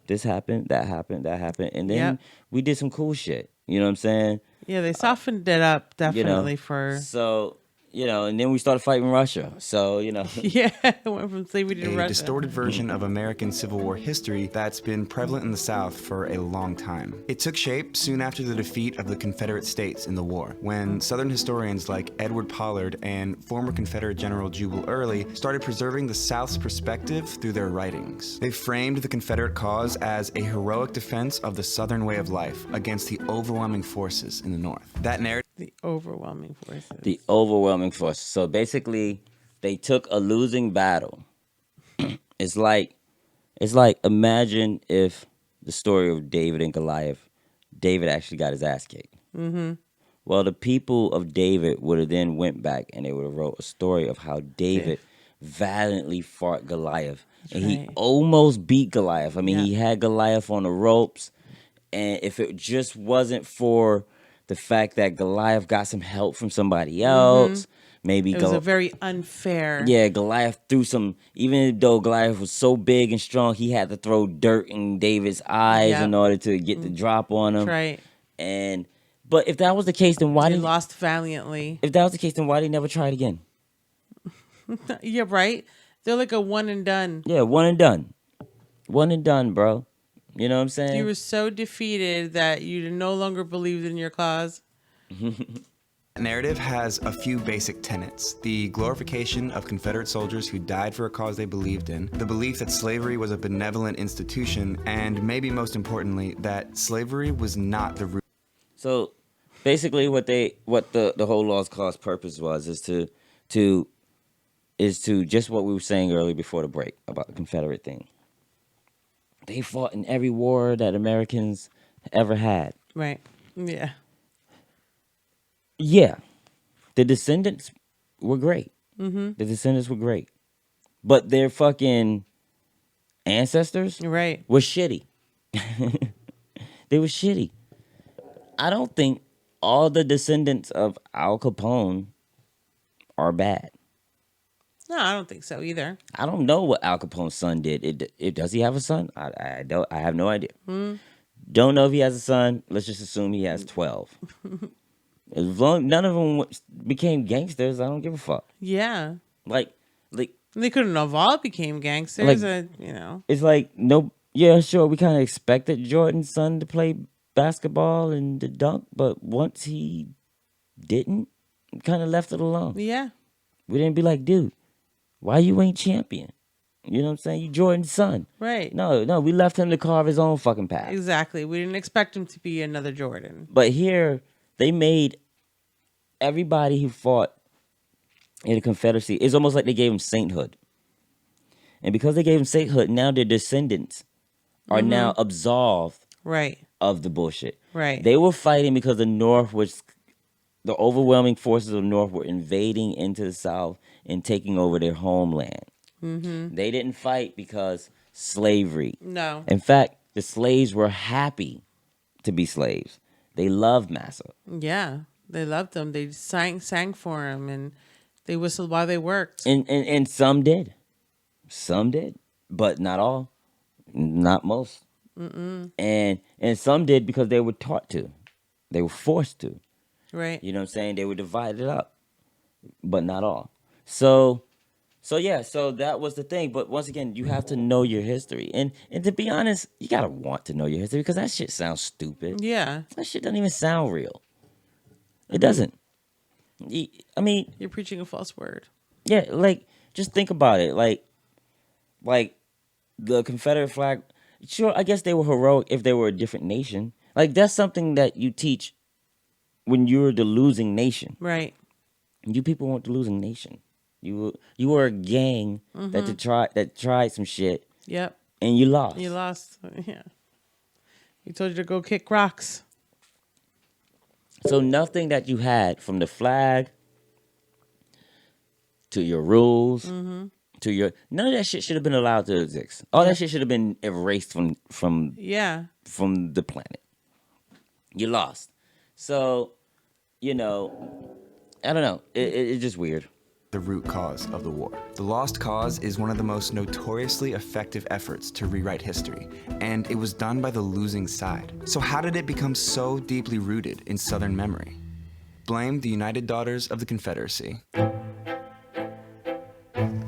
A: this happened, that happened, and then
B: Yep.
A: we did some cool shit. You know what I'm saying?
B: Yeah, they softened it up definitely for
A: So and then we started fighting Russia. So,
B: Yeah, it went from slavery to
G: A
B: Russia.
G: distorted version of American Civil War history that's been prevalent in the South for a long time. It took shape soon after the defeat of the Confederate States in the war, when Southern historians like Edward Pollard and former Confederate General Jubal Early started preserving the South's perspective through their writings. They framed the Confederate cause as a heroic defense of the Southern way of life against the overwhelming forces in the North. That narrative
B: The overwhelming forces.
A: the overwhelming force. So basically, they took a losing battle. It's like imagine if the story of David and Goliath, David actually got his ass kicked. Mm-hmm. Well, the people of David would have then went back and they would have wrote a story of how David valiantly fought Goliath. And he
B: right.
A: almost beat Goliath. I mean,
B: Yeah.
A: he had Goliath on the ropes. And if it just wasn't for the fact that Goliath got some help from somebody else, maybe
B: It was a very unfair.
A: yeah, Goliath threw some, even though Goliath was so big and strong, he had to throw dirt in David's eyes
B: Yep.
A: in order to get the drop on him.
B: That's right.
A: But if that was the case, then why
B: They
A: did
B: lost valiantly.
A: if that was the case, then why did he never try it again?
B: Yeah, right. They're like a one and done.
A: Yeah, one and done. One and done, bro. You know what I'm saying?
B: You were so defeated that you no longer believed in your cause.
G: narrative has a few basic tenets: the glorification of Confederate soldiers who died for a cause they believed in, the belief that slavery was a benevolent institution, and maybe most importantly, that slavery was not the root.
A: So basically what the whole lost cause purpose was is to just what we were saying earlier before the break about the Confederate thing. They fought in every war that Americans ever had.
B: Right. Yeah.
A: Yeah. The descendants were great. Mm-hmm. The descendants were great. But their fucking ancestors
B: Right.
A: were shitty. They were shitty. I don't think all the descendants of Al Capone are bad.
B: No, I don't think so either.
A: I don't know what Al Capone's son did. Does he have a son? I don't. I have no idea. Don't know if he has a son. Let's just assume he has 12. As long none of them became gangsters, I don't give a fuck.
B: Yeah.
A: Like
B: They couldn't have all became gangsters,
A: it's like no. Yeah, sure. We kind of expected Jordan's son to play basketball and to dunk, but once he didn't, we kind of left it alone.
B: Yeah.
A: We didn't be like, dude, why you ain't champion? You know what I'm saying? You Jordan's son.
B: Right.
A: No, we left him to carve his own fucking path.
B: Exactly. We didn't expect him to be another Jordan.
A: But here, they made everybody who fought in the Confederacy, it's almost like they gave him sainthood. And because they gave him sainthood, now their descendants are now absolved
B: Right.
A: of the bullshit.
B: Right.
A: They were fighting because the overwhelming forces of the North were invading into the South and taking over their homeland. Mm-hmm. They didn't fight because slavery.
B: No.
A: In fact, the slaves were happy to be slaves. They loved Massa.
B: Yeah. They loved them. They sang for him, and they whistled while they worked.
A: And some did. Some did. But not all. Not most. And some did because they were taught to. They were forced to.
B: Right.
A: You know what I'm saying? They were divided up. But not all. So that was the thing. But once again, you have to know your history. And to be honest, you gotta want to know your history because that shit sounds stupid.
B: Yeah.
A: That shit doesn't even sound real. It doesn't. I mean,
B: You're preaching a false word.
A: yeah, like just think about it. Like the Confederate flag. Sure, I guess they were heroic if they were a different nation. Like that's something that you teach when you're the losing nation.
B: Right.
A: You people weren't the losing nation. You were a gang that tried some shit
B: Yep.
A: and you lost.
B: You lost. Yeah. We told you to go kick rocks.
A: So nothing that you had, from the flag to your rules to your, none of that shit should have been allowed to exist. All that shit should have been erased from
B: Yeah.
A: the planet. You lost. So, I don't know. It's just weird.
G: The root cause of the war. The Lost Cause is one of the most notoriously effective efforts to rewrite history, and it was done by the losing side. So how did it become so deeply rooted in Southern memory? blamed the United Daughters of the Confederacy.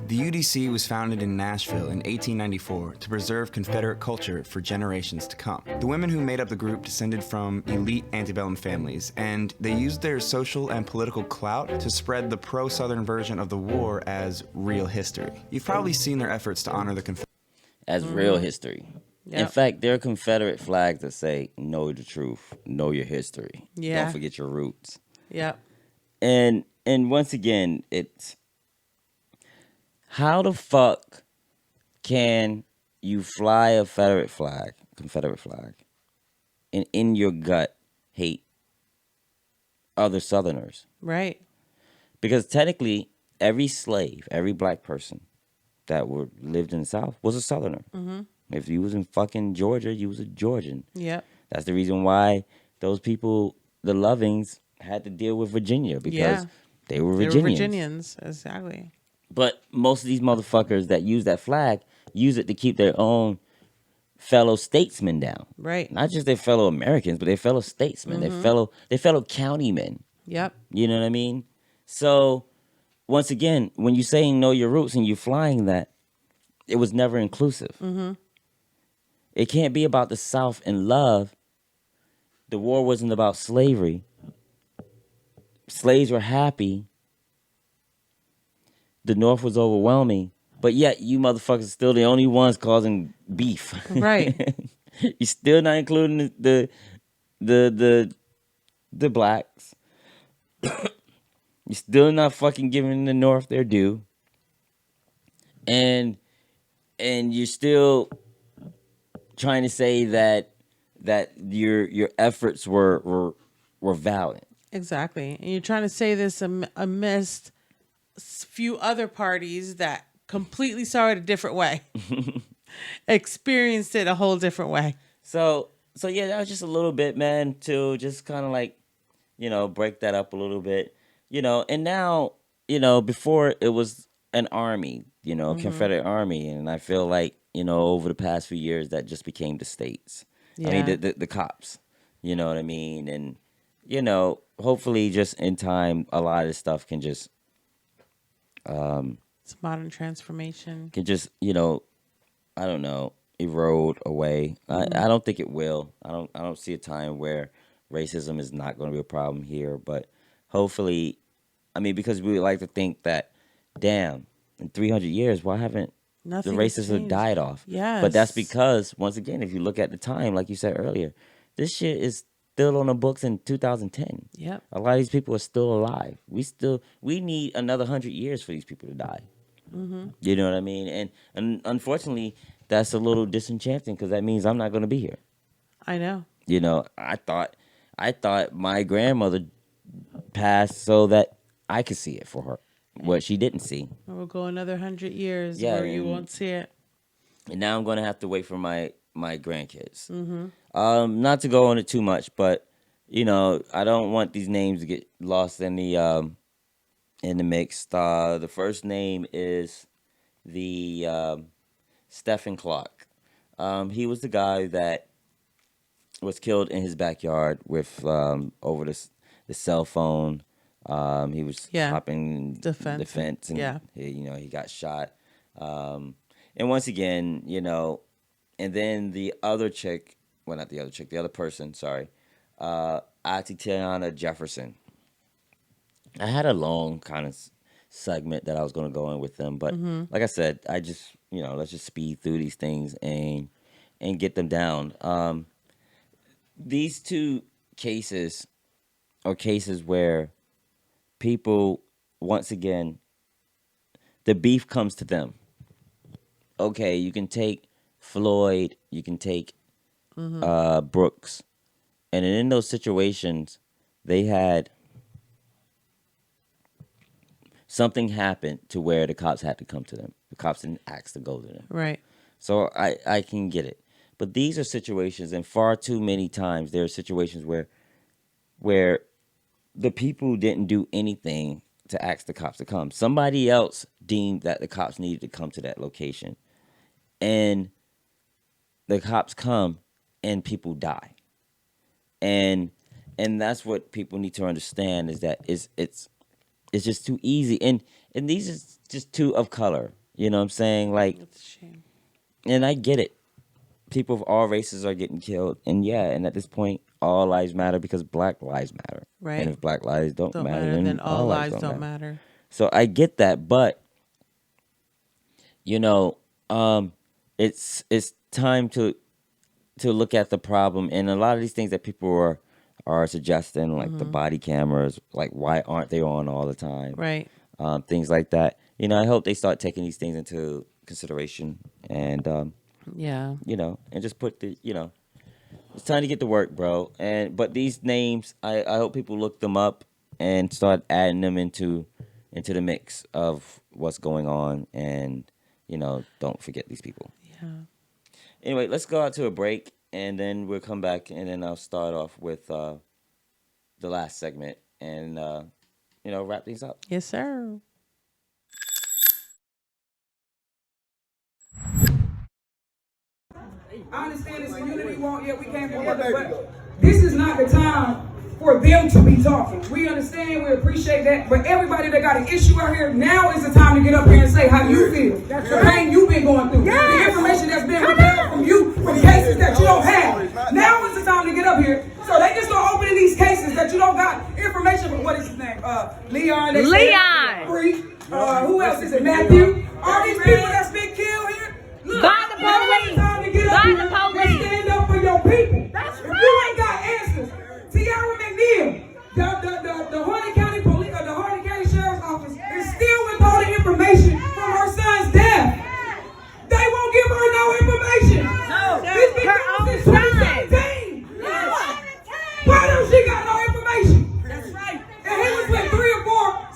G: The UDC was founded in Nashville in 1894 to preserve Confederate culture for generations to come. The women who made up the group descended from elite antebellum families, and they used their social and political clout to spread the pro-Southern version of the war as real history. You've probably seen their efforts to honor the Confederate
A: as real history. In
B: Yep.
A: fact, there are Confederate flags that say, know the truth, know your history.
B: Yeah.
A: Don't forget your roots.
B: Yep.
A: And once again, it's how the fuck can you fly a Confederate flag, and in your gut hate other Southerners?
B: Right.
A: Because technically, every slave, every black person that lived in the South was a Southerner. Mm-hmm. If you was in fucking Georgia, you was a Georgian.
B: Yep.
A: That's the reason why those people, the Lovings, had to deal with Virginia, because they were Virginians.
B: They were Virginians. Exactly.
A: But most of these motherfuckers that use that flag use it to keep their own fellow statesmen down.
B: Right.
A: Not just their fellow Americans, but their fellow statesmen, their fellow countymen.
B: Yep.
A: You know what I mean? So once again, when you're saying know your roots and you're flying that, it was never inclusive. Mm-hmm. It can't be about the South and love. The war wasn't about slavery. Slaves were happy. The North was overwhelming, but yet you motherfuckers are still the only ones causing beef.
B: Right.
A: You're still not including the blacks. You're still not fucking giving the North their due. And you're still trying to say that your efforts were valid.
B: Exactly. And you're trying to say this amidst few other parties that completely saw it a different way, experienced it a whole different way.
A: So yeah, that was just a little bit, man, to just kind of like, break that up a little bit, and now, before it was an army, Confederate army. And I feel like, over the past few years that just became the states.
B: Yeah.
A: I mean, the cops, you know what I mean? And, hopefully just in time, a lot of this stuff can just,
B: It's modern transformation.
A: can just, I don't know, erode away. I don't think it will. I don't see a time where racism is not going to be a problem here, but hopefully, I mean, because we like to think that, damn, in 300 years, why haven't
B: Nothing
A: the
B: has
A: racists have
B: changed.
A: died off?
B: Yes.
A: But that's because, once again, if you look at the time, like you said earlier, this shit is still on the books in 2010.
B: Yep.
A: A lot of these people are still alive. We need another 100 years for these people to die. Mm-hmm. You know what I mean? And unfortunately, that's a little disenchanting because that means I'm not going to be here.
B: I know.
A: I thought my grandmother passed so that I could see it for her, what she didn't see.
B: We'll go another 100 years
A: Yeah,
B: where you
A: and-
B: won't see it.
A: And now I'm going to have to wait for my grandkids. Mm-hmm. Not to go on it too much, but I don't want these names to get lost in the mix. The first name is the Stephen Clark. He was the guy that was killed in his backyard with over the cell phone. He was hopping
B: The fence.
A: the fence, and
B: Yeah.
A: he got shot. And once again, and then the other chick, well, not the other chick, the other person, sorry, Atatiana Jefferson. I had a long kind of segment that I was going to go in with them, but like I said, I just, let's just speed through these things and get them down. These two cases are cases where people, once again, the beef comes to them. Okay, you can take Floyd, you can take Brooks, and in those situations, they had something happen to where the cops had to come to them. The cops didn't ask to go to them.
B: Right.
A: So I can get it. But these are situations, and far too many times there are situations where the people didn't do anything to ask the cops to come. Somebody else deemed that the cops needed to come to that location. And the cops come and people die. And and that's what people need to understand is that it's just too easy, and these is just two of color. You know what I'm saying? Like,
B: It's a shame.
A: and I get it. People of all races are getting killed, and at this point, all lives matter because Black lives matter.
B: Right.
A: And if Black lives don't matter,
B: then all lives don't matter.
A: So I get that, but it's time to look at the problem, and a lot of these things that people are suggesting, like the body cameras, like why aren't they on all the time?
B: Right.
A: Things like that. I hope they start taking these things into consideration, and
B: Yeah.
A: and just put it's time to get to work, bro. But these names, I hope people look them up and start adding them into the mix of what's going on, and don't forget these people.
B: Yeah.
A: Anyway, let's go out to a break, and then we'll come back, and then I'll start off with the last segment, and wrap things up.
B: Yes, sir.
I: I understand it's a unity walk, yeah, we came together, but this is not the time for them to be talking. We understand, we appreciate that, but everybody that got an issue out here, now is the time to get up here and say how you feel. The pain you've been going through, the information that's been withheld from you, from cases that you don't have. Now is the time to get up here. So they just start opening these cases that you don't got information from. What is his name? Leon. Free. Who else is it? Matthew. All these people that's been killed here. Look,
J: By the police.
I: time to get up
J: By
I: here
J: the police.
I: and stand up for your people.
J: That's
I: If
J: right.
I: you ain't got answers, Tiara McNeil, the Harnett County Police, the Harnett County Sheriff's Office is still withholding information from her son's death. They won't give her no information.
J: No,
I: It's been
J: her
I: going
J: own
I: since
J: son.
I: 2017. Why don't she got no information?
J: That's right.
I: And he was with 3 or 4.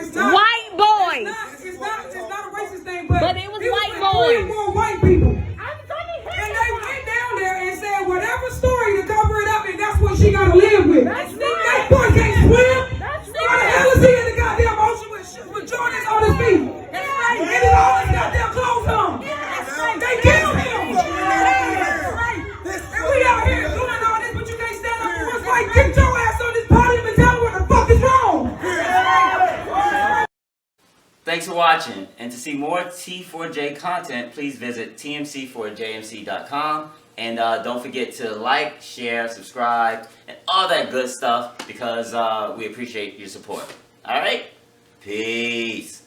I: It's not,
J: White boys.
I: It's not a racist thing, but
J: But it was
I: he
J: white
I: with 3 or
J: boys.
I: 4 white people.
J: I'm gonna hear
I: And they
J: that.
I: went down there and said whatever story to cover it up, and that's what she gotta live with.
J: That's
I: That
J: right.
I: boy can't swim.
J: That's
I: Why the
J: right.
I: hell is he in the goddamn ocean with Jordans on his feet?
J: That's right.
I: And his all his goddamn clothes on.
J: That's right.
I: They killed him.
J: That's right.
I: And we out here doing all this, but you can't stand up for us. Like, get your ass on this podium and tell me what the fuck is wrong.
A: Thanks for watching, and to see more T4J content, please visit TMC4JMC.com, and don't forget to like, share, subscribe, and all that good stuff, because we appreciate your support. Alright? Peace.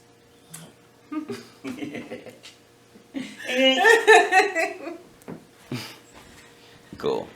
A: Cool.